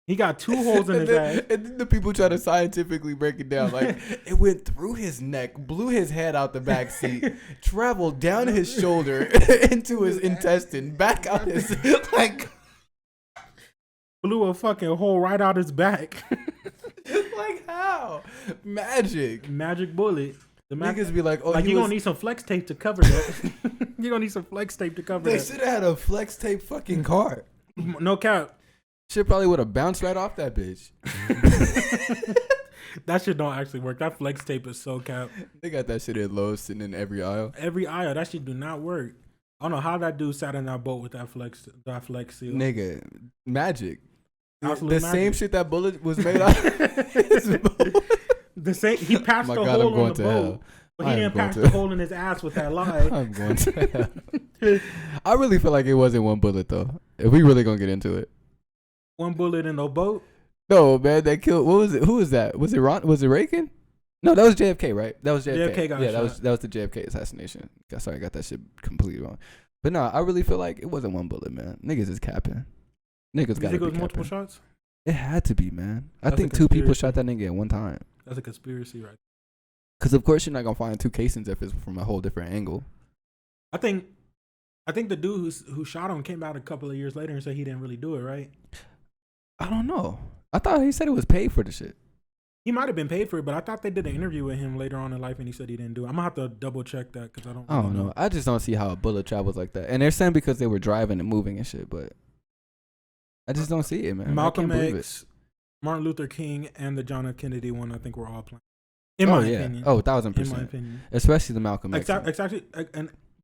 He got 2 holes in his ass. And then the people try to scientifically break it down. Like, it went through his neck, blew his head out the back seat, traveled down his shoulder into his intestine, back out his, like, Blew a fucking hole right out his back. like how? Magic. Magic bullet. The Niggas be like, oh, like he you're was, gonna need some flex tape to cover that. You're gonna need some flex tape to cover they that. should have had a flex tape fucking car. No cap. Shit probably would have bounced right off that bitch. That shit don't actually work. That flex tape is so cap. They got that shit at Lowe's sitting in every aisle. Every aisle, that shit do not work. I don't know how that dude sat in that boat with that flex seal. Nigga, magic. Absolute The magic. same shit that bullet was made out of. The same. He patched Oh my the God, I'm hole going on the to boat. hell. But he I'm didn't going patch to. the hole in his ass with that lie. I'm going to. I really feel like it wasn't one bullet though. If we really gonna get into it. One bullet in the boat. No, man, that killed. What was it? Who was that? Was it Ron? Was it Reagan? No, that was JFK, right? That was JFK. JFK got yeah, shot. that was the JFK assassination. Sorry, I got that shit completely wrong. But no, I really feel like it wasn't one bullet, man. Niggas is capping. Niggas got to be You think it was capping. multiple shots? It had to be, man. I That's think a 2 people conspiracy. shot that nigga at one time. That's a conspiracy, right? Because of course you're not gonna find 2 casings if it's from a whole different angle. I think the dude who shot him came out a couple of years later and said he didn't really do it, right? I don't know. I thought he said it was paid for the shit. He might have been paid for it, but I thought they did an interview with him later on in life and he said he didn't do it. I'm gonna have to double check that because I don't know. I just don't see how a bullet travels like that. And they're saying because they were driving and moving and shit, but I just don't see it, man. Malcolm I can't believe X, Martin Luther King, and the John F. Kennedy one, I think we're all playing. it. In my yeah. opinion. Oh, 1000%. In my opinion. Especially the Malcolm X. Exactly.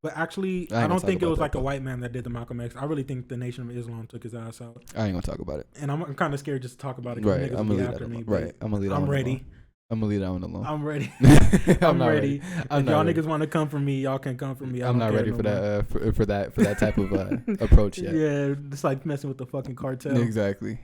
But actually, I I ain't don't gonna think talk it was about like that, a though. white man that did the Malcolm X. I really think the Nation of Islam took his ass out. I ain't gonna talk about it. And I'm kind of scared just to talk about it. Right. Niggas I'm will gonna be leave after that me. alone. but Right. I'm gonna leave that I'm one ready. alone. I'm gonna leave that one alone. I'm ready. I'm I'm ready. I'm If not y'all ready. niggas want to come for me, y'all can come for me. I'm not ready for that for that type of approach yet. Yeah, it's like messing with the fucking cartel. Exactly.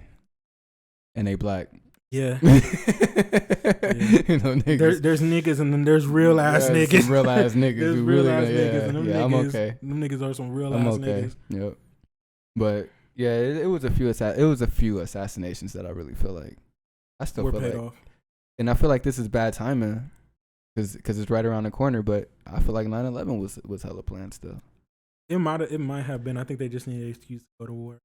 And they black. Yeah. You know, niggas. There's niggas and then there's real ass niggas. Some real ass niggas. There's who real really ass gonna- niggas and them yeah, niggas. I'm okay. Them niggas are some real I'm ass okay. niggas. Yep. But yeah, it was a few assassinations that I really feel like I still We're feel paid like, off. and I feel like this is bad timing because it's right around the corner. But I feel like 9/11 was hella planned still. It might have been. I think they just need an excuse to go to war.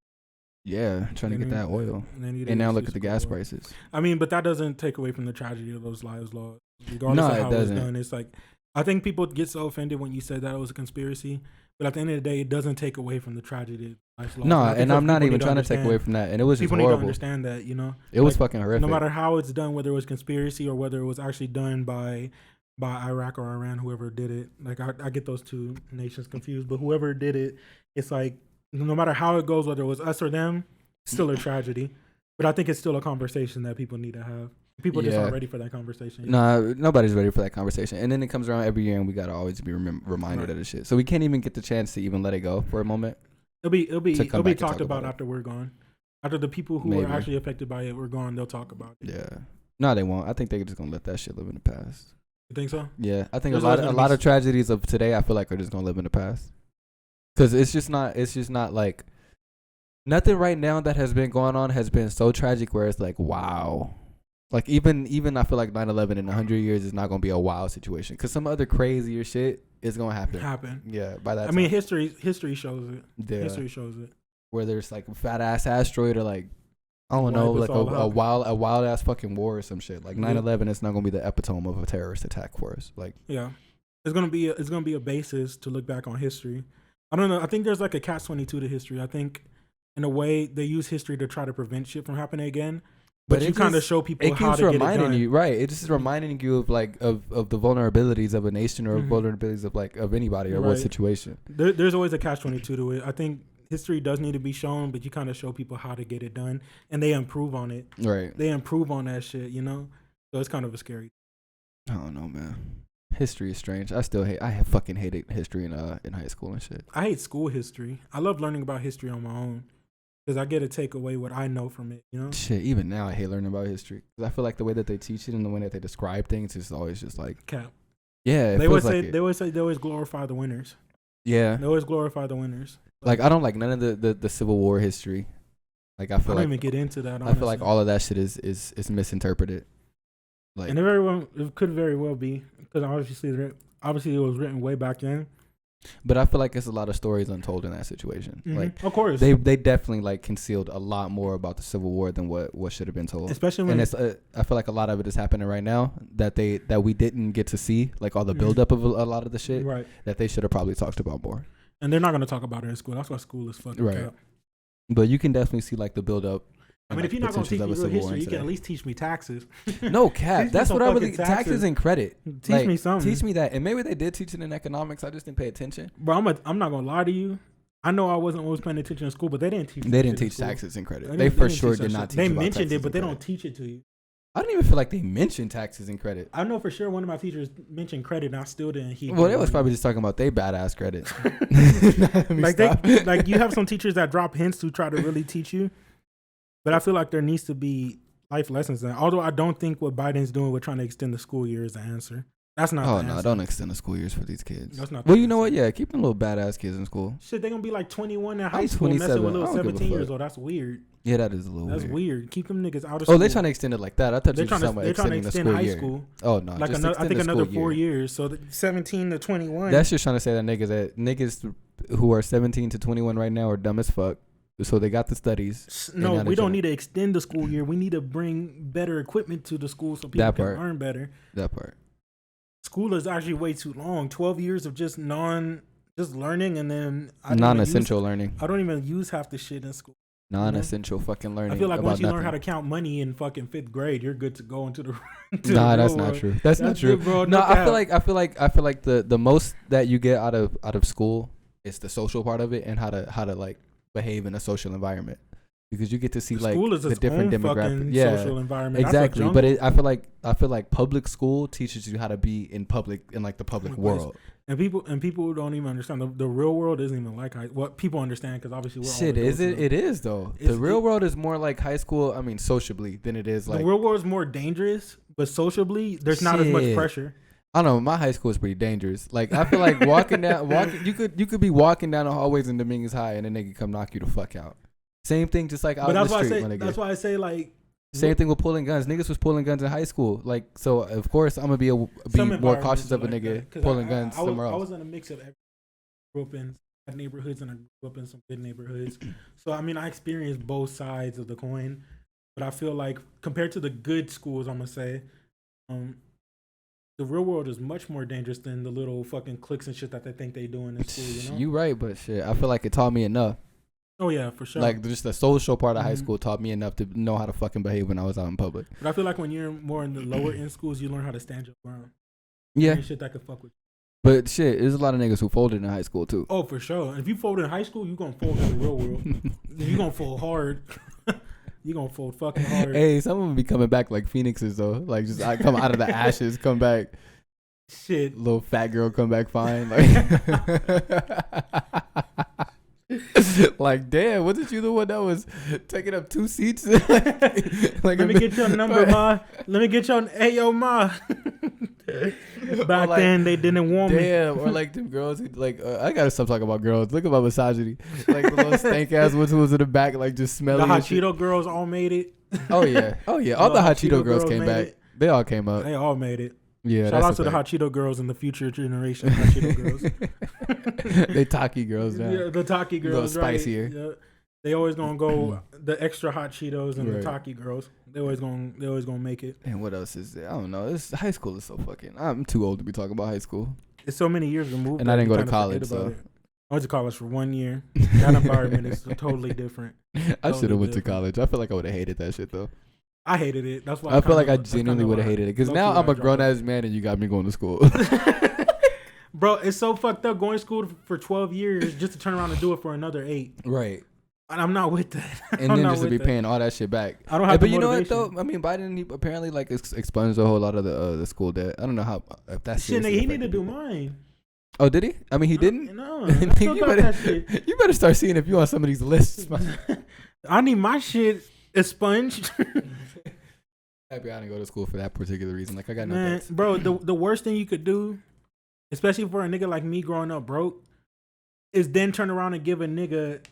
Yeah, trying to get that oil. And And now look at the gas price. prices. I mean, but that doesn't take away from the tragedy of those lives lost. Regardless No, of it how doesn't. it was done, it's like I think people get so offended when you said that it was a conspiracy. But at the end of the day, it doesn't take away from the tragedy. of lives lost. No, I think and I'm not people even need to trying to take understand- away from that. And it was just People need to horrible. understand that, you know, It was like, fucking horrific. no matter how it's done, whether it was conspiracy or whether it was actually done by Iraq or Iran, whoever did it. Like I get those two nations confused, but whoever did it, it's like no matter how it goes, whether it was us or them, still a tragedy. But I think it's still a conversation that people need to have. People just aren't ready for that conversation. Nah, nobody's ready for that conversation. And then it comes around every year, and we gotta always be reminded Right. of the shit. So we can't even get the chance to even let it go for a moment. It'll be to come back and talked talk about about it. after we're gone. After the people who Maybe. are actually affected by it, we're gone. They'll talk about it. Yeah. No, they won't. I think they're just gonna let that shit live in the past. You think so? Yeah, I think There's a always lot gonna be of tragedies of today, I feel like, are just gonna live in the past. Because it's just not like nothing right now that has been going on has been so tragic where it's like, wow. Like even I feel like 9/11 in 100 years is not gonna be a wow situation because some other crazier shit is gonna happen. Yeah, by that. I mean, history shows it. Yeah. History shows it. Where there's like a fat ass asteroid or like I don't know, Wipe us like all out. a wild ass fucking war or some shit. Like 9/11 is not gonna be the epitome of a terrorist attack for us. Like Yeah, it's gonna be a basis to look back on history. I don't know. I think there's like a catch-22 to history. I think in a way they use history to try to prevent shit from happening again. But you kind of show people it how keeps to get it reminding done. you, right? It just is reminding you of like of the vulnerabilities of a nation or vulnerabilities of like of anybody or what Right. situation. There's always a catch-22 to it. I think history does need to be shown, but you kind of show people how to get it done, and they improve on it. Right. They improve on that shit, you know. So it's kind of a scary. I don't know, man. History is strange. I fucking hated history in high school and shit. I hate school history. I love learning about history on my own because I get to take away what I know from it, you know. Shit, even now I hate learning about history. 'Cause I feel like the way that they teach it and the way that they describe things is always just like, Cap. yeah. They always say they always glorify the winners. Yeah. They always glorify the winners. Like I don't like none of the Civil War history. Like I I feel don't like even get into that. I feel like all of that shit is misinterpreted. Like and it could very well be because obviously it was written way back then. but I feel like it's a lot of stories untold in that situation. Like Of course, they definitely like concealed a lot more about the Civil War than what should have been told. especially when And it's I feel like a lot of it is happening right now that we didn't get to see, like all the buildup of a lot of the shit right. that they should have probably talked about more. And they're not going to talk about it in school. That's why school is fucking Right. cap. But you can definitely see like the buildup. I mean, if you're not going to teach me real history, you can at least teach me taxes. No cap. Teach me That's some what I really fucking taxes taxes. and credit. Teach me something. Teach me that, and maybe they did teach it in economics. I just didn't pay attention. Bro, I'm not going to lie to you. I know I wasn't always paying attention in school, but they didn't teach. They didn't shit in teach school. taxes and credit. They They didn't for teach sure that did shit. not teach. They about mentioned taxes it, but and they credit. don't teach it to you. I don't even feel like they mentioned taxes and credit. I know for sure one of my teachers mentioned credit, and I still didn't heed. Well, they was probably just talking about they badass credit. Like you have some teachers that drop hints to try to really teach you, but I feel like there needs to be life lessons. And although I don't think what Biden's doing with trying to extend the school year is the answer. That's not. Oh the no, answer. don't extend the school years for these kids. That's not. Well, you know what? Yeah, keep them little badass kids in school. Shit, they're gonna be like 21 in high I'm school, messing with 27. I little don't give a 17 years fuck. old. That's weird. Yeah, that is a little That's weird. weird. Keep them niggas out of school. Oh, they're trying to extend it like that. I thought you were talking about they're trying to extending the extend school high year. school. Oh no, Like just I think another 4 year. years. So 17 to 21. That's just trying to say that niggas who are 17 to 21 right now are dumb as fuck. So they got the studies. No, we don't need to extend the school year. We need to bring better equipment to the school so people can learn better. That part. School is actually way too long. 12 years of just learning, and then Non-essential learning. I don't even use half the shit in school. Non-essential fucking learning. I feel like once you learn how to count money in fucking 5th grade, you're good to go into the. Nah, that's not true. That's not true. Bro, no, I feel like the most that you get out of school is the social part of it and how to like behave in a social environment. Because you get to see like the different demographics. Yeah, social environment. Exactly. But I feel like public school teaches you how to be in like the public world. And people don't even understand the real world isn't even like what people understand because obviously we're shit. Is it? It is though. The real world is more like high school. I mean, sociably than it is like the real world is more dangerous, but sociably there's not as much pressure. I don't know. My high school is pretty dangerous. Like I feel like walking you could be walking down the hallways in Dominguez High and a nigga come knock you the fuck out. Same thing, just like out in the street. That's why I say like. Same thing with pulling guns. Niggas was pulling guns in high school. Like so, of course I'm gonna be more cautious of a nigga pulling guns somewhere else. I was in a mix of everything. I grew up in bad neighborhoods and I grew up in some good neighborhoods. So I mean, I experienced both sides of the coin. But I feel like compared to the good schools, I'm gonna say, the real world is much more dangerous than the little fucking cliques and shit that they think they doing in school. You know? You right, but shit, I feel like it taught me enough. Oh yeah, for sure. Like just the social part of high school taught me enough to know how to fucking behave when I was out in public. But I feel like when you're more in the lower end schools, you learn how to stand your ground. Yeah. Shit that could fuck with you. But shit, there's a lot of niggas who folded in high school too. Oh, for sure. If you fold in high school, you gonna fold in the real world. You gonna fold hard. You gonna fold fucking hard. Hey, some of them be coming back like phoenixes though. Like just I come out of the ashes, come back. Shit. Little fat girl come back fine. Like damn, wasn't you the one that was taking up 2 seats? Like let me get your number, ma. Let me get your ma. Back like, then they didn't want me. Damn, or like them girls who like I gotta stop talking about girls. Look at my misogyny. Like the little stank ass ones who was in the back, like just smelling. The hot Cheeto girls all made it. Oh yeah. All the hot Cheeto girls came back. They all came up. They all made it. Yeah. Shout out to the hot Cheeto girls and the future generation hot Cheeto girls. They Taki girls now. Yeah, the Taki girls. A little spicier. Right? Yeah. They always gonna go the extra hot Cheetos and the Taki girls. They always gonna make it. And what else is there? I don't know. This high school is so fucking. I'm too old to be talking about high school. It's so many years removed. And I didn't go to college, so I went to college for 1 year. That environment is totally different. I should have went to college. I feel like I would have hated that shit though. I hated it. That's why I feel like I genuinely would have hated it because now I'm a grown ass man and you got me going to school. Bro, it's so fucked up going to school for 12 years just to turn around and do it for another 8. Right. And I'm not with that. And then just to be paying all that shit back. I don't have. But you know what though? I mean, Biden apparently like expunged a whole lot of the school debt. I don't know how if that's shit. Nigga, he need to do mine. Oh, did he? I mean, he didn't. No, you better start seeing if you on some of these lists. I need my shit expunged. Happy I didn't go to school for that particular reason. Like I got no debts. Bro, the worst thing you could do, especially for a nigga like me growing up broke, is then turn around and give a nigga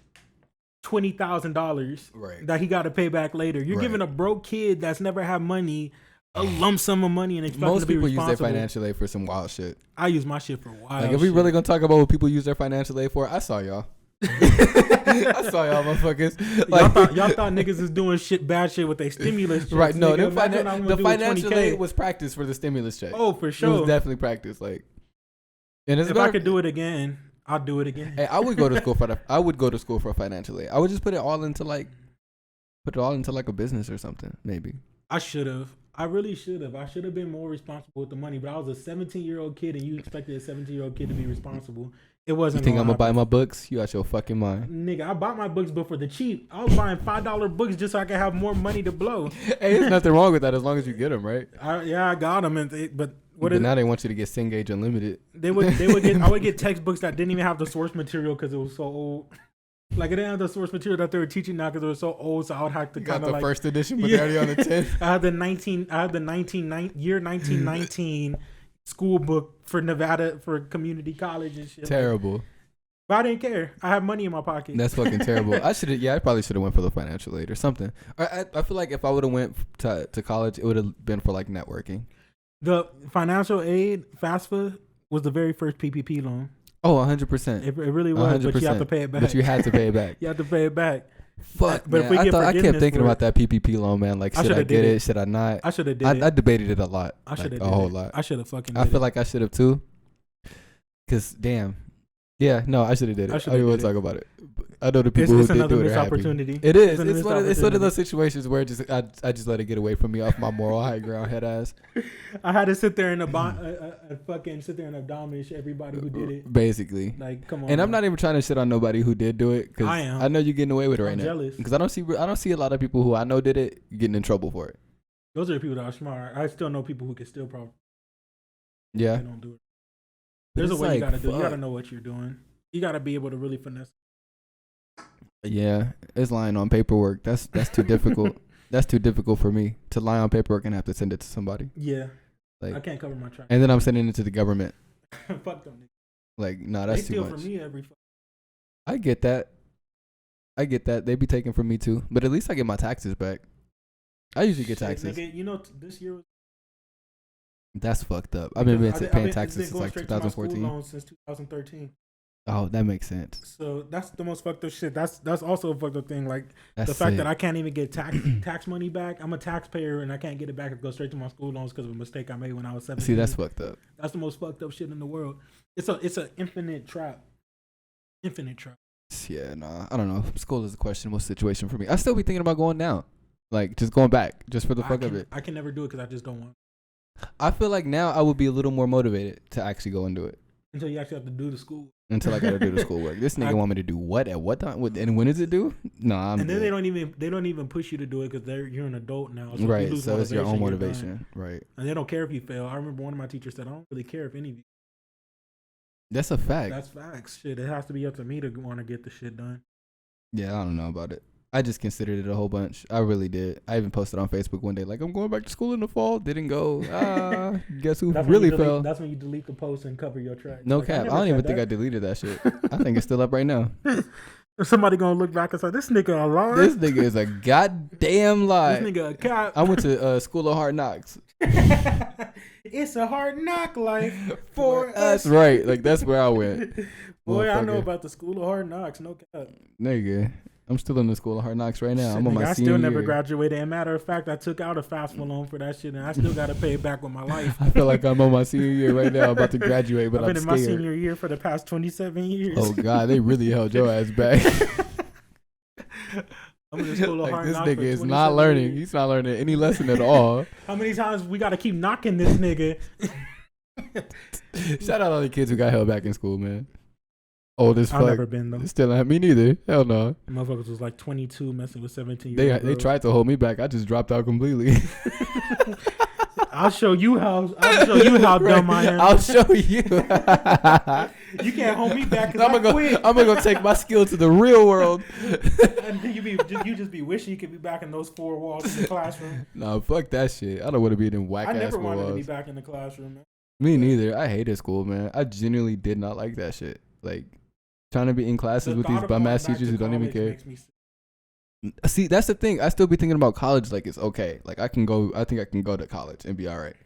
$20,000 that he got to pay back later. You're giving a broke kid that's never had money a lump sum of money and expect him to be responsible. Most people use their financial aid for some wild shit. I use my shit for wild. Like if we really gonna talk about what people use their financial aid for, I saw y'all. I saw y'all motherfuckers. Like, y'all thought niggas is doing bad shit with their stimulus checks. Right? No, nigga, the financial aid was practice for the stimulus check. Oh, for sure. It was definitely practice. Like, and if I could do it again, I'll do it again. Hey, I would go to school for financial aid. I would just put it all into like a business or something. Maybe I should have. I really should have. I should have been more responsible with the money. But I was a 17-year-old kid, and you expected a 17-year-old kid to be responsible. It wasn't. You think I'm gonna buy my books? You out your fucking mind, nigga. I bought my books, but for the cheap. I was buying $5 books just so I could have more money to blow. Hey, there's nothing wrong with that as long as you get them, right? I got them, but what? But now they want you to get Cengage Unlimited. They would get. I would get textbooks that didn't even have the source material because it was so old. Like, it didn't have the source material that they were teaching now because it was so old. So I would have to kind of the first edition, but they're already on the 10th. I had the 1919 school book for Nevada for community college and shit. Terrible. But I didn't care. I had money in my pocket. That's fucking terrible. I probably should have went for the financial aid or something. I feel like if I would have went to college, it would have been for like networking. The financial aid, FAFSA, was the very first PPP loan. Oh, 100%. It really was, 100%. But you have to pay it back. But you had to pay it back. You have to pay it back. Fuck, but man. I kept thinking about that PPP loan, man. Like, should I get it? Should I not? I should have did it. I debated it a lot. I should have a whole lot. I should have fucking did I feel like I should have too. Because, damn. Yeah, no, I should have did it. I will talk about it. I know the people who did do it are happy. Opportunity. It is. It's one of those situations where I just let it get away from me off my moral high ground head ass. I had to sit there and fucking sit there and admonish everybody who did it. Basically, like, come on. And I'm not even trying to shit on nobody who did do it because I know you're getting away with it right now. Jealous because I don't see a lot of people who I know did it getting in trouble for it. Those are the people that are smart. I still know people who can steal property. Yeah, they don't do it. There's a way you gotta do. You gotta know what you're doing. You gotta be able to really finesse. Yeah, it's lying on paperwork. That's too difficult. That's too difficult for me to lie on paperwork and have to send it to somebody. Yeah, like I can't cover my track. And then I'm sending it to the government. Fuck them. Like, nah, that's too much. They steal from me every. I get that. They be taking from me too, but at least I get my taxes back. I usually get taxes. Nigga, you know, this year. That's fucked up. I've been paying taxes since like 2014. Since 2013. Oh, that makes sense. So that's the most fucked up shit. That's also a fucked up thing. Like, that's the fact sick. that I can't even get tax money back. I'm a taxpayer and I can't get it back. It goes straight to my school loans because of a mistake I made when I was 17. See, that's fucked up. That's the most fucked up shit in the world. It's an infinite trap. Infinite trap. Yeah, nah, I don't know. School is a questionable situation for me. I still be thinking about going down, like just going back, just for the fuck of it. I can never do it because I just don't want. I feel like now I would be a little more motivated to actually go and do it. Until you actually have to do the school. Until I gotta do the schoolwork. This nigga want me to do what at what time? And when is it due? No, I'm. And then good. they don't even push you to do it because you're an adult now. So right. So it's your own motivation. Right. And they don't care if you fail. I remember one of my teachers said, "I don't really care if any of you." That's a fact. That's facts. Shit, it has to be up to me to want to get the shit done. Yeah, I don't know about it. I just considered it a whole bunch. I really did. I even posted on Facebook one day, like, I'm going back to school in the fall. Didn't go. Guess who really fell? That's when you delete the post and cover your track. No cap. I don't even think I deleted that shit. I think it's still up right now. Somebody gonna look back and say, this nigga a liar. This nigga is a goddamn lie. This nigga a cop. I went to School of Hard Knocks. It's a hard knock life for us. Right. Like, that's where I went. Boy, I know about the School of Hard Knocks. No cap. Nigga. I'm still in the School of Hard Knocks right now. Shit, I'm on my I senior still never year. graduated. And matter of fact, I took out a FAFSA loan for that shit, and I still got to pay it back with my life. I feel like I'm on my senior year right now. I'm about to graduate, but I've been I'm in scared. my senior year for the past 27 years. Oh, God. They really held your ass back. I'm in the School of like, Hard this Knocks nigga is not learning. Years. He's not learning any lesson at all. How many times we got to keep knocking this nigga? Shout out all the kids who got held back in school, man. Old as fuck. I've never been though. Still not me neither. Hell no. Motherfuckers was like 22 messing with 17-year-olds. They tried to hold me back. I just dropped out completely. I'll show you how dumb I am. I'll show you. You can't hold me back because I'm gonna go take my skill to the real world. And then you just be wishing you could be back in those four walls in the classroom. Nah, fuck that shit. I don't want to be in whack ass walls. I never wanted to be back in the classroom, man. Me neither. I hated school, man. I genuinely did not like that shit. Like, trying to be in classes with these bum ass teachers who don't even care. See, that's the thing. I still be thinking about college like it's okay. Like, I think I can go to college and be all right.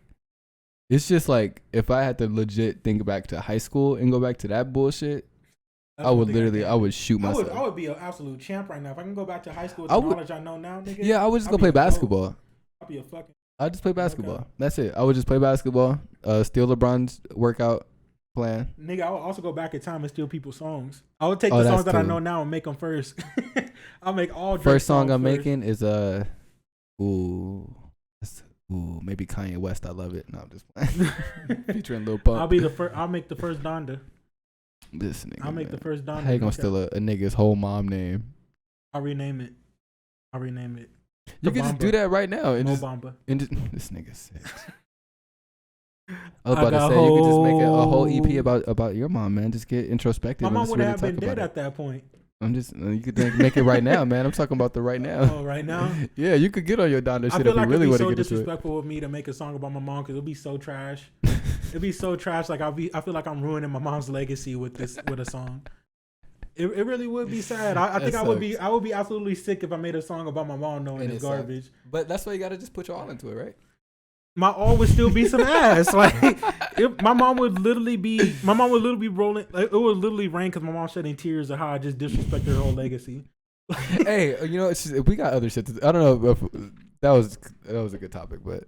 It's just like, if I had to legit think back to high school and go back to that bullshit, I would shoot myself. I would be an absolute champ right now. If I can go back to high school with the knowledge I know now, nigga. Yeah, I would just go play basketball. I'll be a fucking... I'll just play basketball. That's it. I would just play basketball, steal LeBron's workout plan. Nigga, I would also go back in time and steal people's songs. I would take the songs that I know now and make them first. I'll make all Drake first song I'm first. making is Ooh, maybe Kanye West. I love it. No, I'm just playing. Featuring Lil Pump. I'll be the first. I'll make the first Donda. This nigga. I'll make man. the first Donda. How you gonna steal a nigga's whole mom name? I'll rename it. You can just do that right now and just Mobamba. this nigga sick. I was about to say you could just make a whole EP about your mom, man. Just get introspective. My mom would really have been dead it. at that point. I'm just you could make it right now, man. I'm talking about the right now. Oh, right now. Yeah, you could get on your Donda shit I feel if like you really want it'd to be get so into it. disrespectful of me to make a song about my mom because it'll be so trash. It'd be so trash. Like I feel like I'm ruining my mom's legacy with a song. It really would be sad. I think I would be absolutely sick if I made a song about my mom knowing it's garbage. But that's why you gotta just put your all into it, right? My all would still be some ass. Like my mom would literally be rolling. Like, it would literally rain because my mom shedding tears of how I just disrespected her whole legacy. Hey, you know, it's just, we got other shit. I don't know if that was a good topic, but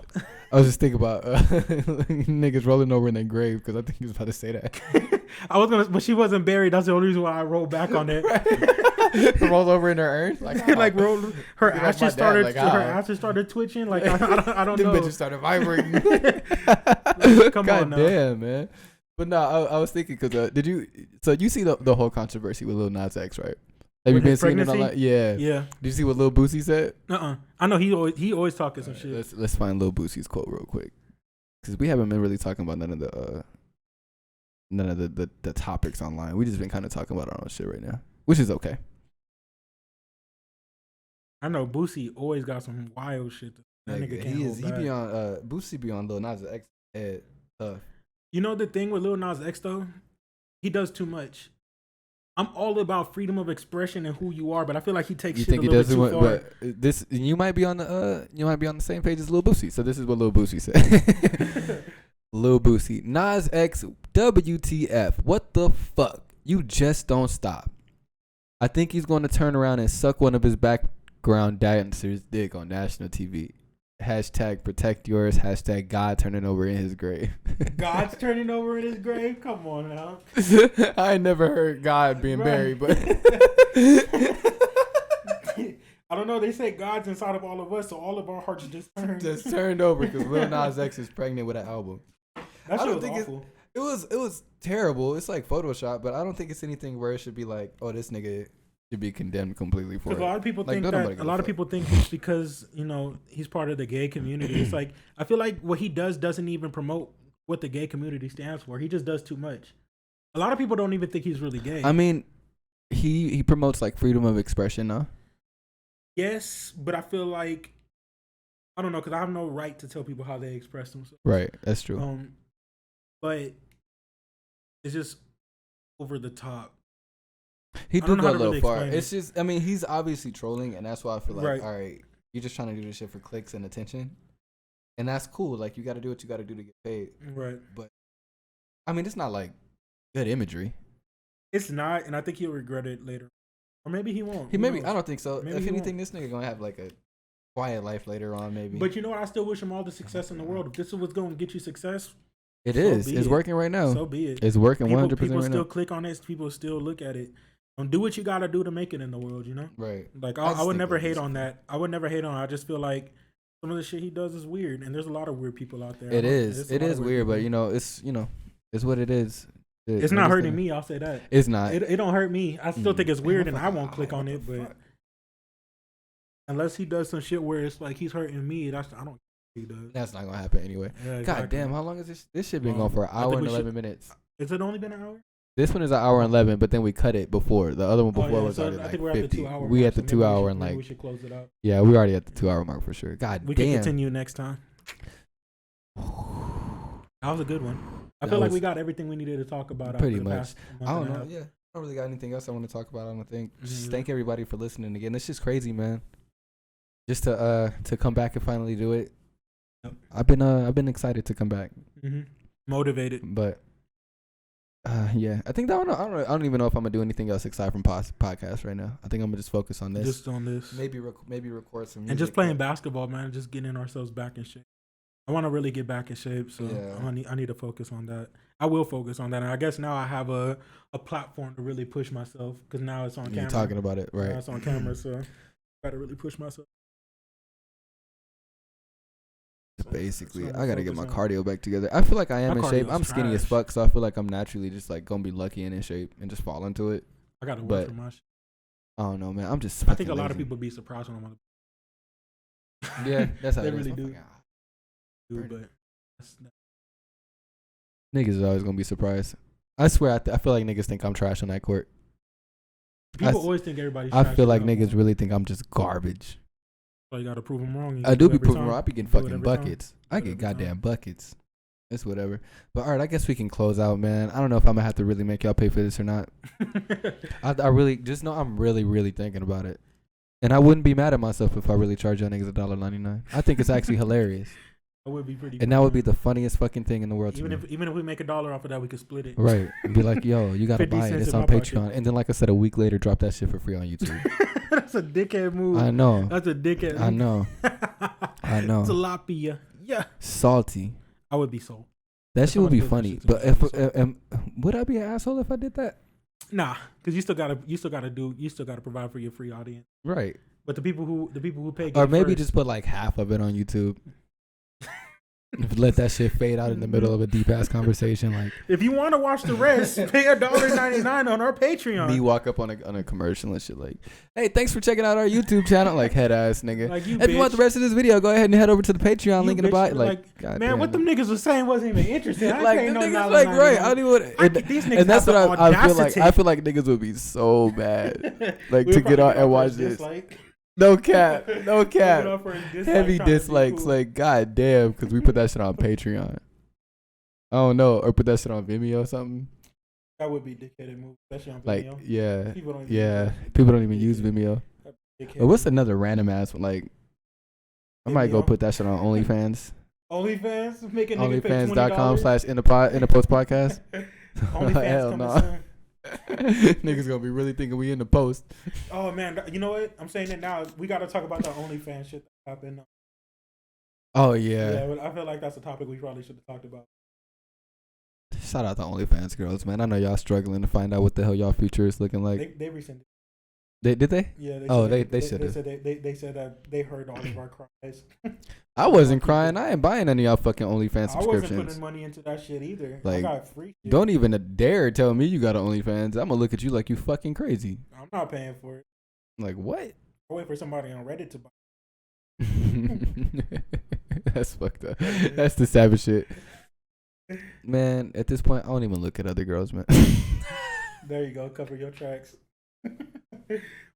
I was just thinking about niggas rolling over in their grave because I think he was about to say that. I was gonna, but she wasn't buried. That's the only reason why I rolled back on it. Rolled over in her urn, like like rolled. Her ashes started. Like, her ashes started twitching. Like I don't Them know. bitches started vibrating. Come God on now. damn, man. But no, I was thinking because did you? So you see the whole controversy with Lil Nas X, right? Have you been seeing it online? Yeah. Yeah. Did you see what Lil Boosie said? I know he always talking some shit. Let's find Lil Boosie's quote real quick, because we haven't been really talking about none of the topics online. We just been kind of talking about our own shit right now, which is okay. I know Boosie always got some wild shit. That nigga can't hold back. He be on Boosie be on Lil Nas X head. You know the thing with Lil Nas X though, he does too much. I'm all about freedom of expression and who you are, but I feel like he takes shit a little bit too far. But this you might be on the same page as Lil Boosie. So this is what Lil Boosie said. Lil Boosie, Nas X, WTF? What the fuck? You just don't stop. I think he's going to turn around and suck one of his background dancers' dick on national TV. Hashtag protect yours. Hashtag God turning over in his grave. God's turning over in his grave? Come on now. I ain't never heard God being buried, but I don't know. They say God's inside of all of us, so all of our hearts just turned over because Lil Nas X is pregnant with an album. That shit was awful. It was terrible. It's like Photoshop, but I don't think it's anything where it should be like, oh, this nigga should be condemned completely for it. Because a lot of people think that people think it's because, you know, he's part of the gay community. It's like, I feel like what he does doesn't even promote what the gay community stands for. He just does too much. A lot of people don't even think he's really gay. I mean, he promotes like freedom of expression, no? Yes, but I feel like, I don't know, because I have no right to tell people how they express themselves. Right, that's true. But it's just over the top. He do go a little really far. It's just, I mean, he's obviously trolling, and that's why I feel like, Right. all right, you're just trying to do this shit for clicks and attention, and that's cool. Like, you got to do what you got to do to get paid. Right. But I mean, it's not like good imagery. It's not, and I think he'll regret it later, or maybe he won't. I don't think so. Maybe if he anything, this nigga gonna have like a quiet life later on, maybe. But you know what? I still wish him all the success in the world. If this is what's going to get you success, it is. It's working right now. So be it. It's working 100% right now. People still click on it. People still look at it. Do what you got to do to make it in the world, you know? Right. Like, I would never hate on that. I would never hate on it. I just feel like some of the shit he does is weird. And there's a lot of weird people out there. It is weird, but, it's what it is. It's not hurting me. I'll say that. It's not. It don't hurt me. I still think it's weird and I won't click on it. But unless he does some shit where it's like he's hurting me, I don't think he does. That's not going to happen anyway. Yeah, exactly. God damn, how long is this shit been going for? An hour and 11 minutes. Has it only been an hour? This one is an hour and 11, but then we cut it before. The other one before was already like 50. At the 2 hour we mark, at the 2 hour and like. We should close it out. Yeah, we already at the 2 hour mark for sure. God damn. We can continue next time. That was a good one. I feel like we got everything we needed to talk about. Pretty much. I don't know. Yeah. I don't really got anything else I want to talk about. I don't think. Just thank everybody for listening again. It's just crazy, man. Just to come back and finally do it. Yep. I've been excited to come back. Mm-hmm. Motivated. But yeah, I think that I don't even know if I'm gonna do anything else aside from podcast right now. I think I'm gonna just focus on this. Just on this. Maybe record some music. And just playing basketball, man. Just getting ourselves back in shape. I want to really get back in shape, so yeah. I need to focus on that. I will focus on that, and I guess now I have a platform to really push myself because now it's on camera. You're talking about it, right? Now it's on camera, so I got to really push myself. So Basically, That's I gotta get my focus cardio back together. I feel like I am My in shape. cardio's I'm skinny as trash. fuck, so I feel like I'm naturally just like gonna be lucky and in shape and just fall into it. I got to work But- for my shit. I don't know, man. I'm just. I think a fucking lot of lazy. people be surprised when I'm on the Yeah, that's how they it is. really I'm do. fucking- But that's, Niggas is always gonna be surprised. I swear, I feel like niggas think I'm trash on that court. people s- always think everybody's I trash feel like without niggas one. really think I'm just garbage. So you got to prove them wrong. You I gotta do it be every proving time. wrong. I be getting Do it fucking every time. buckets. I Do it get every goddamn time. buckets. It's whatever. But all right, I guess we can close out, man. I don't know if I'm gonna have to really make y'all pay for this or not. I really just know I'm really thinking about it, and I wouldn't be mad at myself if I really charge y'all niggas $1.99. I think it's actually hilarious, That would be pretty. and that would be the funniest fucking thing in the world to me. even if we make $1 off of that, we could split it. Right. And be like, yo, you gotta 50 buy it. cents It's in on my pocket. Patreon. And then, like I said, a week later, drop that shit for free on YouTube. That's a dickhead move. I know. That's a dickhead. I know. I know. Tilapia. Yeah. Salty. I would be sold. That shit would be someone funny. did that But shit to me, if I'd be would I be an asshole if I did that? Nah, because you still gotta provide for your free audience. Right. But the people who pay, get Or it maybe first. just put like half of it on YouTube. Let that shit fade out in the middle of a deep ass conversation, like If you want to watch the rest, pay $1.99 on our Patreon. me walk up on a commercial and shit like, "Hey, thanks for checking out our YouTube channel." Like head ass nigga. Like you, If you want the rest of this video, go ahead and head over to the Patreon You link in the bio. bitch, Like, man, goddamn. what them niggas was saying wasn't even interesting. I Like ain't the no niggas $1.99. like right. I don't even. These niggas And that's have what the I feel like. audacity. I feel like niggas would be so mad, like We'll to get probably on our and watch first this. dislike. No cap, no We'll get cap. our first dislike Heavy trying to be dislikes, cool. like goddamn, because we put that shit on Patreon. I don't know, or put that shit on Vimeo or something. That would be dickheaded move, especially on Like, Vimeo. yeah, People don't even yeah. use People don't even use Vimeo. dickheaded. Or what's another random ass one? Like, I might go Vimeo? put that shit on OnlyFans. OnlyFans? Make a nigga pay $20. OnlyFans.com/in the post podcast. OnlyFans Hell coming no. soon. Niggas gonna be really thinking we in the post. Oh man, you know what? I'm saying it now. We got to talk about the OnlyFans shit that happened. Oh Yeah, yeah. but I feel like that's a topic we probably should have talked about. Shout out to OnlyFans girls, man. I know y'all struggling to find out what the hell y'all future is looking like. They rescinded. Did they? Yeah. Oh, said they should have. They said that they heard all of our cries. I wasn't crying. I ain't buying any of y'all fucking OnlyFans I wasn't putting subscriptions. money into that shit either. Like, I got free shit. Don't even dare tell me you got an OnlyFans. I'm gonna look at you like you fucking crazy. I'm not paying for it. Like what? I wait for somebody on Reddit to buy. That's fucked up. That's the savage shit. Man, at this point, I don't even look at other girls, man. There you go. Cover your tracks.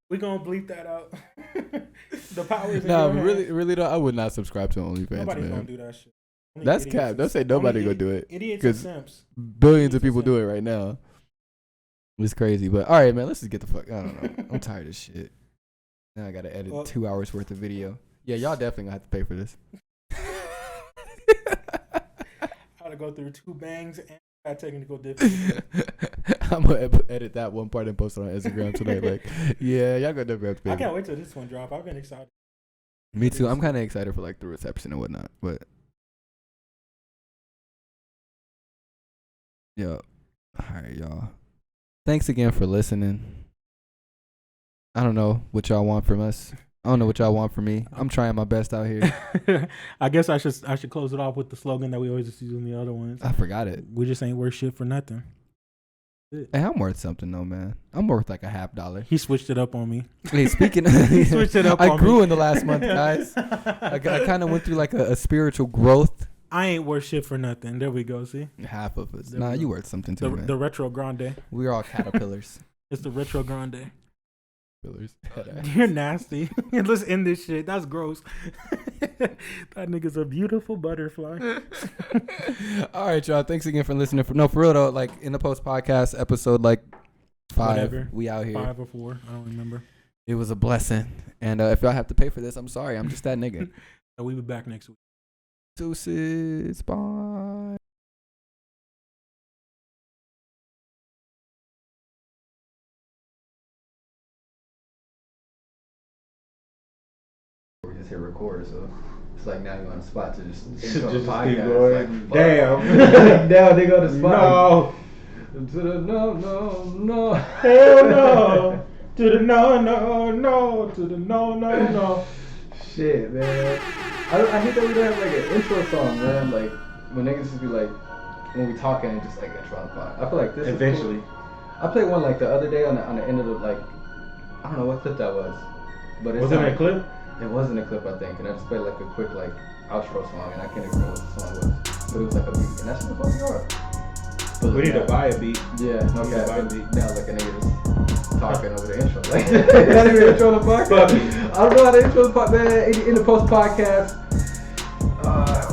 We gonna bleep that out. The power is in Nah, your but hands. really though, I would not subscribe to OnlyFans, Nobody's man. gonna do that shit. Only That's idiots cap. and- Don't say nobody only gonna do it. Idiots and 'Cause simps. Billions of Idiots people and do it simps. right now. It's crazy, but all right, man. Let's just get the fuck. I don't know. I'm tired of shit. Now I gotta edit Well- 2 hours worth of video. Yeah, y'all definitely gonna have to pay for this. How to go through 2 bangs and that technical difficulty. I'm gonna edit that one part and post it on Instagram tonight. Like, yeah, y'all gonna definitely have to pay. I for can't wait till this one drop. I've been excited. Me too. I'm kind of excited for like the reception and whatnot. But yo, all right, y'all. Thanks again for listening. I don't know what y'all want from us. I don't know what y'all want from me. I'm trying my best out here. I guess I should close it off with the slogan that we always use in the other ones. I forgot it. We just ain't worth shit for nothing. Hey, I'm worth something though, man. I'm worth like $50. He switched it up on me. Hey, speaking of, He switched it up I on grew me. in the last month, guys. I kind of went through like a spiritual growth. I ain't worth shit for nothing. There we go. See Half of us. There Nah, we go. you worth something too, man. the retro grande. We're all caterpillars. It's the retro grande. Pillars. You're nasty. Let's end this shit. That's gross. That nigga's a beautiful butterfly. All right, y'all. Thanks again for listening. For real though, like in the post podcast episode, like 5, Whatever. we out here. 5 or 4. I don't remember. It was a blessing. And if y'all have to pay for this, I'm sorry. I'm just that nigga. So we be back next week. Deuces. Bye. We just hit record, so it's like now you're on the spot to just Just intro the keep podcast. going. Like, Damn. Now they go to spot. No. To the no. Hell no. To the no. To the no. Shit, man. I hate that we don't have like an intro song, man. Like when niggas just be like, when we talking and just like intro on the pod. I feel like this eventually. Is cool. I played one like the other day on the end of the like, I don't know what clip that was, but it was it a clip? It wasn't a clip, I think, and I just played like a quick like outro song, and I can't even remember what the song was, but it was like a beat, and that's what fucking hard. We need to buy a beat. Yeah, no We need to buy a cap. beat. Now like a nigga just talking over the intro, like not even intro the podcast. I don't know how to intro the podcast, man. In the post podcast.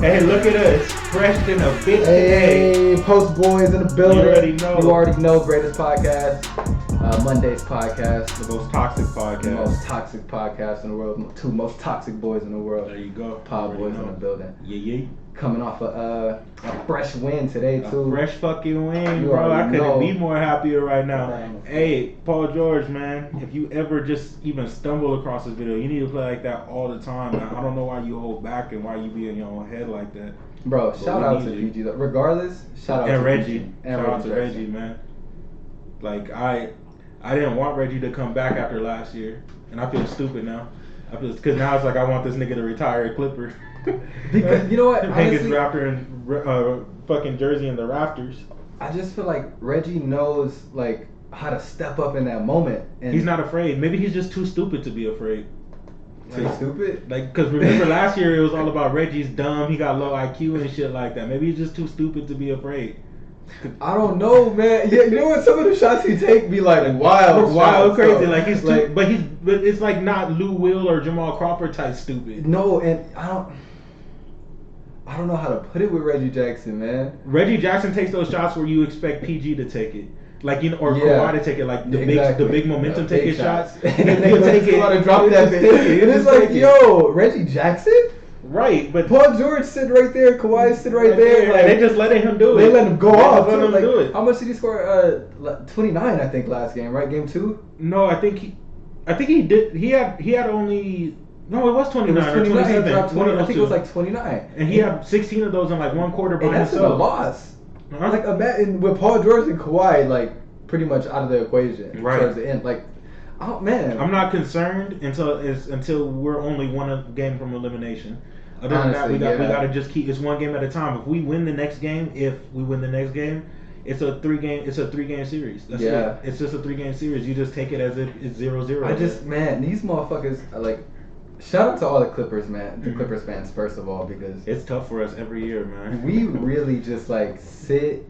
Hey, look at us, fresh in a bitch today. Hey, post boys in the building. You already know. You already know. Greatest podcast. Monday's podcast. The most toxic podcast. The most toxic podcast in the world. Two most toxic boys in the world. There you go. Pod boys in the building. Yeah. Coming off a fresh win today too. A fresh fucking win, You bro. I couldn't know. be more happier right now. Hey, Paul George, man. If you ever just even stumble across this video, you need to play like that all the time, man. I don't know why you hold back and why you be in your own head like that. Bro, But shout we out to need you. PG. Regardless, shout out And to Reggie. PG. And Shout out to Jackson. Reggie, man. Like I didn't want Reggie to come back after last year, and I feel stupid now. Because now it's like I want this nigga to retire a Clipper. Because you know what? Hang his Honestly, raptor and fucking jersey in the rafters. I just feel like Reggie knows like how to step up in that moment. And He's not afraid. Maybe he's just too stupid to be afraid. too stupid. Like, cause remember last year it was all about Reggie's dumb. He got low IQ and shit like that. Maybe he's just too stupid to be afraid. I don't know, man. Yeah, you know what? Some of the shots he take be like wild, Wild, shots, crazy. though. Like he's like, but it's like not Lou Will or Jamal Crawford type stupid. no, and I don't know how to put it with Reggie Jackson, man. Reggie Jackson takes those shots where you expect PG to take it. Like, you know, or Yeah. Kawhi to take it, like the big momentum Yeah, big taking shots. and then He'll they take it. want to drop He'll that just bitch. take it. And He'll it's just like, take it. yo, Reggie Jackson? Right, but Paul George sitting right there, Kawhi sitting right there. Like, and they just letting him do it. they let him go off. Let too. him Like, do it. how much did he score? 29, I think, last game, right? Game 2? No, I think he did. He had only. No, it was 29 or 29. He 27. dropped 20, I think it two. was like 29. And he had 16 of those in like one quarter by And that's in a himself. loss. Uh-huh. Like, imagine with Paul George and Kawhi, like, pretty much out of the equation Right. towards the end. Like, oh, man. I'm not concerned until we're only one game from elimination. Other than that, Honestly, we yeah. gotta just keep. It's one game at a time. If we win the next game, it's a three game series. That's Yeah. it. It's just a 3-game series. You just take it as if it's 0-0. Man, these motherfuckers are like, shout out to all the Clippers, man. The Mhm. Clippers fans, first of all, because It's tough for us every year, man. we really just like sit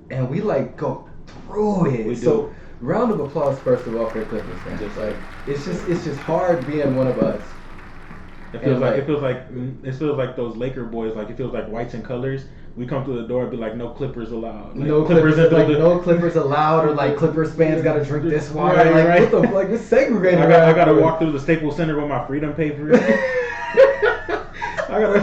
and we like go through it. We So, do. round of applause, first of all, for the Clippers fans. Just Like, it's just hard being one of us. It feels And, like like- it feels like those Laker boys. Like it feels like whites and colors. We come through the door and be like, no Clippers allowed. Like, No Clippers, into like the- no Clippers allowed, or like Clippers fans gotta drink this water. Right, like right. what the fuck? It's segregated. I gotta around walk through the Staples Center with my freedom paper. I gotta.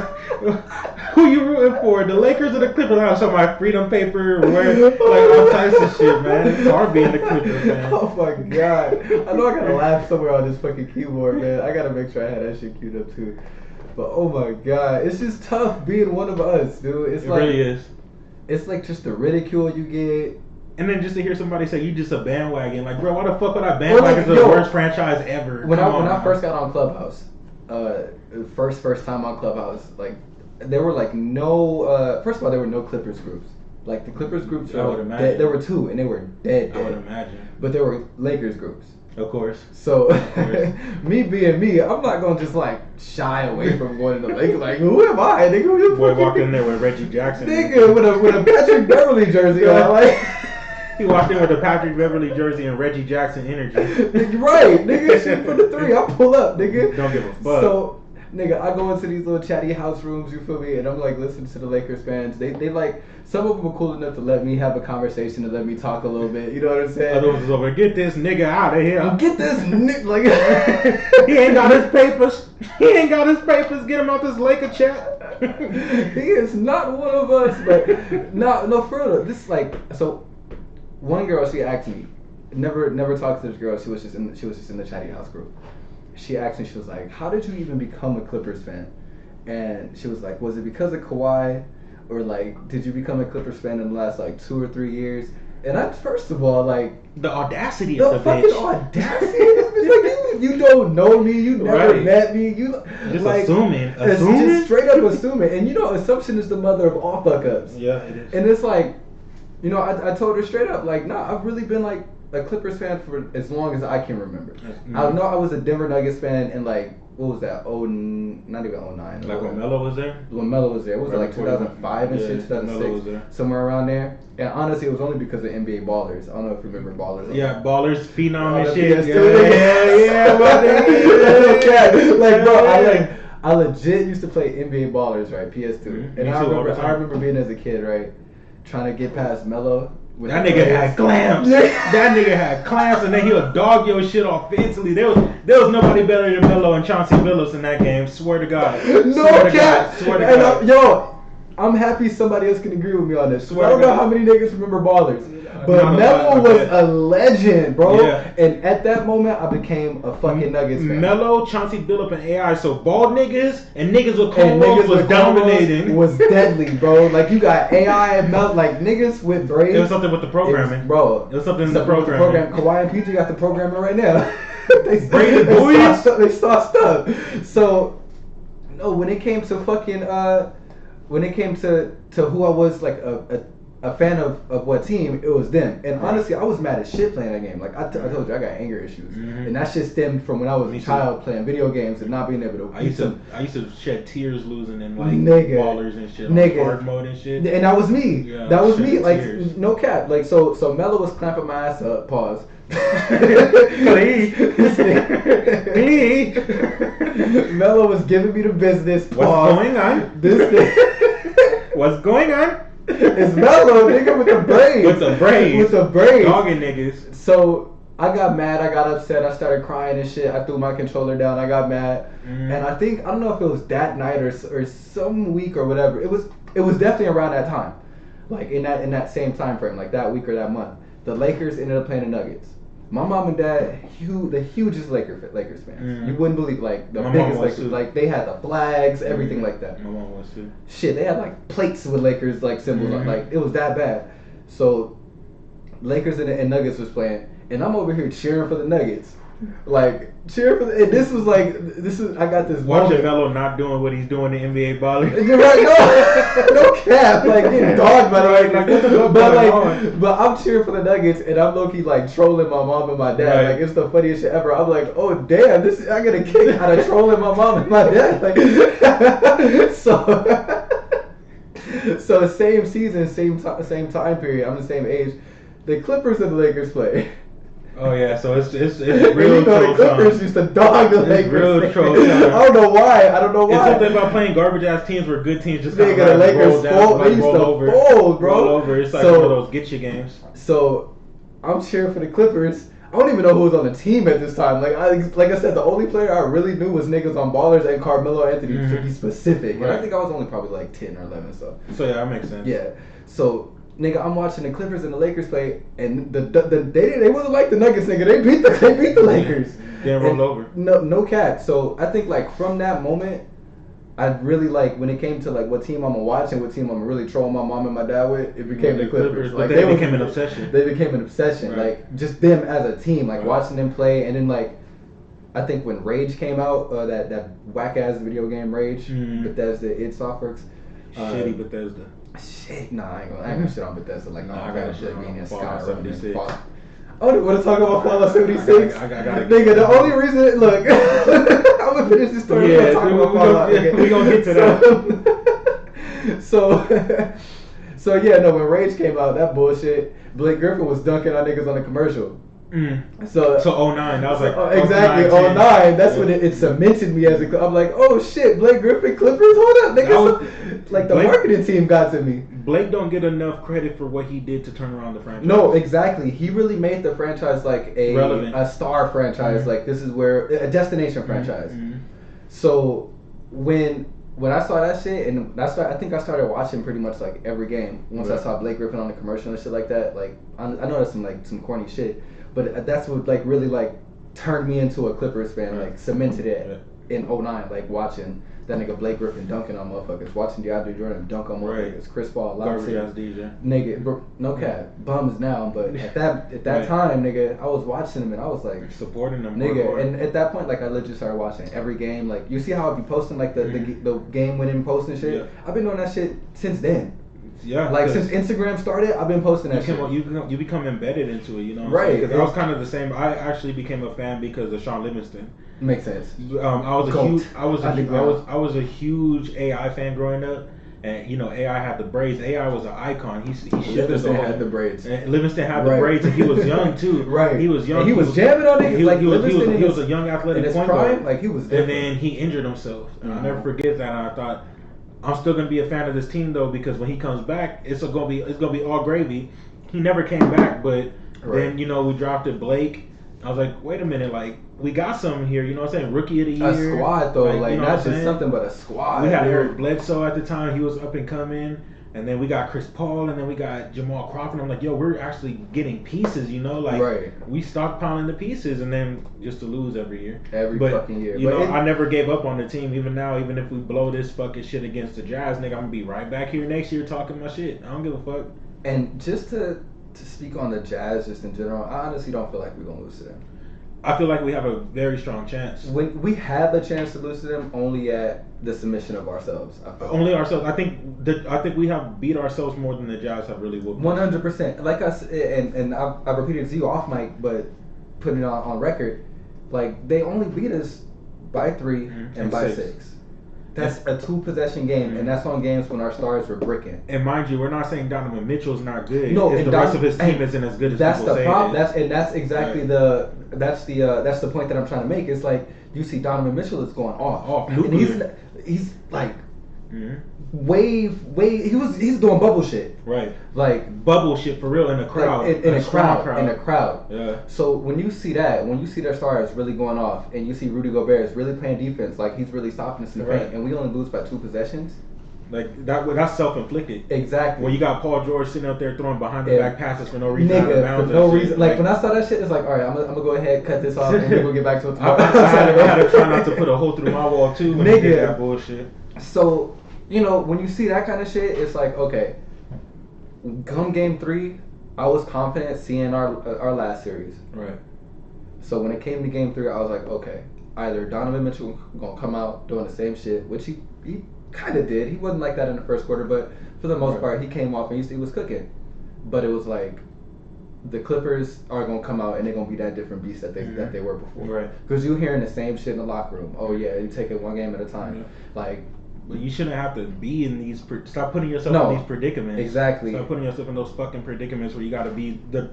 Who you rooting for? The Lakers or the Clippers? I show my freedom paper, wear like all types of shit, man. It's hard being the Clippers, man. Oh my god! I know I gotta laugh somewhere on this fucking keyboard, man. I gotta make sure I had that shit queued up too. But oh my god, it's just tough being one of us, dude. It's It like really is. it's like just the ridicule you get. And then just to hear somebody say you just a bandwagon, like, bro, why the fuck would I bandwagon to the yo, worst franchise ever? When Come on, I man. first got on Clubhouse, first time on Clubhouse, like there were like no. First of all, there were no Clippers groups. Like the Clippers groups, I would were imagine. dead. There were 2, and they were dead. I would dead. imagine. But there were Lakers groups. Of course. So, course. me being me, I'm not gonna just like shy away from going to the Lakers. Like, who am I, nigga? Who you Boy fucking- walked in there with Reggie Jackson. nigga, with a Patrick Beverly jersey on, like. He walked in with a Patrick Beverly jersey and Reggie Jackson energy. Right, nigga, shoot for the 3. I'll pull up, nigga. Don't give a fuck. So, nigga, I go into these little chatty house rooms, you feel me? And I'm like listening to the Lakers fans. They like, some of them are cool enough to let me have a conversation and let me talk a little bit. You know what I'm saying? Other ones is over. Get this nigga out of here. Get this nigga, like. He ain't got his papers. He ain't got his papers. Get him out this Laker chat. He is not one of us, but no, for real. This like, so one girl, she asked me, never talked to this girl. She was just in the chatty house group. She asked me, she was like, how did you even become a Clippers fan? And she was like, was it because of Kawhi, or like did you become a Clippers fan in the last like 2 or 3 years? And I, first of all, like, the audacity the of the fucking bitch. audacity. It's like you don't know me, you never met me, you just like assuming, it's just straight up assuming. And you know, assumption is the mother of all fuck ups. Yeah, it is. And it's like, you know, I told her straight up, like, nah, I've really been like a Clippers fan for as long as I can remember. Mm-hmm. I know I was a Denver Nuggets fan in like, what was that? Not even 09. Like when Melo was there? When Melo was there. What was it, like 2005 and shit, 2006? Somewhere around there. And honestly, it was only because of NBA Ballers. I don't know if you remember Ballers. Yeah, Ballers, Phenom and shit. Yeah. Like, bro, I legit used to play NBA Ballers, right? PS2. Mm-hmm. And I remember being as a kid, right? Trying to get past Melo. That nigga had clamps. That nigga had clamps, and then he would dog your shit offensively. There was nobody better than Melo and Chauncey Billups in that game. Swear to God. No cap. Swear to God. I'm happy somebody else can agree with me on this. I don't know how many niggas remember Ballers, but Melo was a legend, bro. Yeah. And at that moment, I became a fucking Nuggets fan. Melo, Chauncey Billups, and AI. So bald niggas and niggas with cornrows was dominating. Was deadly, bro. Like you got AI and Melo, like niggas with braids. It was something with the programming, bro. It was something in the programming. Kawhi and PG got the programming right now. They saw stuff. So, no, when it came to fucking when it came to who I was like a fan of what team, it was them. And honestly, I was mad as shit playing that game. Like I told you, I got anger issues, and that shit stemmed from when I was a child playing video games and not being able to. I used to shed tears losing in like Ballers and shit, hard mode and shit. And that was me. Yeah, that was me. Like tears. No cap. Like so Melo was clamping my ass up. Pause. Melo was giving me the business. Pause. What's going on? What's going on? It's Melo, nigga, with the braids. With the braids. Dogging niggas. So I got mad. I got upset. I started crying and shit. I threw my controller down. I got mad. And I don't know if it was that night or some week or whatever. It was definitely around that time, like in that same time frame, like that week or that month. The Lakers ended up playing the Nuggets. My mom and dad, the hugest Lakers fans. You wouldn't believe, like the biggest Lakers. Like they had the flags, everything like that. My mom was too. Shit, they had like plates with Lakers like symbols on. Like it was that bad. So Lakers and Nuggets was playing, and I'm over here cheering for the Nuggets. Like cheering for and I got this watching Melo not doing what he's doing in NBA Ballers. Right, no cap, like getting dogged by the but I'm cheering for the Nuggets and I'm low key like trolling my mom and my dad. Right. Like it's the funniest shit ever. I'm like, oh damn, I get a kick out of trolling my mom and my dad. Like so same season, same time period. I'm the same age. The Clippers and the Lakers play. Oh yeah, so it's real troll the Clippers used to dog the Lakers. Real troll time. I don't know why. It's something about playing garbage ass teams where good teams just kind of the Lakers roll over. Fold, bro. Roll over. It's like one of those get you games. So I'm cheering for the Clippers. I don't even know who was on the team at this time. Like I said, the only player I really knew was niggas on Ballers and Carmelo Anthony to be specific. And I think I was only probably like 10 or 11. So yeah, that makes sense. Yeah. So. Nigga, I'm watching the Clippers and the Lakers play, and they wasn't like the Nuggets, nigga. They beat the Lakers. Damn, rolled over. No cap. So I think like from that moment, I really like when it came to like what team I'm gonna watch and what team I'm gonna really troll my mom and my dad with. It became the Clippers. Like they became an obsession. They became an obsession. Right. Like just them as a team, like watching them play, and then like I think when Rage came out, that whack ass video game Rage, Bethesda id Softworks. Shitty Bethesda. Shit, nah, I ain't gonna shit on Bethesda. Like, I gotta shit being in Fallout 76. Oh, you want to talk about Fallout 76? I gotta nigga, the only reason, look, I'm gonna finish this story. Yeah, we gonna get to that. So yeah, no, when Rage came out, that bullshit, Blake Griffin was dunking on niggas on the commercial. So 09, that was like exactly 09. That's when it cemented me as I'm like, oh shit, Blake Griffin Clippers, hold up, nigga. Like the marketing team got to me. Blake don't get enough credit for what he did to turn around the franchise. No, exactly. He really made the franchise like a star franchise. Like this is where a destination franchise. So when I saw that shit, and I think I started watching pretty much like every game once I saw Blake Griffin on the commercial and shit like that. Like I know that's some corny shit. But that's what really turned me into a Clippers fan, cemented it in 09, watching that nigga Blake Griffin dunking on motherfuckers, watching DeAndre Jordan dunk on motherfuckers, Chris Paul, garbage ass DJ, nigga, bro, no cap, bums now, but at that time, nigga, I was watching him and I was like supporting them, nigga, and at that point, like I legit started watching every game. Like you see how I be posting like the game winning post and shit. Yeah. I've been doing that shit since then. Yeah, like since Instagram started, I've been posting that shit. You become embedded into it, you know. Right. Because I was kind of the same. I actually became a fan because of Sean Livingston. Makes sense. I was a huge AI fan growing up, and you know AI had the braids. AI was an icon. He Livingston had the braids. And Livingston had the braids, and he was young too. Right. He was young. And he was jamming on niggas. Like he was a young athletic point guard. Like he was different. And then he injured himself. And I'll never forget that. And I thought, I'm still gonna be a fan of this team though, because when he comes back, it's gonna be all gravy. He never came back, but then you know we drafted Blake. I was like, wait a minute, like we got something here. You know what I'm saying? Rookie of the year. A squad though, like you know not just something, but a squad. We had Eric Bledsoe at the time. He was up and coming. And then we got Chris Paul, and then we got Jamal Crawford. I'm like, yo, we're actually getting pieces, you know? Like, we stockpiling the pieces, and then just to lose every year. Every fucking year. You know, I never gave up on the team. Even now, even if we blow this fucking shit against the Jazz, nigga, I'm going to be right back here next year talking my shit. I don't give a fuck. And just to speak on the Jazz just in general, I honestly don't feel like we're going to lose to them. I feel like we have a very strong chance. When we had the chance to lose to them, only at the submission of ourselves. Only ourselves. I think we have beat ourselves more than the Jazz have really whooped. 100%. Like us, and I've repeated it to you off mic, but putting it on record, like they only beat us by 3 and by 6. That's a 2-possession game, and that's on games when our stars were bricking. And mind you, we're not saying Donovan Mitchell's not good. No, the rest of his team isn't as good as that's people the say problem. it is. That's exactly that's the point that I'm trying to make. It's like you see Donovan Mitchell is going off, and he's like he's doing bubble shit. Right. Like bubble shit for real in a crowd. Like in a crowd. Yeah. So when you see their stars really going off, and you see Rudy Gobert is really playing defense, like he's really stopping us in the paint, and we only lose by 2 possessions. Like that's self-inflicted. Exactly. When you got Paul George sitting out there throwing behind the back passes for no reason. Nigga, for no reason. Like when I saw that shit, it's like, all right, I'm gonna go ahead, cut this off, and we'll get back to it tomorrow. I had to try not to put a hole through my wall too when I did that bullshit. So, you know, when you see that kind of shit, it's like, okay, come game 3, I was confident seeing our last series. Right. So when it came to game 3, I was like, okay, either Donovan Mitchell gonna come out doing the same shit, which he kind of did. He wasn't like that in the first quarter, but for the most part, he came off and he was cooking. But it was like, the Clippers are gonna come out and they're gonna be that different beast that they were before. Right. Because you're hearing the same shit in the locker room. Oh yeah, you take it one game at a time. Yeah. Like, but you shouldn't have to be in these. Stop putting yourself in these predicaments. Exactly. Stop putting yourself in those fucking predicaments where you got to be the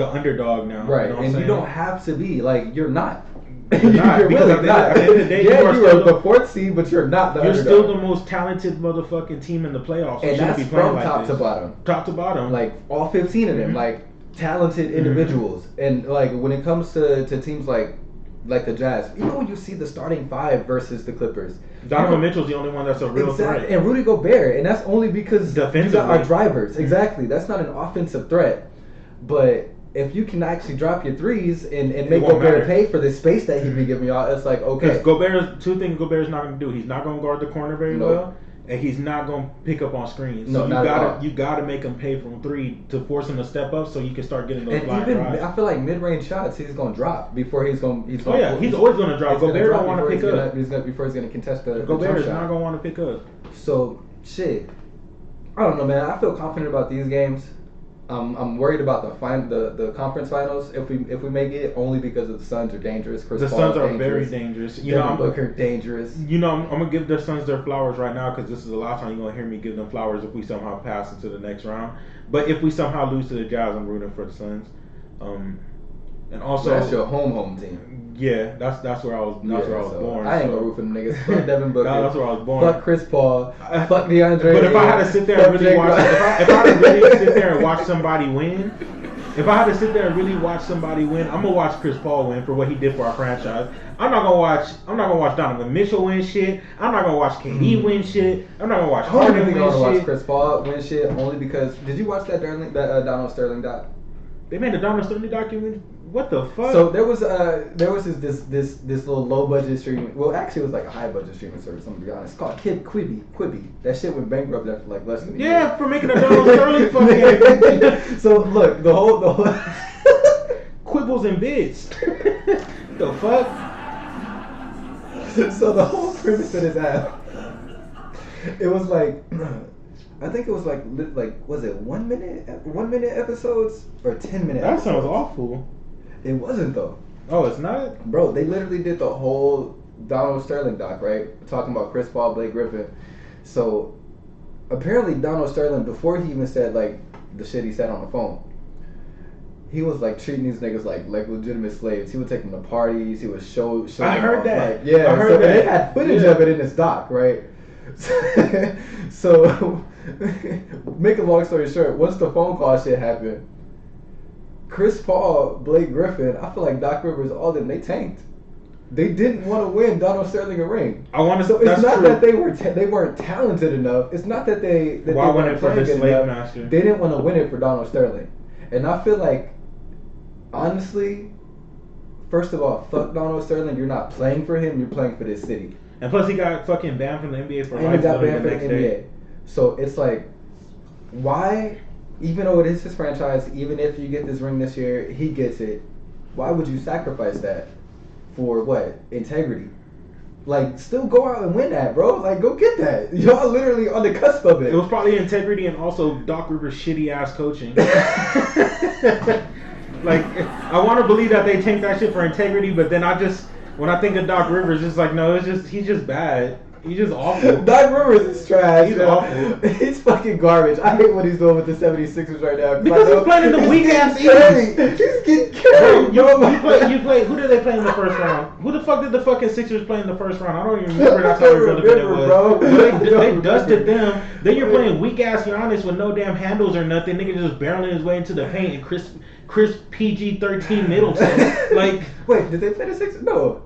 underdog now. Right. You know what and you don't have to be. Like, you're not. You're not. You're really not. At the end of the day, yeah, you are the 4th seed, but you're not the underdog. You're still the most talented motherfucking team in the playoffs. And that's from top to bottom. Top to bottom. Like, all 15 of them. Like, talented individuals. And, like, when it comes to teams like the Jazz, even when you see the starting 5 versus the Clippers, Donovan Mitchell's the only one that's a real threat. And Rudy Gobert, and that's only because you got our drivers. Exactly. That's not an offensive threat. But if you can actually drop your threes and make Gobert pay for the space that he'd be giving y'all, it's like, okay. Because two things Gobert's not going to do. He's not going to guard the corner very well. And he's not going to pick up on screens. So you gotta make him pay from 3 to force him to step up so you can start getting those blind drives. I feel like mid-range shots he's going to drop before he's going. He's always going to drop. Gobert don't want to pick up. Before he's going to contest the Gobert is not going to want to pick up. So shit, I don't know, man. I feel confident about these games. I'm worried about the conference finals if we make it, only because the Suns are dangerous. The Suns are very dangerous. Devin Booker dangerous. You know, I'm gonna give the Suns their flowers right now because this is the last time you're gonna hear me give them flowers if we somehow pass into the next round. But if we somehow lose to the Jazz, I'm rooting for the Suns. And also that's your home team. Yeah, that's where I was. Where I was born. I ain't gonna root for them niggas. Fuck Devin Booker. That's where I was born. Fuck Chris Paul. Fuck DeAndre. But if I had to sit there and really watch, if I had to really sit there and watch somebody win, if I had to sit there and really watch somebody win, I'm gonna watch Chris Paul win for what he did for our franchise. I'm not gonna watch Donovan Mitchell win shit. I'm not gonna watch KD win shit. I'm not gonna watch Harden win shit. I'm gonna watch Chris Paul win shit only because. Did you watch that Donald Sterling doc? They made a Donald Sterling documentary. What the fuck? So there was this little low budget streaming. Well, actually, it was like a high budget streaming service. I'm gonna be honest. It's called Quibi. That shit went bankrupt after like less than a year. For making a Donald Sterling fucking. So look, the whole Quibbles and bits. The fuck? So the whole premise of this app, it was like, I think it was like was it 1 minute episodes or 10-minute? That episodes? sounds awful. It wasn't though. Oh, it's not? Bro, they literally did the whole Donald Sterling doc, right? Talking about Chris Paul, Blake Griffin. So apparently Donald Sterling, before he even said like the shit he said on the phone, he was like treating these niggas like legitimate slaves. He would take them to parties. He would show. I heard that. Like, yeah, I heard that. They had footage of it in his doc, right? So, make a long story short, once the phone call shit happened, Chris Paul, Blake Griffin, I feel like Doc Rivers, all them, they tanked. They didn't want to win Donald Sterling a ring. I want to. So it's not true. that they weren't talented enough. It's not that they Why weren't win it for the playing slave enough. master? They didn't want to win it for Donald Sterling, and I feel like, honestly, first of all, fuck Donald Sterling. You're not playing for him. You're playing for this city. And plus, he got fucking banned from the NBA for And he life. got banned the from the next NBA. day. So it's like, why? Even though it is his franchise, even if you get this ring this year, he gets it. Why would you sacrifice that for what? Integrity. Like, still go out and win that, bro. Like, go get that. Y'all literally on the cusp of it. It was probably integrity and also Doc Rivers' shitty ass coaching. Like, I want to believe that they take that shit for integrity, but then when I think of Doc Rivers, it's like, no, he's just bad. He's just awful. Doc Rivers is trash. He's awful. He's fucking garbage. I hate what he's doing with the 76ers right now. Because he's playing in the weak ass East. He's getting carried. You play. Who did they play in the first round? Who the fuck did the fucking Sixers play in the first round? I don't even remember. That's how irrelevant it was. Bro. They dusted them. Then you're playing weak ass Giannis with no damn handles or nothing. Nigga just barreling his way into the paint and Chris PG-13 Middleton. Like, wait, did they play the Sixers? No.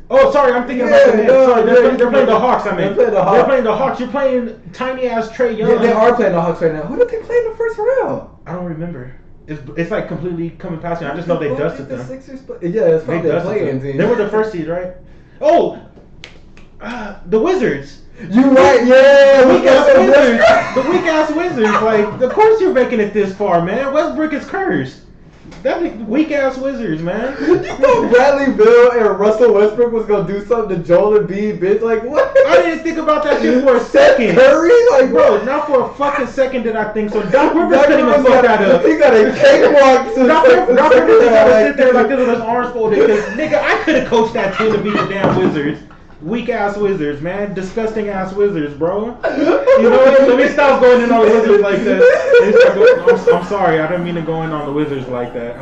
Oh, sorry, I'm thinking about the Nets. Sorry, they're playing the Hawks. They're playing the Hawks. You're playing tiny ass Trae Young. Yeah, they are playing the Hawks right now. Who did they play in the first round? I don't remember. It's like completely coming past me. I just know they dusted them. Sixers yeah, it's probably a play-in team. They were the first seed, right? Oh, the Wizards. You right? Yeah, the weak ass Wizards. The weak ass Wizards. Like, of course you're making it this far, man. Westbrook is cursed. That weak ass Wizards, man. You thought Bradley Beal and Russell Westbrook was gonna do something to Joel Embiid, bitch? Like what? I didn't think about that shit for a second. Curry, like bro, not for a fucking second did I think so. Doc Rivers couldn't even fuck that up. He got a cakewalk to Doc Rivers is gonna sit there like this with his arms folded. Because nigga, I could have coached that team to beat the damn Wizards. Weak ass Wizards, man. Disgusting ass Wizards, bro. You know what? Let me stop going in on the Wizards like that. I'm sorry, I didn't mean to go in on the Wizards like that.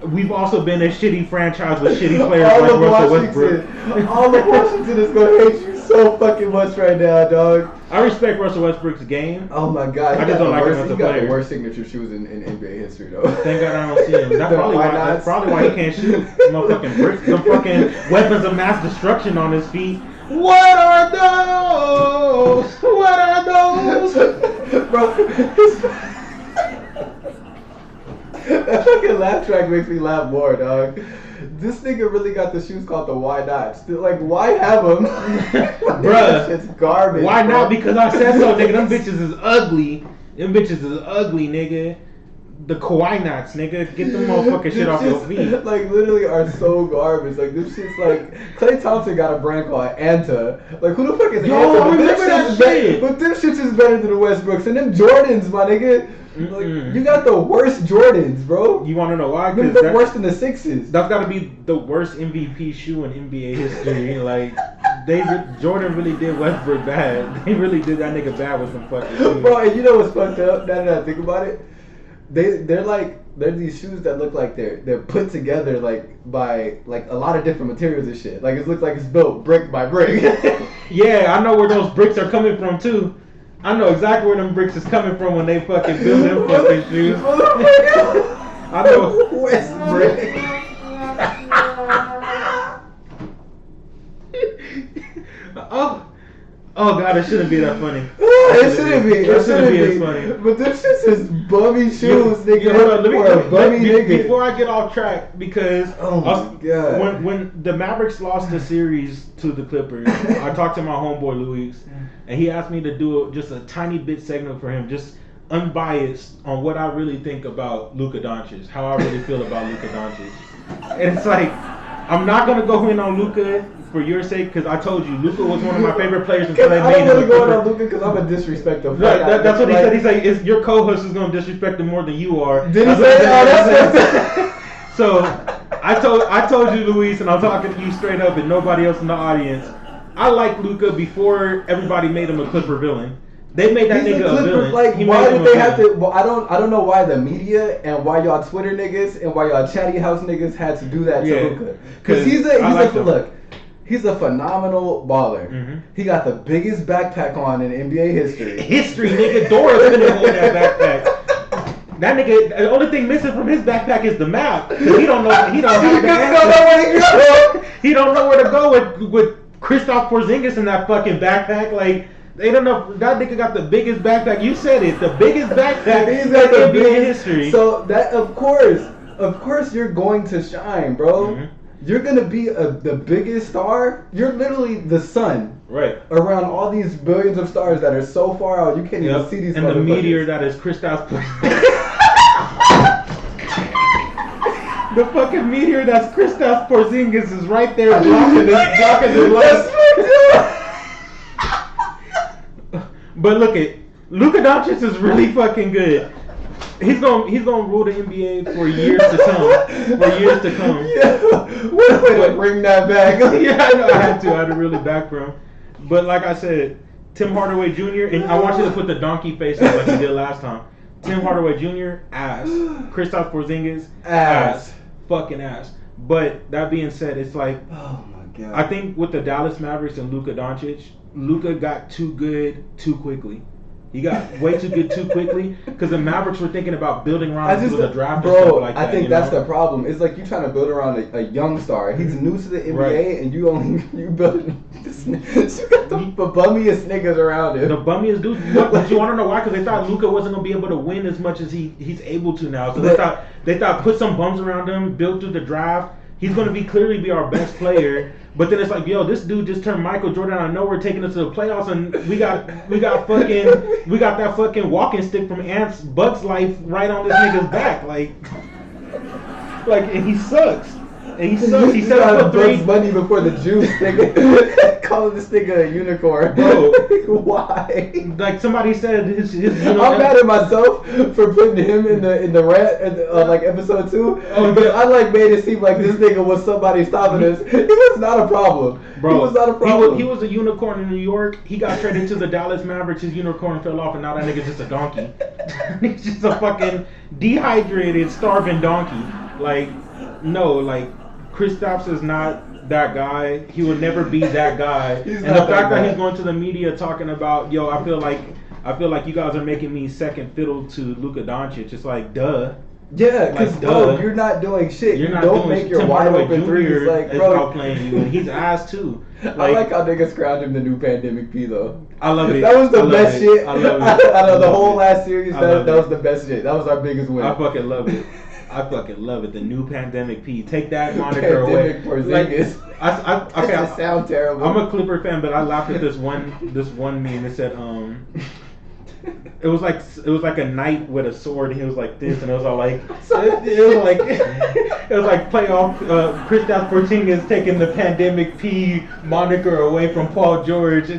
We've also been a shitty franchise with shitty players like Russell Westbrook. All of Washington is gonna hate you so fucking much right now, dog. I respect Russell Westbrook's game. Oh my god, I just don't like him as a player. He got the worst signature shoes in NBA history, though. Thank God I don't see him. That's probably why he can't shoot. Motherfucking bricks, some fucking weapons of mass destruction on his feet. What are those? What are those? Bro, that fucking laugh track makes me laugh more, dog. This nigga really got the shoes called the Why Not? Like, why have them? Bruh, it's garbage. Why bro. not? Because I said so, nigga. Them bitches is ugly. Them bitches is ugly, nigga. The Kawhi knots, nigga. Get them motherfucking shit off your feet. Like, literally are so garbage. Like, this shit's like... Klay Thompson got a brand called Anta. Like, who the fuck is Anta? Yo, remember that shit. But them shits is better than the Westbrooks. And them Jordans, my nigga. Like, you got the worst Jordans, bro. You want to know why? Because they're worse than the Sixes. That's got to be the worst MVP shoe in NBA history. Like, Jordan really did Westbrook bad. They really did that nigga bad with some fucking shoes. Bro, and you know what's fucked up? Now that I think about it, they're these shoes that look like they're put together like by like a lot of different materials and shit. Like it looks like it's built brick by brick. Yeah, I know where those bricks are coming from too. I know exactly where them bricks is coming from when they fucking build them fucking shoes. I know. West brick. Oh, Oh god, it shouldn't be that funny. It shouldn't be. It shouldn't be as funny. But them shits is bummy shoes, nigga. Yeah, hold on, let me, nigga. before I get off track, because God. when the Mavericks lost the series to the Clippers, I talked to my homeboy Luis, and he asked me to do just a tiny bit segment for him, just unbiased on what I really think about Luka Doncic, how I really feel about Luka Doncic. And it's like, I'm not gonna go in on Luka for your sake, because I told you Luka was one of my favorite players until they made him. I don't want to go in on Luka because I'm a disrespectful. That's what he said. He's like, your co-host is gonna disrespect him more than you are. Did he say that? So I told you, Luis, and I'm talking to you straight up, and nobody else in the audience. I liked Luka before everybody made him a Clipper villain. They made that nigga a villain. Like, why did they have to? Well, I don't know why the media and why y'all Twitter niggas and why y'all Chatty House niggas had to do that to Luka. Because he's a phenomenal baller. Mm-hmm. He got the biggest backpack on in NBA history. Nigga. Dora couldn't hold that backpack. That nigga, the only thing missing from his backpack is the map. He don't know. He don't have the He don't know where to go with Kristaps Porzingis in that fucking backpack. Like, they don't know. That nigga got the biggest backpack. You said it. The biggest backpack in NBA history. So that, of course, you're going to shine, bro. Mm-hmm. You're gonna be the biggest star. You're literally the sun, right? Around all these billions of stars that are so far out, you can't even see these. And the meteor that is Kristaps. The fucking meteor that's Kristaps Porzingis is right there blocking the light. But look at Luka Doncic is really fucking good. He's gonna rule the NBA for years to come. Yeah, what way to bring that back? Yeah, I know I had to really back for him. But like I said, Tim Hardaway Jr. and I want you to put the donkey face on like you did last time. Tim Hardaway Jr. ass. Kristaps Porzingis ass. Fucking ass. But that being said, it's like, oh my god. I think with the Dallas Mavericks and Luka Doncic, Luka got too good too quickly. He got way too good too quickly because the Mavericks were thinking about building around him through the draft and stuff like that. I think that's the problem. It's like you trying to build around a young star. He's new to the NBA and you building this. You got the bummiest niggas around him. The bummiest dudes. But you want to know why? Because they thought Luka wasn't gonna be able to win as much as he's able to now. So they thought put some bums around him, build through the draft. He's gonna clearly be our best player. But then it's like, yo, this dude just turned Michael Jordan out of nowhere, taking us to the playoffs, and we got that fucking walking stick from Bugs Life right on this nigga's back, like, and he sucks. And he sucks. He set up Bugs Bunny before the juice, nigga. Calling this nigga a unicorn, bro. Why? Like somebody said, his I'm mad at myself for putting him in the rant like episode 2. Oh, because I made it seem like this nigga was somebody stopping us. He was not a problem, bro. He was not a problem. He was a unicorn in New York. He got traded to the Dallas Mavericks. His unicorn fell off, and now that nigga's just a donkey. He's just a fucking dehydrated, starving donkey. Like, no, like. Kristaps is not that guy. He would never be that guy. And the fact that he's going to the media talking about, yo, I feel like you guys are making me second fiddle to Luka Doncic. It's like, duh. Yeah, because bro, you're not doing shit. You don't make your wide open threes. Like, bro, outplaying you, and he's ass too. Like, I like how niggas crowned him the new pandemic P though. I love it. That was the best shit. I love it. Out of the whole last series, that was the best shit. That was our biggest win. I fucking love it. I fucking love it. The new pandemic P. Take that moniker away. It sound terrible. I'm a Clipper fan, but I laughed at this one meme. It said it was like a knight with a sword, and he was like this, and it was all like it was like playoff Kristaps Porzingis taking the pandemic P moniker away from Paul George.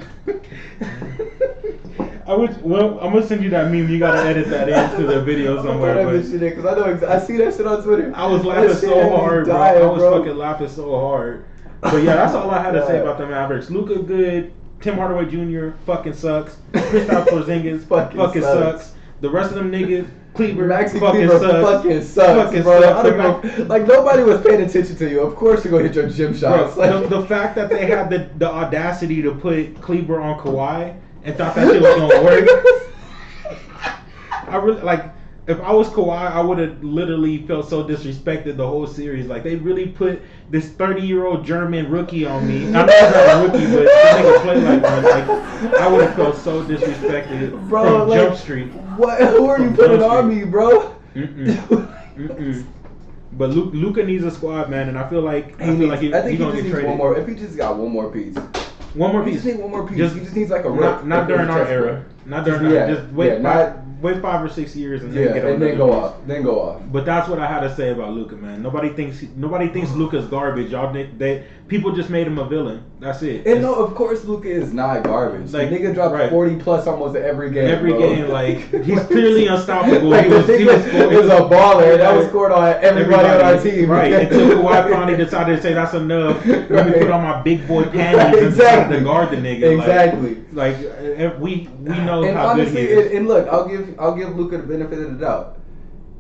I'm gonna send you that meme. You gotta edit that into the video somewhere. Because I see that shit on Twitter. I was laughing so hard, bro. I was fucking laughing so hard. But yeah, that's all I had to say about the Mavericks. Luka good. Tim Hardaway Jr. fucking sucks. Kristaps Porzingis fucking sucks. The rest of them niggas, Kleber fucking sucks. Bro. Like nobody was paying attention to you. Of course you're gonna hit your gym shots. Bro, the fact that they had the audacity to put Kleber on Kawhi and thought that shit was gonna work. I really like. If I was Kawhi, I would have literally felt so disrespected the whole series. Like they really put this 30-year-old German rookie on me. I'm not a rookie, but this nigga play like one. Like I would have felt so disrespected Bro, from Jump Street. What? Who are you From putting Jump on Street. me, bro? Mm-mm. But Luka needs a squad, man, and I feel like I think he's he just gonna get needs traded. one more. If he just got one more piece, One more he piece. just needs one more piece. Just- he just needs like a rook. Not during our era. Not during our just wait wait 5 or 6 years and then get and then another go piece. off. Then go off. But that's what I had to say about Luka, man. Nobody thinks Luka's garbage. Y'all they people just made him a villain. That's it. And no, of course, Luka is not garbage. Like, the nigga dropped right. 40 plus almost every game. Every bro. game, like he's clearly unstoppable. Like, he the was nigga scoring. is a baller. That was scored on everybody on our team. Right. Until Kawhi finally decided to say that's enough. Let me Right. put on my big boy panties and Exactly. decide to guard the nigga. Exactly. Like we know And how honestly, good he is. and look, I'll give Luka the benefit of the doubt.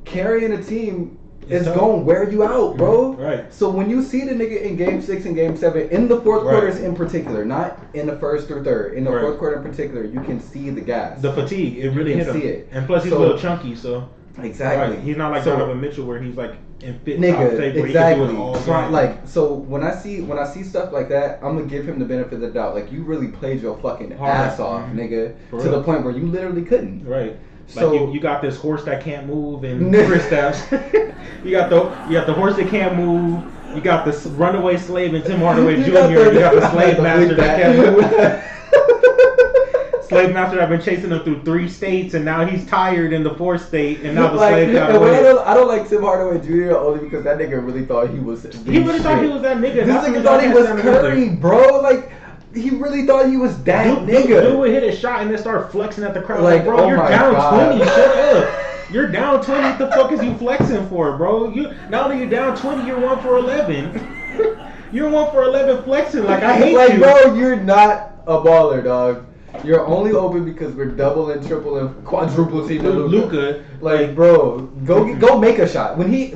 Carrying a team is tough. gonna wear you out, bro. Right. So when you see the nigga in Game 6 and Game 7, in the fourth Right. quarters in particular, not in the first or third, in the Right. fourth quarter in particular, you can see the gas. The fatigue, it really You hit can him. see it. And plus, he's So- a little chunky, so Exactly. right. He's not like So- Donovan Mitchell where he's like in fit top Nigga, shape where exactly. he can do it all So, game. like, so when I see stuff like that, I'm gonna give him the benefit of the doubt. Like, you really played your fucking Hard. ass off, Mhm. nigga, For to real. the point where you literally couldn't. Right. So Like you got this horse that can't move and Kristaps. you got the horse that can't move. You got the runaway slave and Tim Hardaway Jr. You got the slave master that can't move. Slave master that been chasing him through 3 states and now he's tired in the 4th state and now the slave got and away. I don't like Tim Hardaway Jr. only because that nigga really thought he was. He really thought he was that nigga. This That's nigga what thought he I was can't stand Curry, either. bro. Like he really thought he was that nigga. Dude would hit a shot and then start flexing at the crowd. Like, Like, bro, oh you're my down God. 20. Shut up. You're down 20. What the fuck is you flexing for, bro? You not only you down 20, you're 1 for 11. You're 1 for 11 flexing. Like I hate like, you, bro, you're not a baller, dog. You're only open because we're double and triple and quadruple team Luka. Like, bro, go make a shot. When he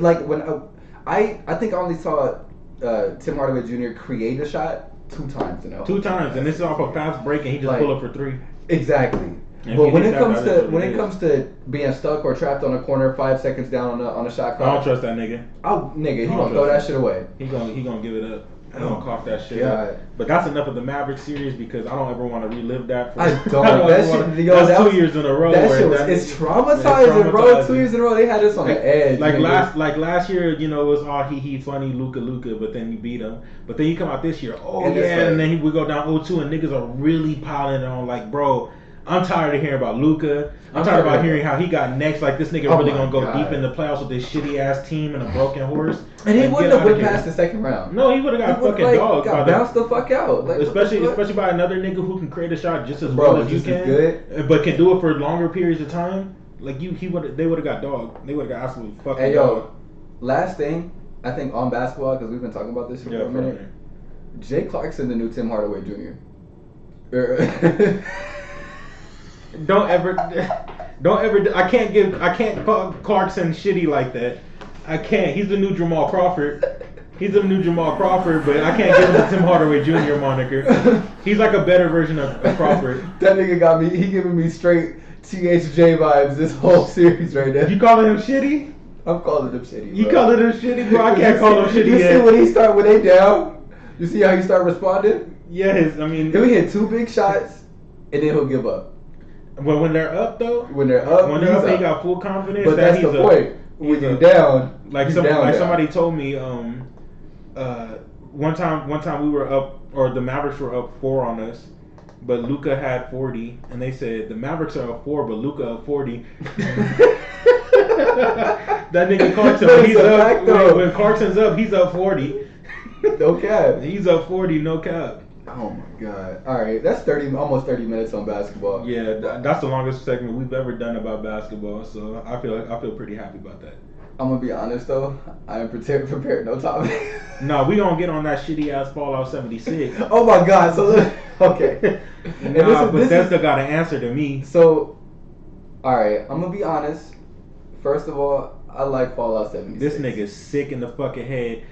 I think I only saw Tim Hardaway Jr. create a shot 2 times in a 2 times, and this is off a fast break, and he just Like- pull up for 3. Exactly. And if But you when hit it that, comes that to is what when it it is. comes to being stuck or trapped on a corner 5 seconds down on a shot I don't clock, trust that nigga. nigga, he I don't gonna throw trust that him. shit away. He gonna give it up. He Oh gonna cough that shit God. up. But that's enough of the Maverick series because I don't ever want to relive that. I don't. ever That wanna- shit, yo, that's that 2 was- years in a row. That where shit was that- it's traumatizing, bro. traumatizing. 2 years in a row, they had us on the edge. Like nigga. last year, you know, it was all he funny, Luka, but then you beat him. But then you come out this year, And it's like- and then we go down 0-2, and niggas are really piling on. Like, bro, I'm tired of hearing about Luka. I'm tired about hearing how he got next. Like this nigga Oh really my gonna go God. deep in the playoffs with this shitty ass team and a broken horse. And he Like, wouldn't get have outta went here. past the second round. No, he would have got He would've, fucking dogged. got by bounced the fuck out. Like, what the fuck? especially by another nigga who can create a shot just as Bro, well as you just as can, good. but can do it for longer periods of time. Like they would have got dogged. They would have got absolutely fucking Hey dogged. yo, last thing I think on basketball because we've been talking about this for a minute. Jay Clarkson, the new Tim Hardaway Jr. Don't ever. I can't call Clarkson shitty like that. I can't. He's the new Jamal Crawford. He's the new Jamal Crawford, but I can't give him the Tim Hardaway Jr. moniker. He's like a better version of Crawford. That nigga got me. He giving me straight THJ vibes this whole series right now. You calling him shitty? I'm calling him shitty. You bro. calling him shitty, bro? I can't call him shitty You yet. see when they down? You see how he start responding? Yes, I mean, He'll hit 2 big shots and then he'll give up. but when they're up though, When they're up, when he's they're up, up. they got full confidence. But that that's the he's a- point. When he's you're a- down, Like you're down. somebody told me, one time we were up, or the Mavericks were up 4 on us, but Luka had 40, and they said the Mavericks are up 4, but Luka up 40. That nigga Clarkson, That's he's a up. fact, though. When Clarkson's up, he's up 40. No cap. He's up 40, no cap. Oh my god. All right, that's almost 30 minutes on basketball. Yeah, that's the longest segment we've ever done about basketball. So I feel pretty happy about that. I'm gonna be honest though, I am prepared no topic. No, we gonna get on that shitty ass Fallout 76. Oh my god. So okay. And Nah, this is Bethesda got an answer to me. so. All right, I'm gonna be honest. First of all, I like Fallout 76. This nigga's sick in the fucking head.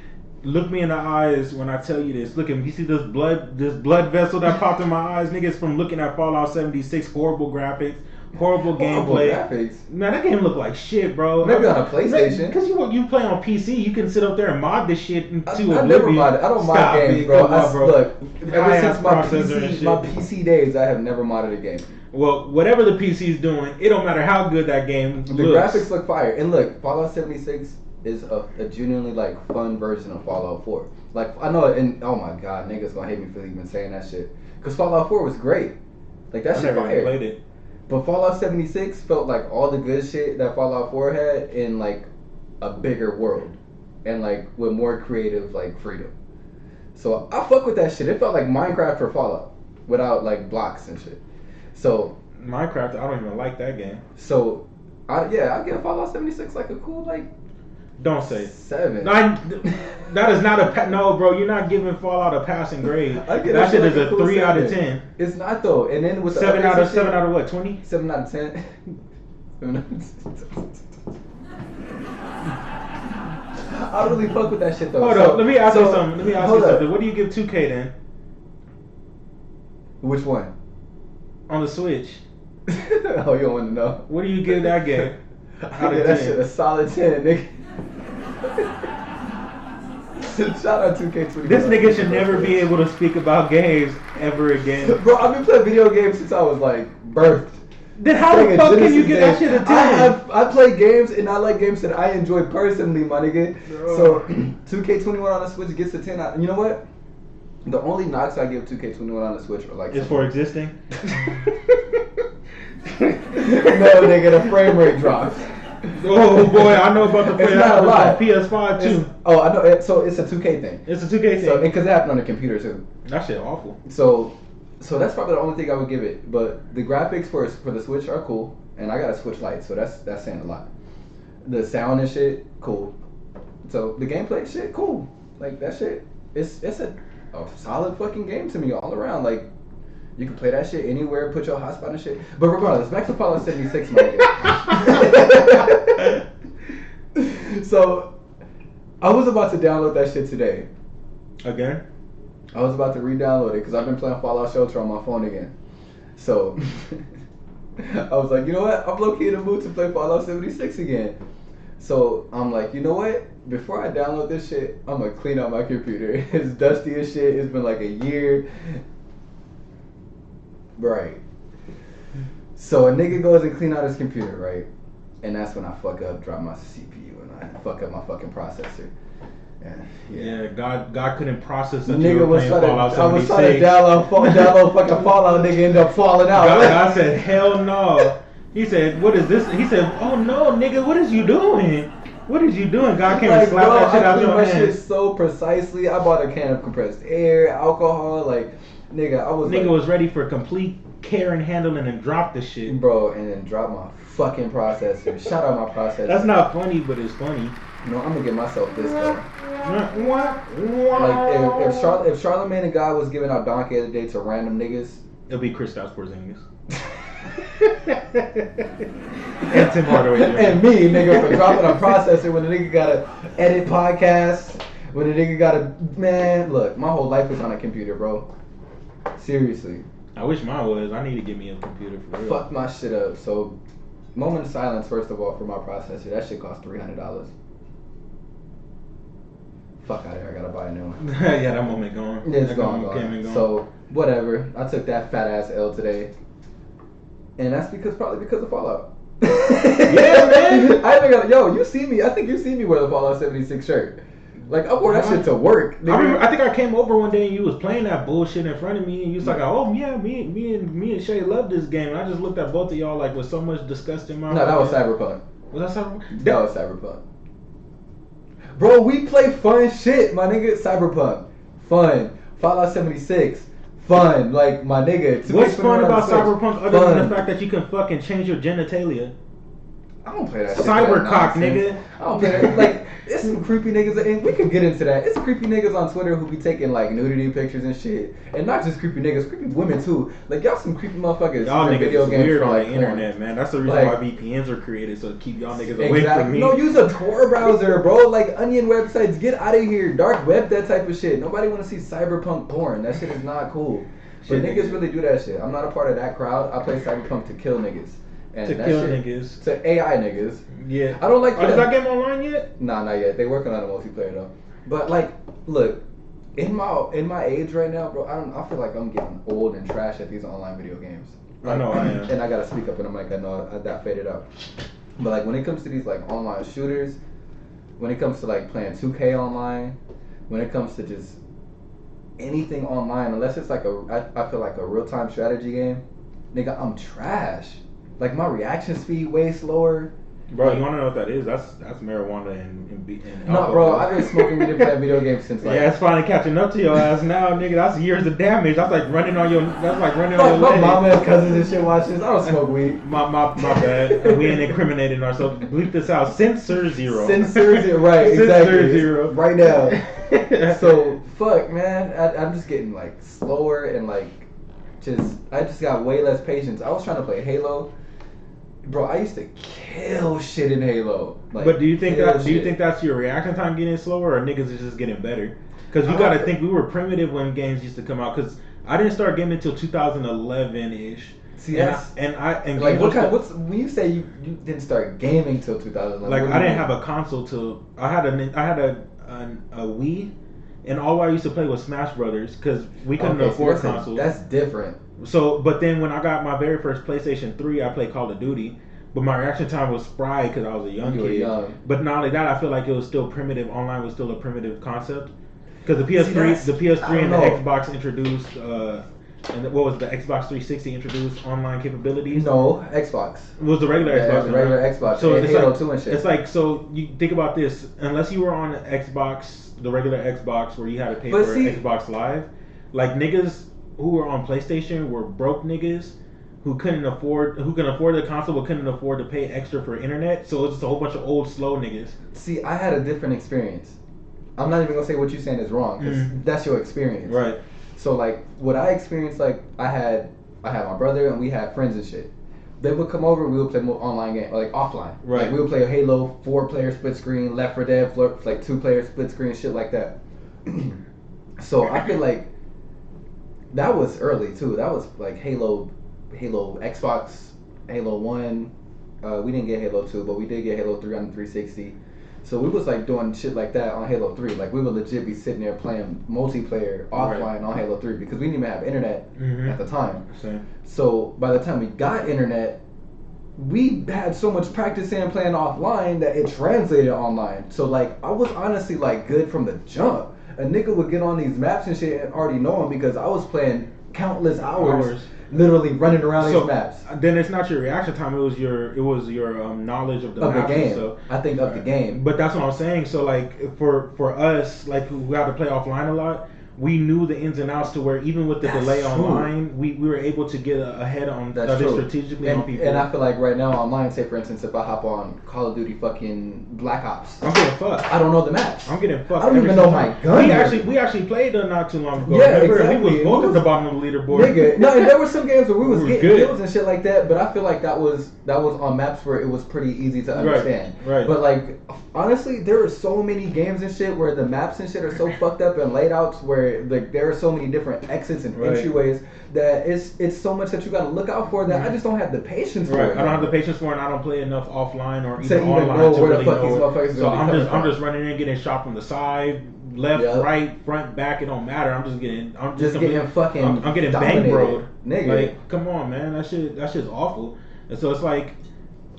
Look me in the eyes when I tell you this. Look at me. You see this blood vessel that popped in my eyes? Niggas from looking at Fallout 76, horrible graphics, Horrible gameplay. Graphics. Man, that game looked like shit, bro. Maybe on a PlayStation. Because you play on PC, you can sit up there and mod this shit into I never mod. I don't mod games, bro. Look, ever since my PC days, I have never modded a game. Well, whatever the PC's doing, it don't matter how good that game looks. The graphics look fire. And look, Fallout 76 is a genuinely like fun version of Fallout 4. Like I know, and oh my god, niggas gonna hate me for even saying that shit. Cause Fallout 4 was great. Like that shit fire. Played it. But Fallout 76 felt like all the good shit that Fallout 4 had in like a bigger world and like with more creative like freedom. So I fuck with that shit. It felt like Minecraft for Fallout without like blocks and shit. So Minecraft, I don't even like that game. So I give Fallout 76 like a cool like. Don't say 7. That is not a no, bro. You're not giving Fallout a passing grade. That shit is a cool 3 out of 10. It's not though. And then with 7 out of what? 20? 7 out of 10. I don't really fuck with that shit though. Hold up. Let me ask you something. What do you give 2K then? Which one? On the Switch. Oh, you don't want to know. What do you give that game? I give that shit a solid 10, nigga. Shout out 2K21. This nigga should never be able to speak about games ever again. Bro, I've been playing video games since I was like birthed. Then how the fuck can you get that shit a 10? I play games and I like games that I enjoy personally, my nigga. So 2K21 on the Switch gets a 10. You know what? The only knocks I give 2K21 on the Switch are like is for existing. No, nigga, the frame rate drops. Oh boy, I know about the frame rate. It's not a lot. PS5 too. I know. So it's a 2K thing. It's a 2K thing. So because it happened on the computer too. That shit awful. So that's probably the only thing I would give it. But the graphics for the Switch are cool, and I got a Switch Lite, so that's saying a lot. The sound and shit, cool. So the gameplay shit, cool. Like that shit, it's a solid fucking game to me all around. Like you can play that shit anywhere, put your hotspot and shit. But regardless, back to Fallout 76, man. So I was about to download that shit today. Again? I was about to re-download it because I've been playing Fallout Shelter on my phone again. So I was like, you know what? I'm low-key in the mood to play Fallout 76 again. So I'm like, you know what? Before I download this shit, I'm gonna clean out my computer. It's dusty as shit. It's been like a year. Right. So a nigga goes and clean out his computer, right? And that's when I fuck up, drop my CPU, and I fuck up my fucking processor. And yeah, God couldn't process that. Nigga was trying to, I was trying to download fucking Fallout. Nigga ended up falling out. God said, hell no. He said, what is this? He said, oh no, nigga, what is you doing? What is you doing? God came and slapped that shit out your hands. I cleaned my shit so precisely. I bought a can of compressed air, alcohol, like, nigga, I was was ready for complete care and handling and dropped the shit. Bro, and then dropped my fucking processor. Shout out my processor. That's not funny, but it's funny. You know, I'm gonna give myself this though. What? Like if Charlamagne and God was giving out Donkey of the Day to random niggas, it'll be Kristaps Porzingis. And Tim Hardaway Jr. And me, nigga, for dropping a processor when the nigga gotta edit podcasts, when the nigga gotta, man, look, my whole life is on a computer, bro. Seriously. I wish mine was. I need to get me a computer for real. Fuck my shit up. So, moment of silence, first of all, for my processor. That shit cost $300. Fuck out of here. I gotta buy a new one. Yeah, that moment gone. Yeah, it's gone. So, whatever. I took that fat ass L today. And that's probably because of Fallout. Yeah, man. I even got, yo, you see me. I think you see me wear the Fallout 76 shirt. Like, I wore that shit to work. I think I came over one day and you was playing that bullshit in front of me and you was like, oh yeah, me and Shay love this game. And I just looked at both of y'all like with so much disgust in my No, that was Cyberpunk. Was that Cyberpunk? That was Cyberpunk. Bro, we play fun shit, my nigga. Cyberpunk. Fun. Fallout 76. Fun. Like, my nigga. What's fun about Cyberpunk other than the fact that you can fucking change your genitalia? I don't play that shit. Cybercock, nigga. I don't play that. Like, it's some creepy niggas, and we could get into that. It's creepy niggas on Twitter who be taking, like, nudity pictures and shit. And not just creepy niggas, creepy women, too. Like, y'all some creepy motherfuckers. Y'all niggas video is games weird on like the internet, man. That's the reason why VPNs are created, so to keep y'all niggas away from me. No, use a Tor browser, bro. Like, onion websites. Get out of here. Dark web, that type of shit. Nobody want to see cyberpunk porn. That shit is not cool. But niggas really do that shit. I'm not a part of that crowd. I play Cyberpunk to kill niggas. And to that kill shit, niggas. to AI niggas. Yeah. I don't like Is that game online yet? Nah, not yet. They working on a multiplayer though. But like, look, in my age right now, bro, I feel like I'm getting old and trash at these online video games. Like, I know I am. And I gotta speak up, and I'm like, I know that faded out. But like, when it comes to these like online shooters, when it comes to like playing 2K online, when it comes to just anything online, unless it's like I feel like a real time strategy game, nigga, I'm trash. Like my reaction speed way slower. Bro, like, you wanna know what that is? That's marijuana and no, alcohol. bro, I've been smoking weed and playing video games since like. Yeah, it's finally catching up to your ass now, nigga. That's years of damage. That's like running on your. That's like running on your My leg. mama and cousins and shit watch this. I don't smoke weed. My bad. We ain't incriminating ourselves. Bleep this out. Censor zero. Censor zero, right? Censor Exactly. zero. Right now. So fuck, man. I'm just getting like slower and like I just got way less patience. I was trying to play Halo. Bro, I used to kill shit in Halo. Like, but do you think shit. that's your reaction time getting slower, or niggas is just getting better? Because you gotta think we were primitive when games used to come out. Because I didn't start gaming until 2011 ish. See, and and like when you say you didn't start gaming till 2011? Like I didn't have a console till I had a Wii, and all I used to play was Smash Brothers because we couldn't afford consoles. That's different. So, but then when I got my very first PlayStation 3, I played Call of Duty. But my reaction time was spry because I was a young kid. But not only that, I feel like it was still primitive. Online was still a primitive concept. Because the PS3 and the Xbox introduced, and what was the Xbox 360 introduced online capabilities? No, Xbox. It was the regular Xbox. The regular Xbox. So it's Halo like, 2 and shit. It's like, so you think about this. Unless you were on Xbox, the regular Xbox, where you had to pay for Xbox Live, like niggas who were on PlayStation were broke niggas who can afford the console but couldn't afford to pay extra for internet. So it's just a whole bunch of old slow niggas. See, I had a different experience. I'm not even gonna say what you're saying is wrong because that's your experience. Right. So like what I experienced, like I had my brother and we had friends and shit. They would come over and we would play more online game, like offline. Right. Like we would play a Halo 4-player split screen, Left 4 Dead, like 2-player split screen, shit like that. So I feel like that was early too. That was like Halo Xbox, Halo 1. We didn't get Halo 2, but we did get Halo 3 on the 360. So we was like doing shit like that on Halo 3. Like we would legit be sitting there playing multiplayer offline on Halo 3 because we didn't even have internet at the time. Same. So by the time we got internet, we had so much practice in playing offline that it translated online. So like I was honestly like good from the jump. A nigga would get on these maps and shit and already know them because I was playing countless hours. Literally running around these maps. Then it's not your reaction time. It was your knowledge of the maps game. And stuff. I think of the game. But that's what I'm saying. So like for us, like who had to play offline a lot, we knew the ins and outs to where even with the delay online, we were able to get ahead on strategically on people. And I feel like right now online, say for instance, if I hop on Call of Duty fucking Black Ops, I'm getting fucked. I don't know the maps. I'm getting fucked. I don't even know my gun. We actually played not too long ago. Yeah, remember? exactly. We was both at the bottom of the leaderboard. Nigga, no, and there were some games where we was getting kills and shit like that, but I feel like that was on maps where it was pretty easy to understand. Right. But like honestly, there are so many games and shit where the maps and shit are so fucked up and laid outs where like there are so many different exits and entryways that it's so much that you gotta look out for that I just don't have the patience for it. I don't have the patience for it, and I don't play enough offline or even online to where really the fuck know. These motherfuckers So I'm just running in, getting shot from the side, left, right, front, back. It don't matter. I'm getting bang broed. Nigga. Like, come on, man. That shit's awful. And so it's like,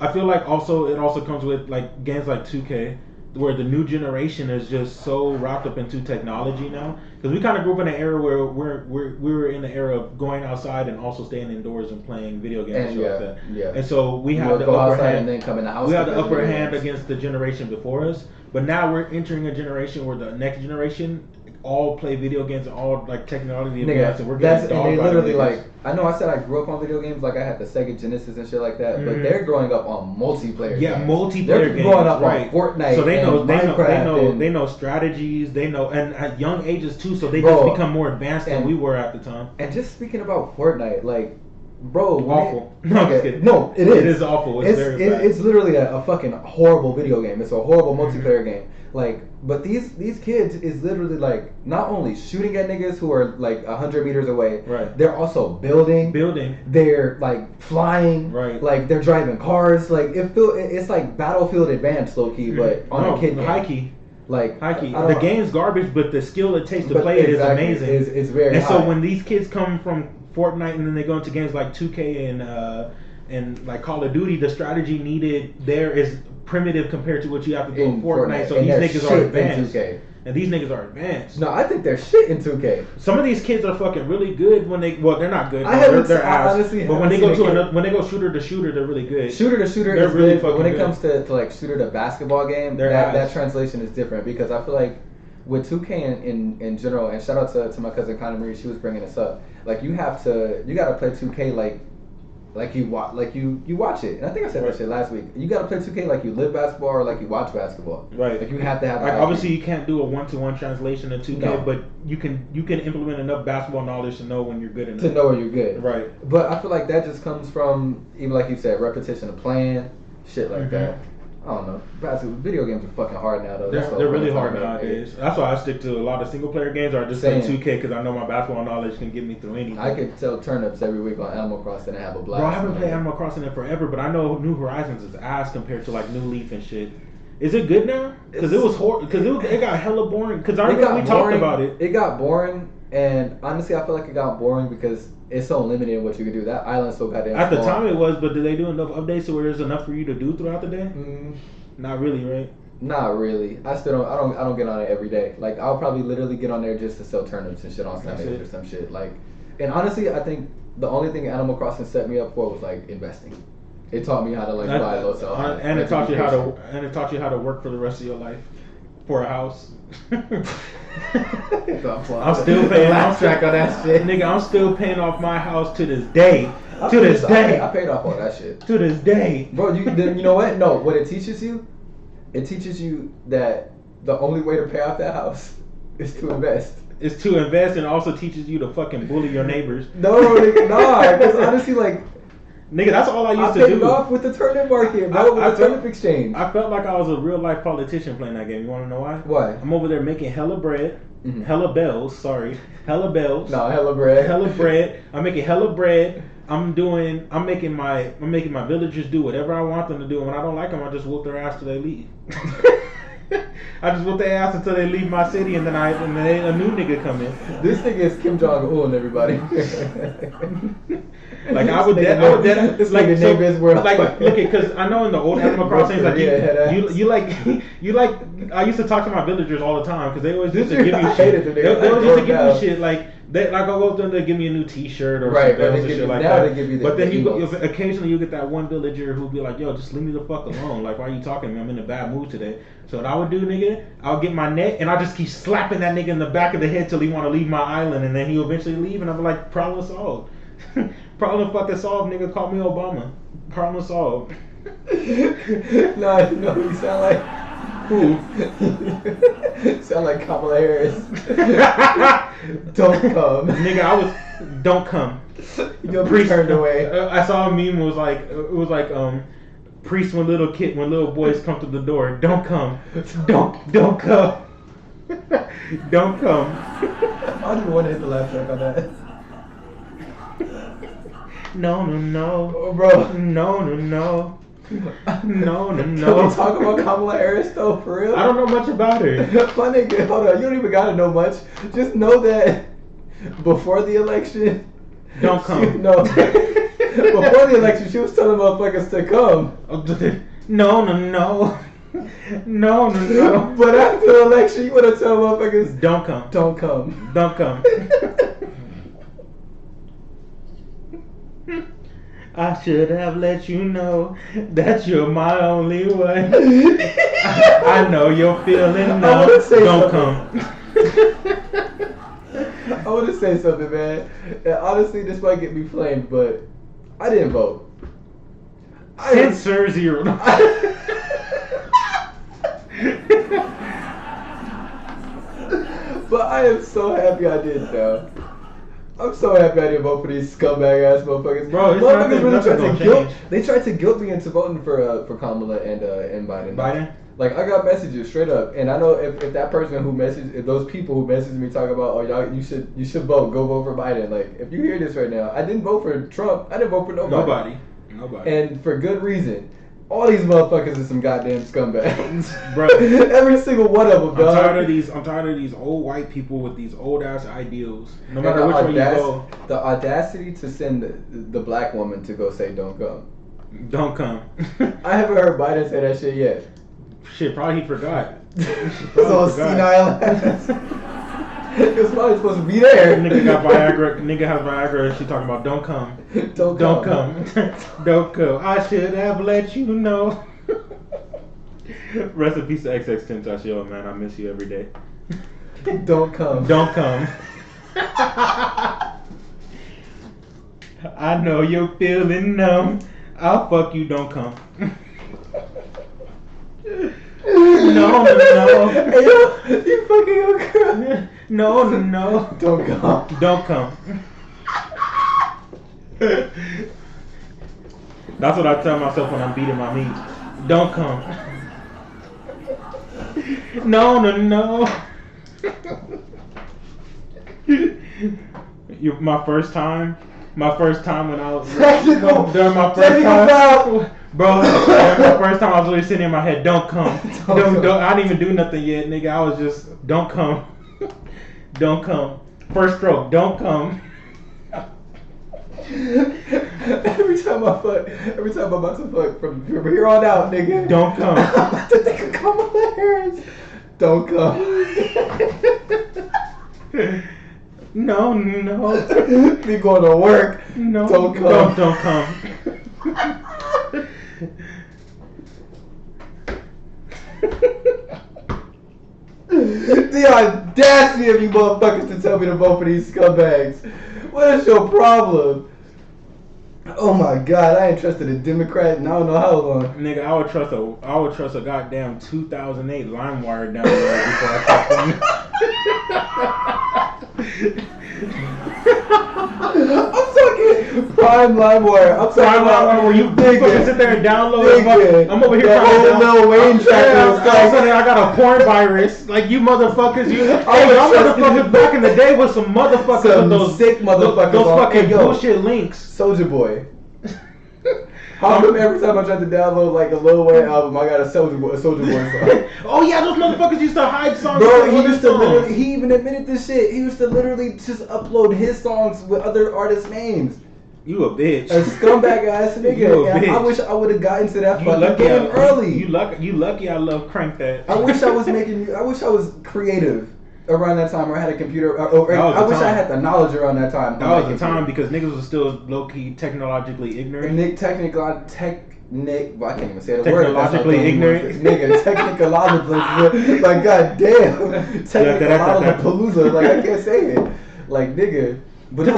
I feel like it also comes with like games like 2K, where the new generation is just so wrapped up into technology now. Because we kind of grew up in an era where we were in the era of going outside and also staying indoors and playing video games and shit like that. Yeah. And so we had the upper hand. And then come in the house. We had the upper hand against the generation before us. But now we're entering a generation where the next generation all play video games and all like technology advanced, and we're getting dogged by they literally niggas. Like I know I said I grew up on video games, like I had the Sega Genesis and shit like that, but they're growing up on multiplayer games. Multiplayer they're games. growing up on Fortnite. So they know strategies, they know, and at young ages too, so they just become more advanced than we were at the time. And just speaking about Fortnite, like Bro, Awful. No, I'm just kidding. No, it is. It is awful. It's very bad. It's literally a fucking horrible video game. It's a horrible multiplayer game. Like, but these kids is literally like not only shooting at niggas who are like 100 meters away. Right. They're also building. They're like flying. Right. Like they're driving cars. Like it's like Battlefield Advanced, low key, but on a kid game. High key. Like high key. The game's garbage, but the skill it takes to play it is amazing. It's very. And high. so when these kids come from Fortnite and then they go into games like 2K and like Call of Duty, the strategy needed there is primitive compared to what you have to do in Fortnite. So these niggas are advanced. And these niggas are advanced. No, I think they're shit in 2K. Some of these kids are fucking really good when they're not good. They're ass. Honestly, but when they go shooter to shooter, they're really good. Shooter to shooter they're is really good, but when it good. comes to like shooter to basketball game, that translation is different because I feel like with 2K in general, and shout out to my cousin Connie Marie, she was bringing this up. Like you gotta play 2K like you watch it. And I think I said that shit last week. You gotta play 2K like you live basketball or like you watch basketball. Right. Like you have to have. Like obviously you can't do a 1-to-1 translation in 2K, No. but you can implement enough basketball knowledge to know when you're good enough. To know when you're good. Right. But I feel like that just comes from even like you said, repetition of playing, shit like that. I don't know. Video games are fucking hard now, though. They're really hard nowadays. That's why I stick to a lot of single player games, or I just play 2K because I know my basketball knowledge can get me through anything. I could sell turnips every week on Animal Crossing and have a blast. Bro, I haven't played Animal Crossing in forever, but I know New Horizons is ass compared to like New Leaf and shit. Is it good now? Because it was horrible. Because it got hella boring. Because I remember we talked about it. It got boring, and honestly, I feel like it got boring because it's so limited in what you can do. That island's so goddamn At the small. time it was, but did they do enough updates to where there's enough for you to do throughout the day? Not really, right? Not really. I still don't. I don't get on it every day. Like I'll probably literally get on there just to sell turnips and shit on Sundays or some shit. Like, and honestly, I think the only thing Animal Crossing set me up for was like investing. It taught me how to like buy low, sell high. And it taught you how to work for the rest of your life for a house. I'm still paying off track on that shit, nigga. I'm still paying off my house to this day. I paid off all that shit. To this day, bro. You know what? No, what it teaches you that the only way to pay off that house is to invest. It's to invest, and also teaches you to fucking bully your neighbors. No, nigga, nah. Because honestly, like. Nigga, that's all I used to do. I paid off with the turnip market, bro. With the turnip exchange. I felt like I was a real life politician playing that game. You want to know why? Why? I'm over there making hella bread, hella bells. Hella bells. No, hella bread. Hella bread. I'm making hella bread. I'm making my villagers do whatever I want them to do. And when I don't like them, I just whoop their ass till they leave. I just whoop their ass until they leave my city, and then a new nigga come in. This nigga is Kim Jong-un, everybody. Like I would look because I know in the old Animal Crossing like you like I used to talk to my villagers all the time because they always used to give you shit. They always used to give me shit like I go up to them, they give me a new T-shirt or some bells and shit like that. But then occasionally you get that one villager who'll be like, yo, just leave me the fuck alone. Like, why are you talking to me? I'm in a bad mood today. So what I would do, nigga, I'll get my net and I'll just keep slapping that nigga in the back of the head till he want to leave my island, and then he'll eventually leave, and I'm like, problem solved. Problem fucking solved, nigga. Call me Obama. Problem solved. No, you sound like who? Sound like Kamala Harris. Don't come, nigga. Don't come. You'll be turned away. I saw a meme. It was like priest when little boys come to the door. Don't come. Don't come. Don't come. I don't even want to hit the laugh track on that. No. Oh, bro. No. Can we talk about Kamala Harris though, for real? I don't know much about her. My nigga, hold on. You don't even gotta know much. Just know that before the election, don't come. No. Before the election, she was telling motherfuckers to come. No. But after the election, you wanna tell motherfuckers don't come. Don't come. Don't come. I should have let you know that you're my only one. I know you're feeling no. Don't come. I want to say something, man. And honestly, this might get me flamed, but I didn't vote. Censor zero. But I am so happy I did, though. I'm so happy I didn't vote for these scumbag ass motherfuckers. Bro, it's Motherfuckers really tried nothing to gonna guilt. They tried to guilt me into voting for Kamala and Biden. Biden? Like I got messages straight up, and I know if that person who messaged, if those people who messaged me talk about, oh y'all, you should vote, go vote for Biden. Like if you hear this right now, I didn't vote for Trump. I didn't vote for nobody. Nobody. And for good reason. All these motherfuckers are some goddamn scumbags. Bro. Every single one of them, dog. I'm tired of these old white people with these old ass ideals. No matter which way you go. The audacity to send the black woman to go say don't come. Don't come. I haven't heard Biden say that shit yet. Shit, probably he forgot. So senile ass. It was probably supposed to be there. Nigga got Viagra. Nigga has Viagra. She talking about don't come. Don't come. Don't come. I should have let you know. Rest in peace to XXXTentacion, man. I miss you every day. Don't come. Don't come. I know you're feeling numb. I'll fuck you. Don't come. No. Hey, yo, you fucking your girl. No. Don't come. Don't come. That's what I tell myself when I'm beating my meat. Don't come. No. My first time when I was during my first time. Bro, my first time I was really sitting in my head, don't come. Don't, I didn't even do nothing yet, nigga. I was just, don't come. Don't come. First stroke, don't come. Every time I'm about to fuck from here on out, nigga. Don't come. I'm about to think of Kamala Harris. Don't come. No. Me going to work. No. Don't come. Don't come. The audacity of you motherfuckers to tell me to vote for these scumbags. What is your problem? Oh my god, I ain't trusted a Democrat in I don't know how long. Nigga, I would trust a goddamn 2008 LimeWire down there before I trust them. I'm talking prime LimeWire. I'm talking about where you fucking sit there and download. I'm over here the trying to whole Lil Wayne track. All of a sudden I got a porn virus. Like you motherfuckers, y'all motherfuckers back in the day was some motherfuckers with those sick motherfuckers. Those fucking hey, bullshit links. Soulja Boy. How come every time I tried to download like a Lil Wayne album, I got a Soulja Boy song? Oh yeah, those motherfuckers used to hide songs. Bro, he even admitted this shit. He used to literally just upload his songs with other artists' names. You a bitch. A scumbag ass nigga. You a bitch. I wish I would have gotten to that fucking game early. You lucky I love Crank That. I wish I was creative around that time, or I had a computer, I wish I had the knowledge around that time. That was the time because niggas was still low key technologically ignorant. Well, I can't even say the word. Technologically ignorant. Nigga, technologically, like goddamn, technologically, like I can't say it, like nigga. But I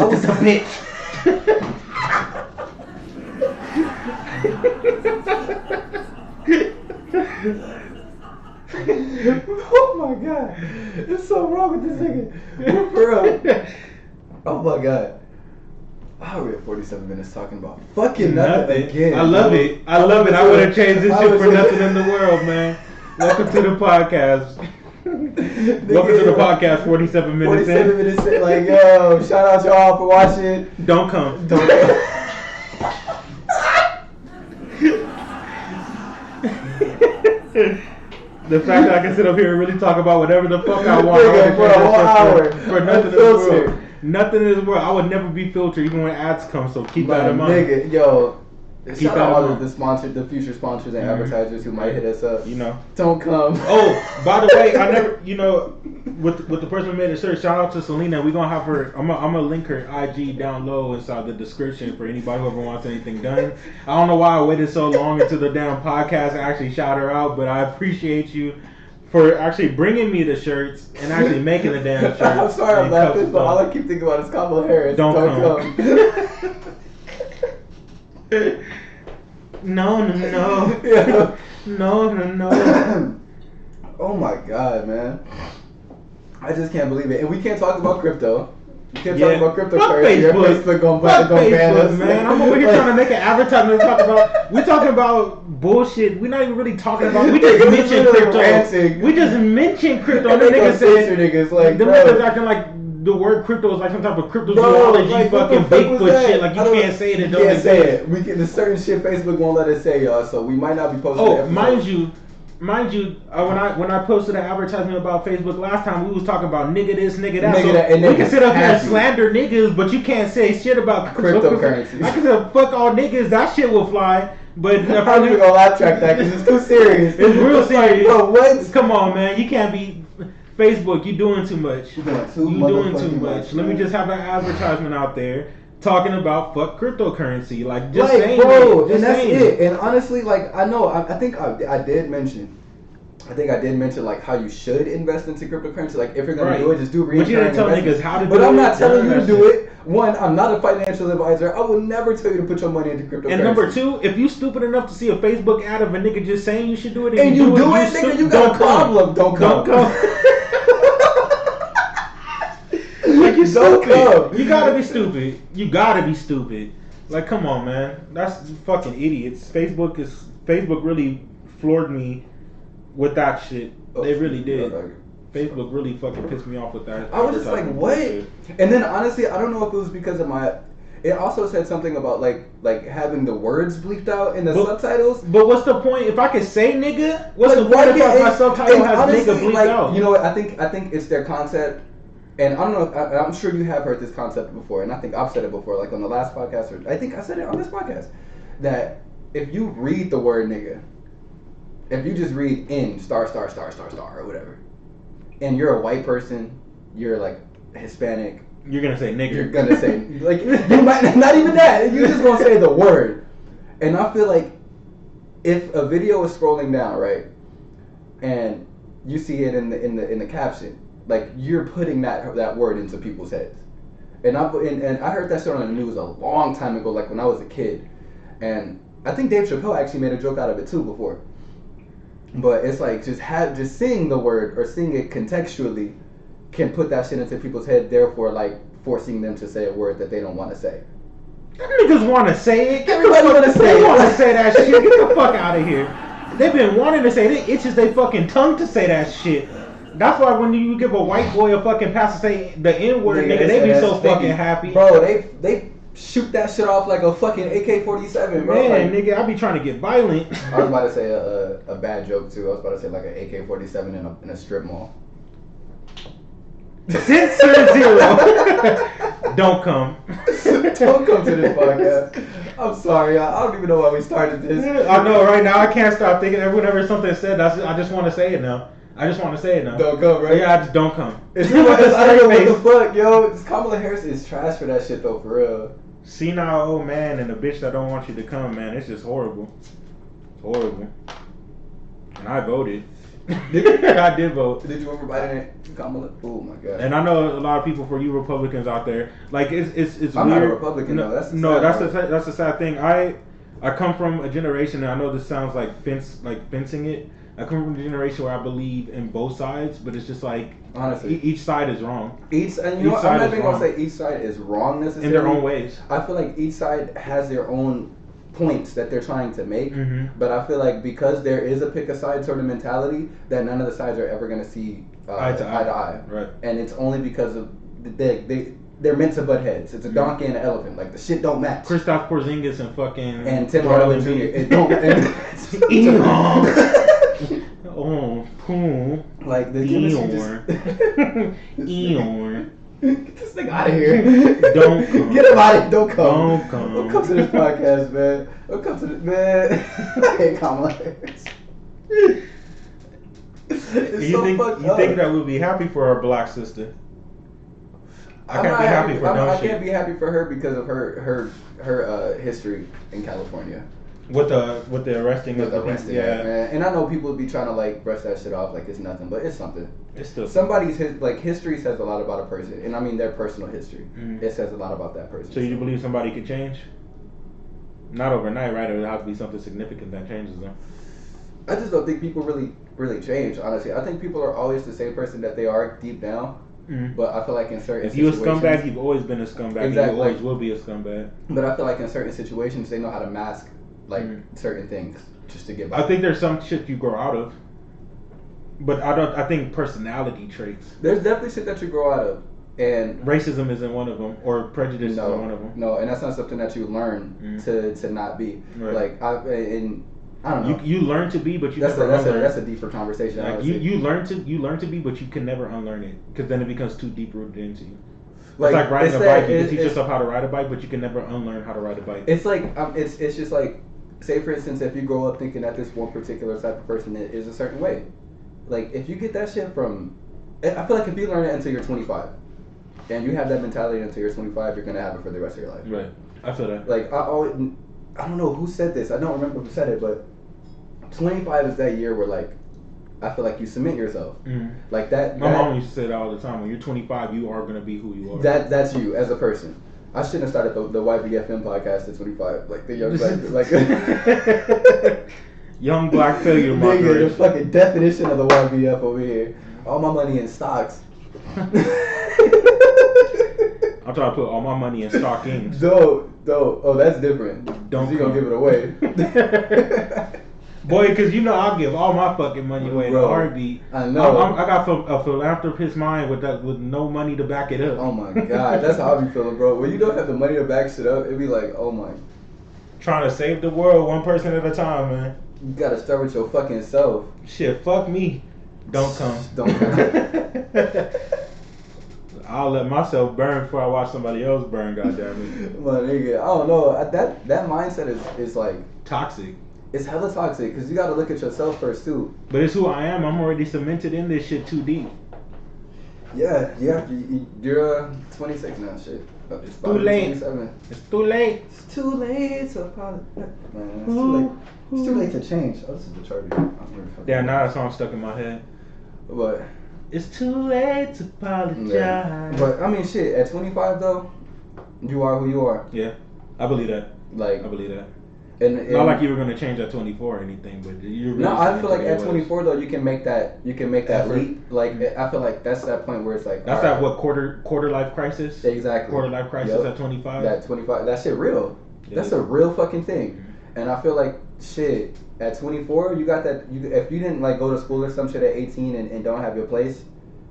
was a bitch. Oh my god, there's so wrong with this nigga. For real. Oh my god. Wow, we're at 47 minutes talking about fucking nothing again. I love it. I would have changed this shit for nothing in the world, man. Welcome to the podcast. Welcome to the podcast. 47 minutes 47 minutes in. Like, yo, shout out y'all for watching. Don't come. The fact that I can sit up here and really talk about whatever the fuck I want for a whole hour for nothing in this world. Nothing in this world. I would never be filtered even when ads come. So keep that in mind. Nigga, yo. Shout out all of the future sponsors and advertisers who might hit us up. You know, don't come. Oh, by the way, I never, with the person who made the shirt. Shout out to Selena. We gonna have her. I'm gonna link her IG down low inside the description for anybody who ever wants anything done. I don't know why I waited so long into the damn podcast to actually shout her out, but I appreciate you for actually bringing me the shirts and actually making the damn shirts. I'm sorry I'm laughing, but all I keep thinking about is Kamala Harris. Don't come. No. Yeah. No. Oh my god, man. I just can't believe it. And we can't talk about crypto. You can't talk about Fuck cryptocurrency. Your Facebook. Facebook gonna Fuck ban Facebook, us. man. I'm over here trying to make an advertisement. We're talking about bullshit. We're not even really talking about. We just mentioned crypto. Ranting. We just mentioned crypto. And They the niggas censor said niggas like, them bro. niggas acting like the word crypto is like some type of cryptozoology, Like, what the fucking fuck was Bigfoot that? shit. Like you can't say it. You It don't can't say exist. it. We can. There's certain shit Facebook won't let us say, y'all. So we might not be posting. Oh, episodes. mind you, when I posted an advertisement about Facebook last time, we was talking about nigga this, nigga that. Nigga So that, and we niggas can sit up here and happy. slander niggas, but you can't say shit about Cryptocurrency. I can say fuck all niggas. That shit will fly. But I'm not even gonna laugh track that because it's too serious. It's real It's like, serious. bro, what? Come on, man. You can't be Facebook. You doing too much. You doing too much. much, Let me man. just have an advertisement out there talking about fuck cryptocurrency. Like just Like, saying bro, it. Just and that's saying it. And honestly, like, I know, I think I did mention. I think I did mention like how you should invest into cryptocurrency. Like if you're gonna Right. do it, just do But you didn't recurring tell investments. niggas how to do But I'm it, not telling you none to of do that it. One, I'm not a financial advisor. I will never tell you to put your money into cryptocurrency. And number two, if you stupid enough to see a Facebook ad of a nigga just saying you should do it, and you do it, nigga, you got a problem. Don't come. Like you Don't stupid. come. You gotta be stupid. You gotta be stupid. Like come on, man. That's fucking idiots. Facebook really floored me with that shit. They really did. Facebook really fucking pissed me off with that. I was just like, advertisement what? bullshit. And then honestly, I don't know if it was because of my. It also said something about like having the words bleeped out in the subtitles. But what's the point? If I could say nigga, what's Like, the point why if my can't- subtitle and has honestly, nigga bleeped like, out? You know what? I think it's their concept. And I don't know. I'm sure you have heard this concept before, and I think I've said it before, like on the last podcast, or I think I said it on this podcast, that if you read the word nigga, if you just read in star or whatever, and you're a white person, you're like Hispanic, You're gonna say nigga. you're gonna say like you might not even that. You're just gonna say the word, and I feel like if a video is scrolling down, right, and you see it in the caption. Like you're putting that word into people's heads, and I heard that shit on the news a long time ago, like when I was a kid, and I think Dave Chappelle actually made a joke out of it too before. But it's like just seeing the word or seeing it contextually can put that shit into people's head, therefore like forcing them to say a word that they don't want to say. Them niggas want to say it. Everybody want to say They it. want to say that shit. Get the fuck out of here. They've been wanting to say it. It itches their fucking tongue to say that shit. That's why when you give a white boy a fucking pass to say the N-word, nigga, they be so fucking happy. Bro, they shoot that shit off like a fucking AK-47, bro. Man, Like, nigga, I be trying to get violent. I was about to say a bad joke too. I was about to say like an AK-47 in a strip mall. Censor zero. Don't come. Don't come to this podcast. I'm sorry, I don't even know why we started this. I know right now I can't stop thinking. Whenever something said, I just want to say it now. Don't come, right? Yeah, I just don't come. I don't know what the fuck, yo. Kamala Harris is trash for that shit though, for real. Senile old man and a bitch that don't want you to come, man. It's just horrible. It's horrible. And I voted. I did vote. Did you vote for Biden and Kamala? Oh my god. And I know a lot of people, for you Republicans out there, like it's I'm weird. not a Republican though. That's the sad thing. I come from a generation, and I know this sounds like fencing it. I come from a generation where I believe in both sides, but it's just like honestly, each side is wrong. And you know what? I'm not even gonna say each side is wrong necessarily. In their own ways. I feel like each side has their own points that they're trying to make, but I feel like because there is a pick a side sort of mentality, that none of the sides are ever gonna see eye to eye. Right. And it's only because of they're meant to butt heads. It's a donkey and an elephant. Like the shit don't match. Kristaps Porzingis and fucking and Tim Hardaway Jr. It don't. Oh, cool. Like the Eeyore. Eeyore. Get this thing out of here. Don't come. Get him out of here. Don't come. Don't come. Don't come to this podcast, man. Don't come to this, man. I hate Kamala Harris. You think that we'll be happy for our black sister? I can't be happy for no I shit. can't be happy for her because of her history in California. With the arresting of the people, yeah. Man. And I know people would be trying to like brush that shit off like it's nothing, but it's something. It's still somebody's history says a lot about a person, and I mean their personal history. It says a lot about that person. So you believe somebody could change? Not overnight, right? It would have to be something significant that changes them. I just don't think people really change. Honestly, I think people are always the same person that they are deep down. But I feel like in certain if you a situations, scumbag, you've always been a scumbag. Exactly. And you always will be a scumbag. But I feel like in certain situations, they know how to mask like certain things just to get by. I think there's some shit you grow out of, but I think personality traits. There's definitely shit that you grow out of, and racism isn't one of them, or prejudice isn't one of them. No, and that's not something that you learn to not be. Right. Like I don't know. You learn to be, but you that's never unlearn. That's a deeper conversation. Like you learn to be, but you can never unlearn it because then it becomes too deep rooted into you. It's like riding a bike. You can teach yourself how to ride a bike, but you can never unlearn how to ride a bike. It's like it's just like, say for instance, if you grow up thinking that this one particular type of person is a certain way, like if you get that shit from, I feel like if you learn it until you're 25, and you have that mentality until you're 25, you're gonna have it for the rest of your life. Right. I feel that. Like I don't know who said this. I don't remember who said it, but 25 is that year where like I feel like you cement yourself. Like that. My mom used to say that all the time. When you're 25, you are gonna be who you are. That's you as a person. I shouldn't have started the YBFM podcast at 25. Like the young black, young black failure. Nigga, the fucking definition of the YBF over here. All my money in stocks. I'm trying to put all my money in stockings. Don't. Oh, that's different. Don't. You gonna give it away? Boy, because you know I'll give all my fucking money away in a heartbeat. I know. I got a philanthropist mind with no money to back it up. Oh my god, that's how I be feeling, bro. When you don't have the money to back shit up, it be like, oh my. Trying to save the world one person at a time, man. You gotta start with your fucking self. Shit, fuck me. Don't come. Don't come. I'll let myself burn before I watch somebody else burn. Goddamn it. My nigga, I don't know. That mindset is like toxic. It's hella toxic because you gotta look at yourself first too. But it's who I am. I'm already cemented in this shit too deep. Yeah. You're 26 now. Shit. It's too late. 27. It's too late. It's too late to apologize. Man, it's too late. It's too late to change. Oh, this is the charger. Damn, now that song stuck in my head. But it's too late to apologize. Yeah. But I mean, shit. At 25 though, you are who you are. Yeah, I believe that. Like I believe that. And not like you were gonna change at 24 or anything, but you're really. No, I feel like at 24 though, you can make that leap. Like I feel like that's that point where it's like that's that what quarter life crisis. Exactly. Quarter life crisis at 25. That 25. That shit real. That's a real fucking thing. And I feel like shit at 24, you got that. If you didn't like go to school or some shit at 18 and don't have your place.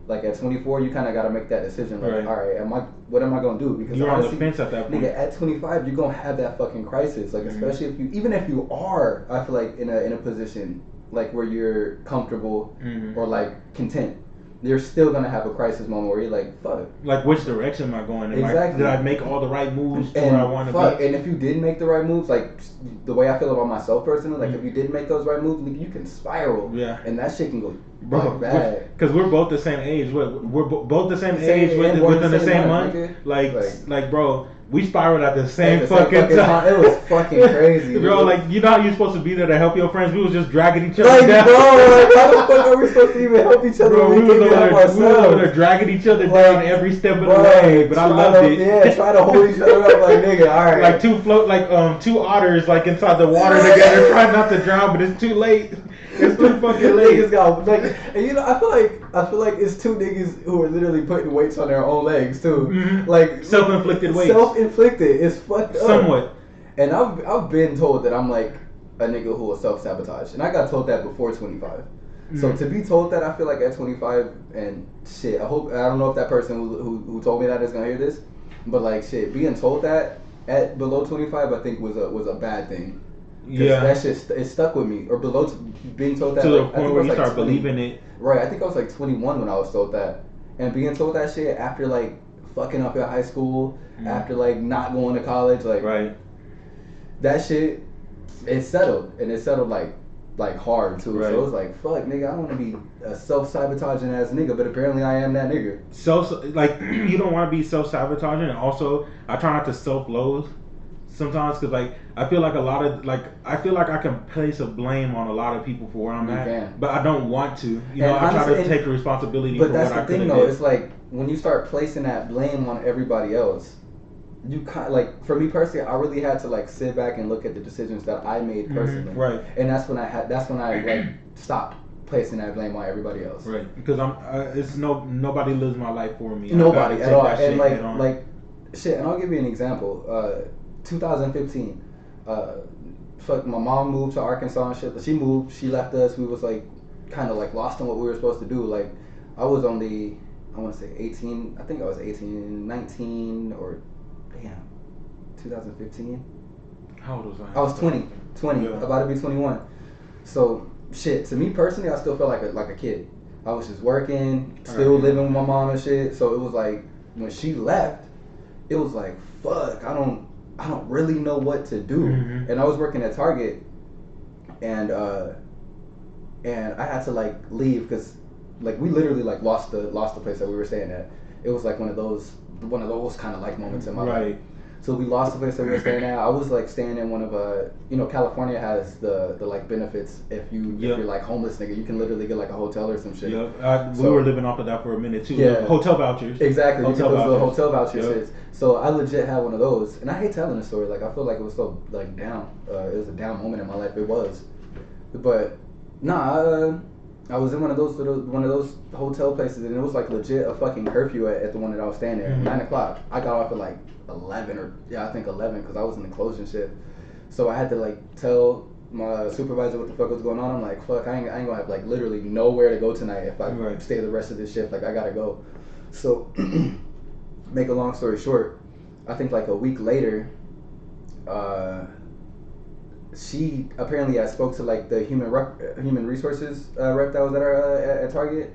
Like at 24, you kind of got to make that decision. Like, all right, what am I gonna do? Because you're honestly, on the fence at that point. Nigga, at 25, you're gonna have that fucking crisis. Like, especially even if you are, I feel like in a position like where you're comfortable or like content, you're still gonna have a crisis moment where you're like, fuck. Like, which direction am I going? Exactly. Did I make all the right moves to where I want to be? And if you did make the right moves, like the way I feel about myself personally, like if you didn't make those right moves, you can spiral. Yeah. And that shit can go bad. Because we're both the same age. We're both the same age within the same month. Like, bro, we spiraled at the same fucking time. It was fucking crazy. Bro, like, you know how you're supposed to be there to help your friends? We was just dragging each other down. Bro, like, how the fuck are we supposed to even help each other? Bro, we was over there dragging each other down every step of the way. But I loved it. Yeah, try to hold each other up like, nigga, all right. Like two otters like inside the water together, trying not to drown, but it's too late. It's too fucking late. Niggas got, like, and you know, I feel like it's two niggas who are literally putting weights on their own legs too. Like self-inflicted weights. Self-inflicted. It's fucked up. Somewhat. And I've been told that I'm like a nigga who will self-sabotage, and I got told that before 25. So to be told that, I feel like at 25 and shit, I don't know if that person who told me that is gonna hear this, but like shit, being told that at below 25, I think was a bad thing. Yeah, that shit it stuck with me. Or below being told that to like, the point where you start believing it. Right, I think I was like 21 when I was told that, and being told that shit after like fucking up in high school, after like not going to college, like that shit, it settled, and it settled like hard too. So it was like, fuck, nigga, I don't want to be a self-sabotaging ass nigga, but apparently I am that nigga. Like you don't want to be self-sabotaging, and also I try not to self-loathe sometimes, because like I feel like I can place a blame on a lot of people for where I'm at, but I don't want to. You know, I try to take responsibility for what I could have did. But that's the thing though, it's like when you start placing that blame on everybody else, you kind of, like, for me personally, I really had to like sit back and look at the decisions that I made personally, right? And that's when I like stopped placing that blame on everybody else. Right, because it's nobody lives my life for me. Nobody at all. That shit And head on. like shit. And I'll give you an example. 2015. Fuck, my mom moved to Arkansas and shit. She moved. She left us. We was like kind of like lost on what we were supposed to do. Like I was only, I want to say 18. I think I was 18, 19, or damn, 2015. How old was I? I was 20, Yeah. about to be 21. So shit, to me personally, I still felt like a kid. I was just working, still living with my mom and shit. So it was like when she left, it was like fuck. I don't really know what to do. Mm-hmm. And I was working at Target, and I had to like leave because like we literally like lost the place that we were staying at. It was like one of those kind of like moments in my life. So we lost the place that we were staying at. I was like staying in one of California has the like benefits if you're like homeless nigga, you can literally get like a hotel or some shit. Yep. We were living off of that for a minute too. Yeah. Hotel vouchers. Exactly. Hotel those vouchers. Hotel voucher Yep. shits. So I legit had one of those, and I hate telling the story. Like I feel like it was so like down. It was a down moment in my life. It was, but nah. I was in one of those hotel places, and it was like legit a fucking curfew at the one that I was staying at. 9 o'clock. I got off at like 11 I think 11 because I was in the closing shift. So I had to like tell my supervisor what the fuck was going on. I'm like, fuck, I ain't gonna have like literally nowhere to go tonight if I stay the rest of this shift. Like I gotta go. So make a long story short, I think like a week later, she apparently I spoke to like the human resources rep that was at Target,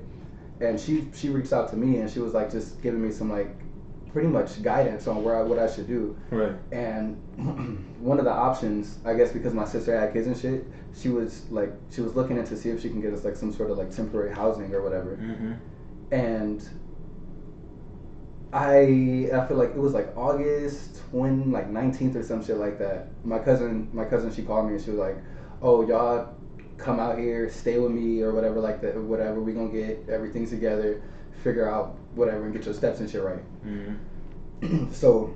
and she reached out to me and she was like just giving me some like pretty much guidance on what I should do. Right. And one of the options, I guess because my sister had kids and shit, she was looking into see if she can get us like some sort of like temporary housing or whatever. Mm-hmm. And I feel like it was like August 19th or some shit like that. My cousin she called me and she was like, "Oh, y'all come out here, stay with me or whatever like that. Whatever, we gonna get everything together, figure out whatever, and get your steps and shit right." Mm-hmm. So,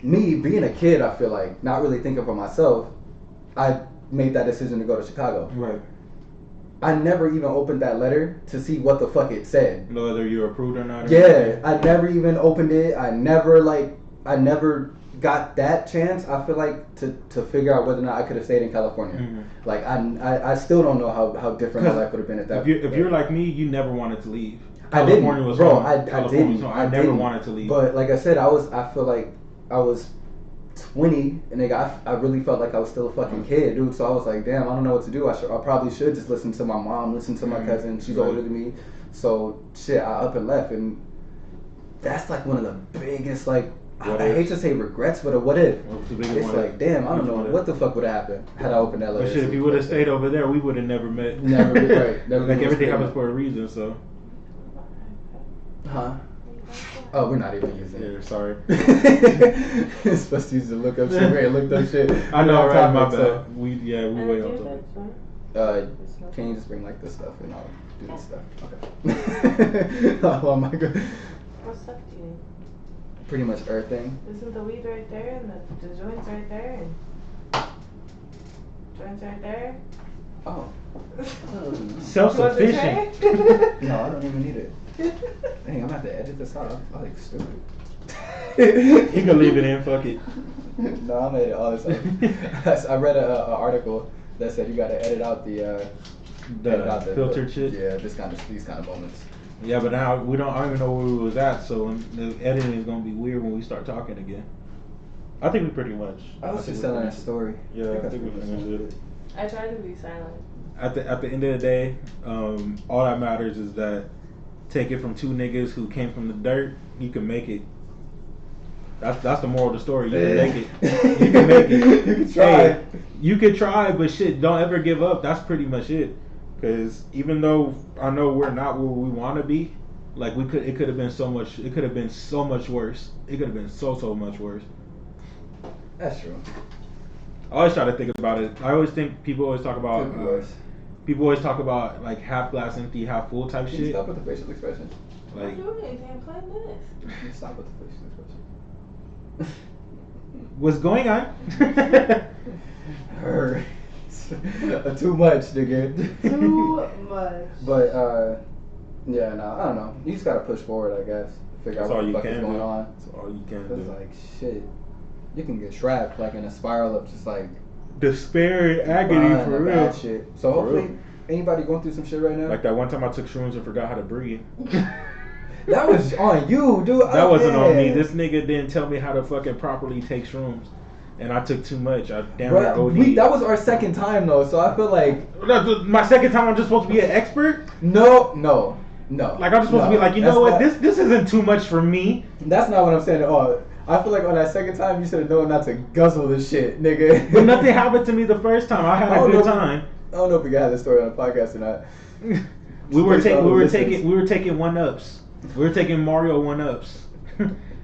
me being a kid, I feel like not really thinking for myself, I made that decision to go to Chicago. Right. I never even opened that letter to see what the fuck it said. Whether you approved or not. Yeah, I never even opened it. I never got that chance. I feel like to figure out whether or not I could have stayed in California. Mm-hmm. Like I still don't know how different my life would have been at that. If you're like me, you never wanted to leave. I didn't, bro. I never wanted to leave. But like I said, I feel like I was 20, and I really felt like I was still a fucking kid, dude. So I was like, damn, I don't know what to do. I probably should just listen to my mom, listen to my cousin. She's older than me. So shit, I up and left, and that's like one of the biggest like I hate to say regrets, but a what if? It's like, damn, I don't know what the fuck would have happened had I opened that letter. But shit, if you would have stayed over there, we would have never met. Never, right? Never like everything happens for a reason, so. Huh? Oh, we're not even using it. Yeah, sorry. It's supposed to use the look up shit. We ain't looked up shit. I know, right? My bad. So. We way off topic. Can you just bring like this stuff and I'll do this stuff? Okay. Oh my god. What stuff do you need? Pretty much everything. Isn't the weed right there and the joints right there and joints right there? Oh. Self-sufficient. No, I don't even need it. Dang, I'm gonna have to edit this out. I like stupid. You can leave it in, fuck it. No, I'm edit all this out. I read an article that said you gotta edit out the filtered shit. Yeah, these kind of moments. Yeah, but now I don't even know where we was at, so the editing is gonna be weird when we start talking again. I think we pretty much. I was just telling a story. Yeah, I think we finished it. I tried to be silent. At the end of the day, all that matters is that take it from two niggas who came from the dirt. You can make it. That's the moral of the story. You can make it. You can make it. You can try. Hey, you could try, but shit, don't ever give up. That's pretty much it. Because even though I know we're not where we want to be, like it could have been so much. It could have been so much worse. It could have been so much worse. That's true. I always try to think about it. I always think people always talk about. People always talk about like half glass empty, half full type shit. Stop with the facial expression. Like, I'm doing anything. Play this. Stop with the facial expression. what's going on? Her. Too much, nigga. Too much. But yeah, no, I don't know. You just gotta push forward, I guess. Figure That's out all what the you fuck is can going do. on. That's all you can It's do. like shit. You can get trapped like in a spiral of just like Despair and agony burn for and real. bad shit. So For hopefully, real. anybody going through some shit right now? Like that one time I took shrooms and forgot how to breathe. That was on you, dude. That wasn't on me. Yeah. This nigga didn't tell me how to fucking properly take shrooms, and I took too much. I damn Bruh, near OD'd. that was our second time though, so I feel like My second time. I'm just supposed to be an expert. no. Like I'm supposed to be like, you know what? This isn't too much for me. That's not what I'm saying at all. I feel like on that second time you should have known not to guzzle this shit, nigga. But nothing happened to me the first time. I had a good time. I don't know if we got this story on the podcast or not. We were Based on the listens. taking 1-ups. We were taking Mario 1-ups.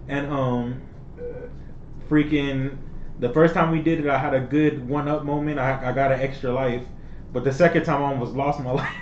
And freaking the first time we did it, I had a good 1-up moment. I got an extra life. But the second time I almost lost my life.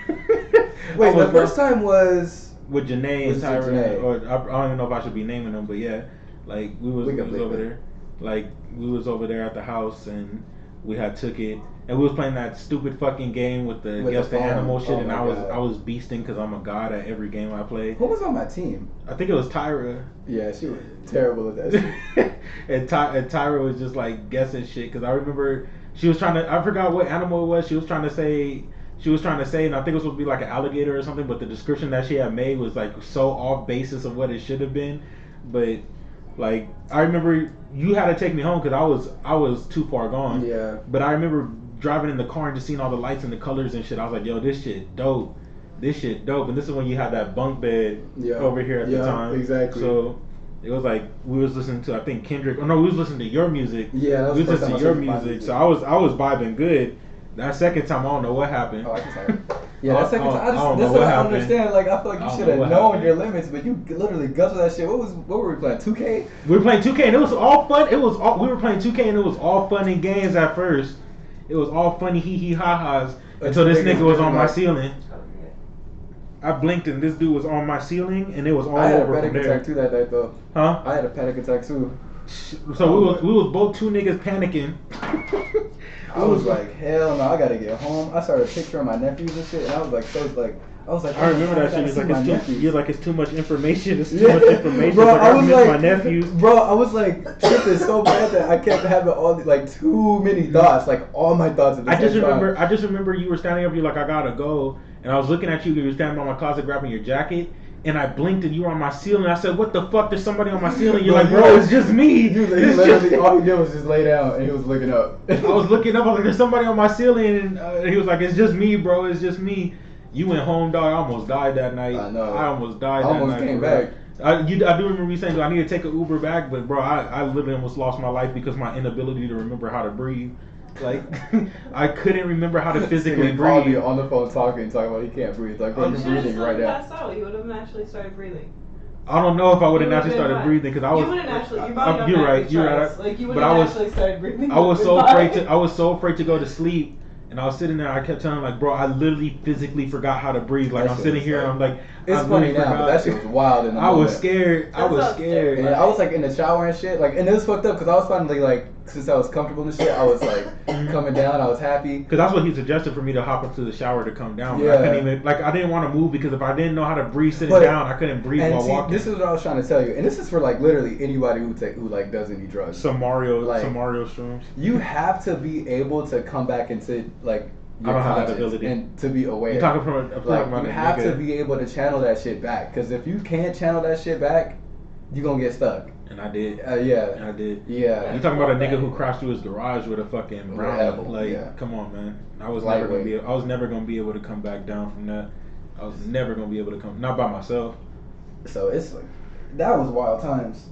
Wait, the first time was with Janae and with Tyra, Janae. or I don't even know if I should be naming them, but yeah, like we was over there, like we was over there at the house and we had took it and we was playing that stupid fucking game with the guess the phone. animal shit, Oh and my God. I was beasting because I'm a god at every game I play. who was on my team? I think it was Tyra. Yeah, she was terrible at that shit. and Tyra was just like guessing shit because I remember she was trying to. I forgot what animal it was. She was trying to say, and I think it was supposed to be like an alligator or something. But the description that she had made was like so off basis of what it should have been. But like I remember you had to take me home because I was too far gone. Yeah. But I remember driving in the car and just seeing all the lights and the colors and shit. I was like, yo, this shit dope. This shit dope. And this is when you had that bunk bed over here at the time. Exactly. So it was like we was listening to, I think, Kendrick. Oh no, we was listening to your music. Yeah, that was we the was first listening time to your I listened to my music. So I was vibing good. That second time, I don't know what happened. Oh, I can tell. Yeah, that second time, I don't that's know what what I happened. understand. Like, I feel like I you don't should know have what known happened. your limits, but you literally guzzled that shit. What were we playing? 2K? We were playing 2K and it was all fun. We were playing 2K and it was all fun and games at first. It was all funny hee hee ha ha's until this nigga was on my ceiling. I blinked and this dude was on my ceiling and it was all I had a over panic from there. attack too that night though. Huh? I had a panic attack too. So we was both two niggas panicking. I was like, hell no, I gotta get home. I started picturing my nephews and shit, and I was like, I remember that shit. It's like it's too much information. It's too much information. Bro, It's like, I I was miss like, my nephews. Bro, I was like tripping so bad that I kept having all the, like too many thoughts, like all my thoughts at the I same time. just remember you were standing up. You're like, I gotta go, and I was looking at you. You were standing by my closet grabbing your jacket, and I blinked and you were on my ceiling. I said, what the fuck? There's somebody on my ceiling. You're like, bro, it's just me. He It's literally just- all he did was just lay down and he was looking up. I was looking up. I was like, there's somebody on my ceiling, and he was like, it's just me, bro. It's just me. You went home, dog. I almost died that night. I know. I almost died I that almost night. came bro. back. I do remember you saying, I need to take an Uber back, but bro, I literally almost lost my life because my inability to remember how to breathe. Like, I couldn't remember how to physically He called me breathe. on the phone talking about he can't breathe. Like, bro, You you're should have breathing just right now. passed out. You would have naturally started breathing. I don't know if I would have You naturally would've started been breathing because I was. You would have naturally. Your body don't You're naturally right. You're trust. right. Like you would But have I was. naturally started breathing. I was with so your afraid body. to. I was so afraid to go to sleep, and I was sitting there. I kept telling him, like, bro, I literally physically forgot how to breathe. Like, That I'm shit sitting was here and I'm like, It's I funny really now, but forgot. that shit was wild in the I moment. was scared. I That was sounds scared. And I was like in the shower and shit, like, and it was fucked up because I was finally like, since I was comfortable and shit, I was like coming down. I was happy. Because that's what he suggested for me to hop into the shower to come down. But Yeah. I couldn't even, like, I didn't want to move because if I didn't know how to breathe sitting But- down, I couldn't breathe And while see, walking. this is what I was trying to tell you, and this is for like literally anybody who like does any drugs. some Mario Like- shrooms. You have to be able to come back into like I your don't have that conscious ability. and to be aware. You're talking from a like from you a have to nigga. be able to channel that shit back, because if you can't channel that shit back, you're gonna get stuck. And I did. Yeah. I did. Yeah. You talking about a nigga who crashed through his garage with a fucking With brown? an edible, Like, yeah. come on, man. I was Lightweight. never gonna be able to come back down from that. I was never gonna be able to come. Not by myself. So it's like that was wild times,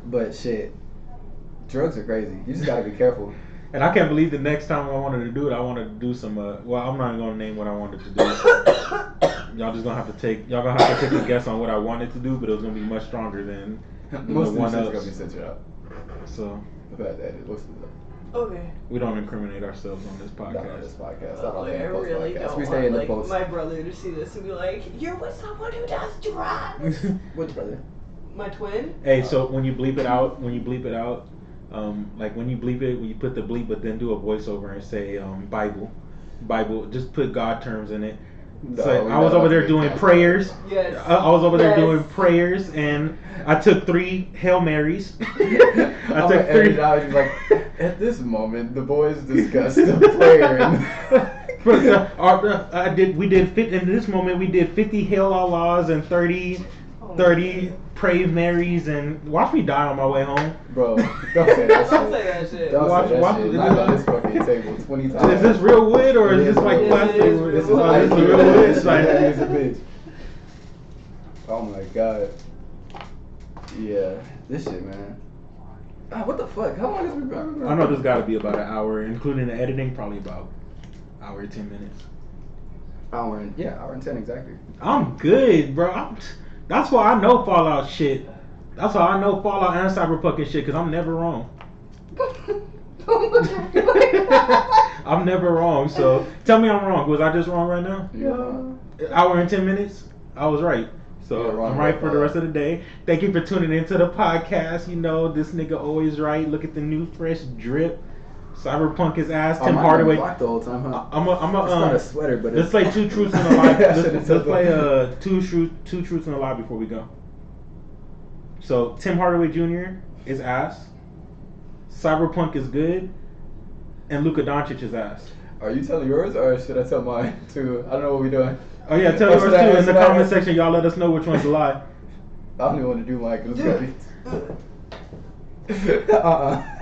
but shit, drugs are crazy. You just gotta be careful. And I can't believe the next time I wanted to do it, I wanted to do some. Well, I'm not even gonna name what I wanted to do. Y'all just gonna have to take. Y'all gonna have to take a guess on what I wanted to do, but it was gonna be much stronger than Most the of one this shit's gonna be else. censored out. So About that, it looks Okay. we don't incriminate ourselves on this not on this podcast. podcast. Like, Not on I the post really podcast. don't We stay want in the like post. my brother to see this and be like, "You're with someone who does drugs." Which brother? My twin. Hey, so when you bleep it out, Like when you bleep it, when you put the bleep, but then do a voiceover and say Bible. Just put God terms in it. So I was over there doing prayers. Yes. I was over there Yes. doing prayers, and I took 3 Hail Marys. I I'm took gonna 3. edit it out. He's like, at this moment, the boys discussed the prayer. We did fit in this moment. We did 50 Hail Allahs and 30 Pray Marys, and watch me die on my way home. Bro, don't say that Don't shit. say that shit. Don't Watch- say that watch shit. it. Knock on this fucking table 20 times. Is this real wood or is this like It is plastic real. wood? This is Oh, like this is real wood. It's like like- that is a bitch. Oh my god. Yeah, this shit, man. What the fuck? How long has we been? I know this got to be about an hour, including the editing, probably about hour and 10 minutes. Hour and 10 exactly. I'm good, bro. That's why I know Fallout shit. That's why I know Fallout and Cyberpunk and shit, because I'm never wrong. I'm never wrong, so tell me I'm wrong. Was I just wrong right now? Yeah. Hour and 10 minutes? I was right. So You're wrong I'm right about for the that. rest of the day. Thank you for tuning into the podcast. You know, this nigga always right. Look at the new fresh drip. Cyberpunk his ass. Tim mine Hardaway. been black the whole time, huh? I'm It's not a sweater, but let's it's play 2 truths and a lie. I Let's should've said play that. two truths and a lie before we go. So Tim Hardaway Jr. is ass. Cyberpunk is good, and Luka Doncic is ass. Are you telling yours or should I tell mine too? I don't know what we're doing. Oh yeah, tell Or yours should too I- in the should I- comment section. Y'all let us know which one's a lie. I don't even want to do mine because it's gonna be.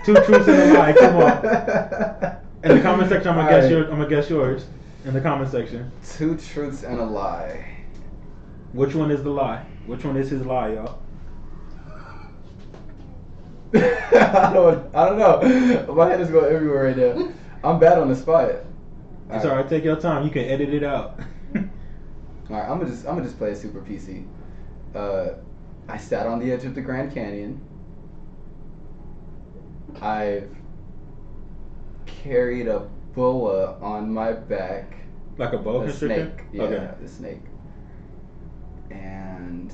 2 truths and a lie. Come on. In the comment section, I'm gonna guess Alright. I'm gonna guess yours. In the comment section, 2 truths and a lie. which one is the lie? Which one is his lie, y'all? I don't know. My head is going everywhere right now. I'm bad on the spot. It's alright. Take your time. You can edit it out. Alright, I'm gonna just play a super PC. I sat on the edge of the Grand Canyon. I've carried a boa on my back. Like a boa The constrictor? snake. Yeah, Okay. the snake. And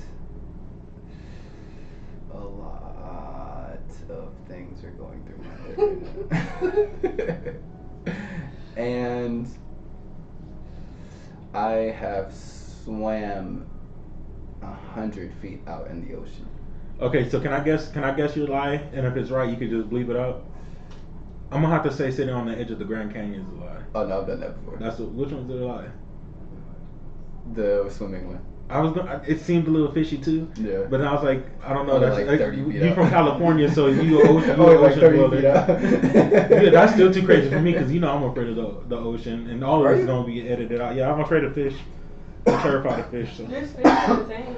a lot of things are going through my head right now. And I have swam 100 feet out in the ocean. Okay, so can I guess your lie? And if it's right, you can just bleep it out. I'm gonna have to say sitting on the edge of the Grand Canyon is a lie. Oh no, I've done that before. Which one's a lie? The swimming one. It seemed a little fishy too. Yeah. But I was like, I don't know. Only That's like 30 feet you out. from California, so you an ocean Only like 30 dweller. feet out. Yeah, that's still too crazy for me because I'm afraid of the ocean, and all of Are this is you? gonna be edited out. Yeah, I'm afraid of fish. I'm terrified of fish. So There's fish in the tank.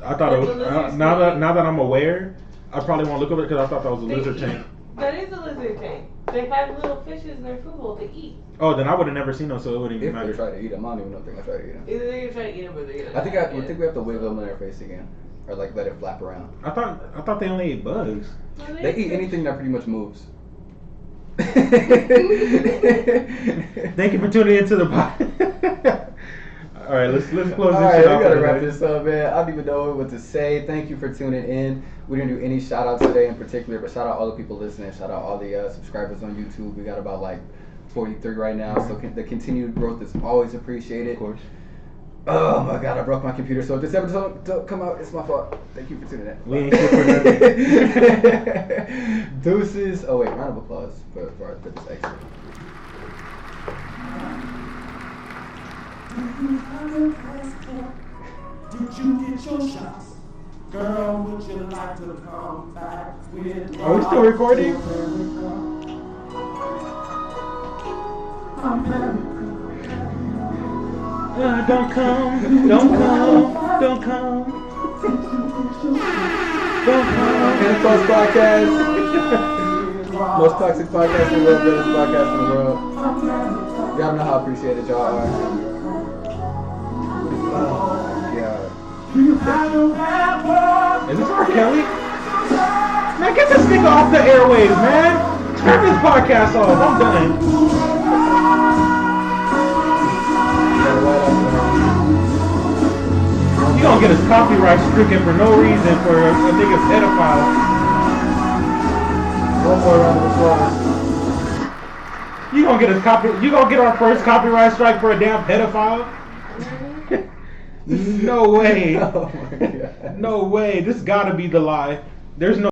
I thought it Like was the lizard now tank. that I'm aware, I probably won't look over it because I thought that was a lizard tank. That is a lizard tank. They have little fishes in their food bowl to eat. Oh, then I would have never seen them, so it wouldn't even If they matter. try to eat them, I don't even know if they're gonna try to eat them. Either they're gonna try to eat them or they're gonna I think we have to wiggle them in their face again, or like let it flap around. I thought they only ate bugs. They eat anything that pretty much moves. Thank you for tuning into the pod. All right, let's close this All right, shit we off. gotta for wrap today. this up, man. I don't even know what to say. Thank you for tuning in. We didn't do any shout outs today in particular, but shout out all the people listening. Shout out all the subscribers on YouTube. We got about like 43 right now, so the continued growth is always appreciated. Of course. Oh my god, I broke my computer. So if this episode don't come out, it's my fault. Thank you for tuning in. We ain't shit for nothing. Deuces. Oh wait, round of applause for this extra. Did you get your shots? Girl, would you like to come back with Are we still recording? Don't come, don't come, don't come. Don't come. And Plus Podcast. Most toxic podcast in the world, greatest podcast in the world. Y'all don't know how appreciated y'all are. Oh Is this R. Kelly? Man, get this nigga off the airwaves, man. Turn this podcast off. I'm done. You gonna get us copyright stricken for no reason for a nigga pedophile. One more round of applause. You gonna get You gonna get our first copyright strike for a damn pedophile? No way. Oh my God. No way. This gotta be the lie. There's no.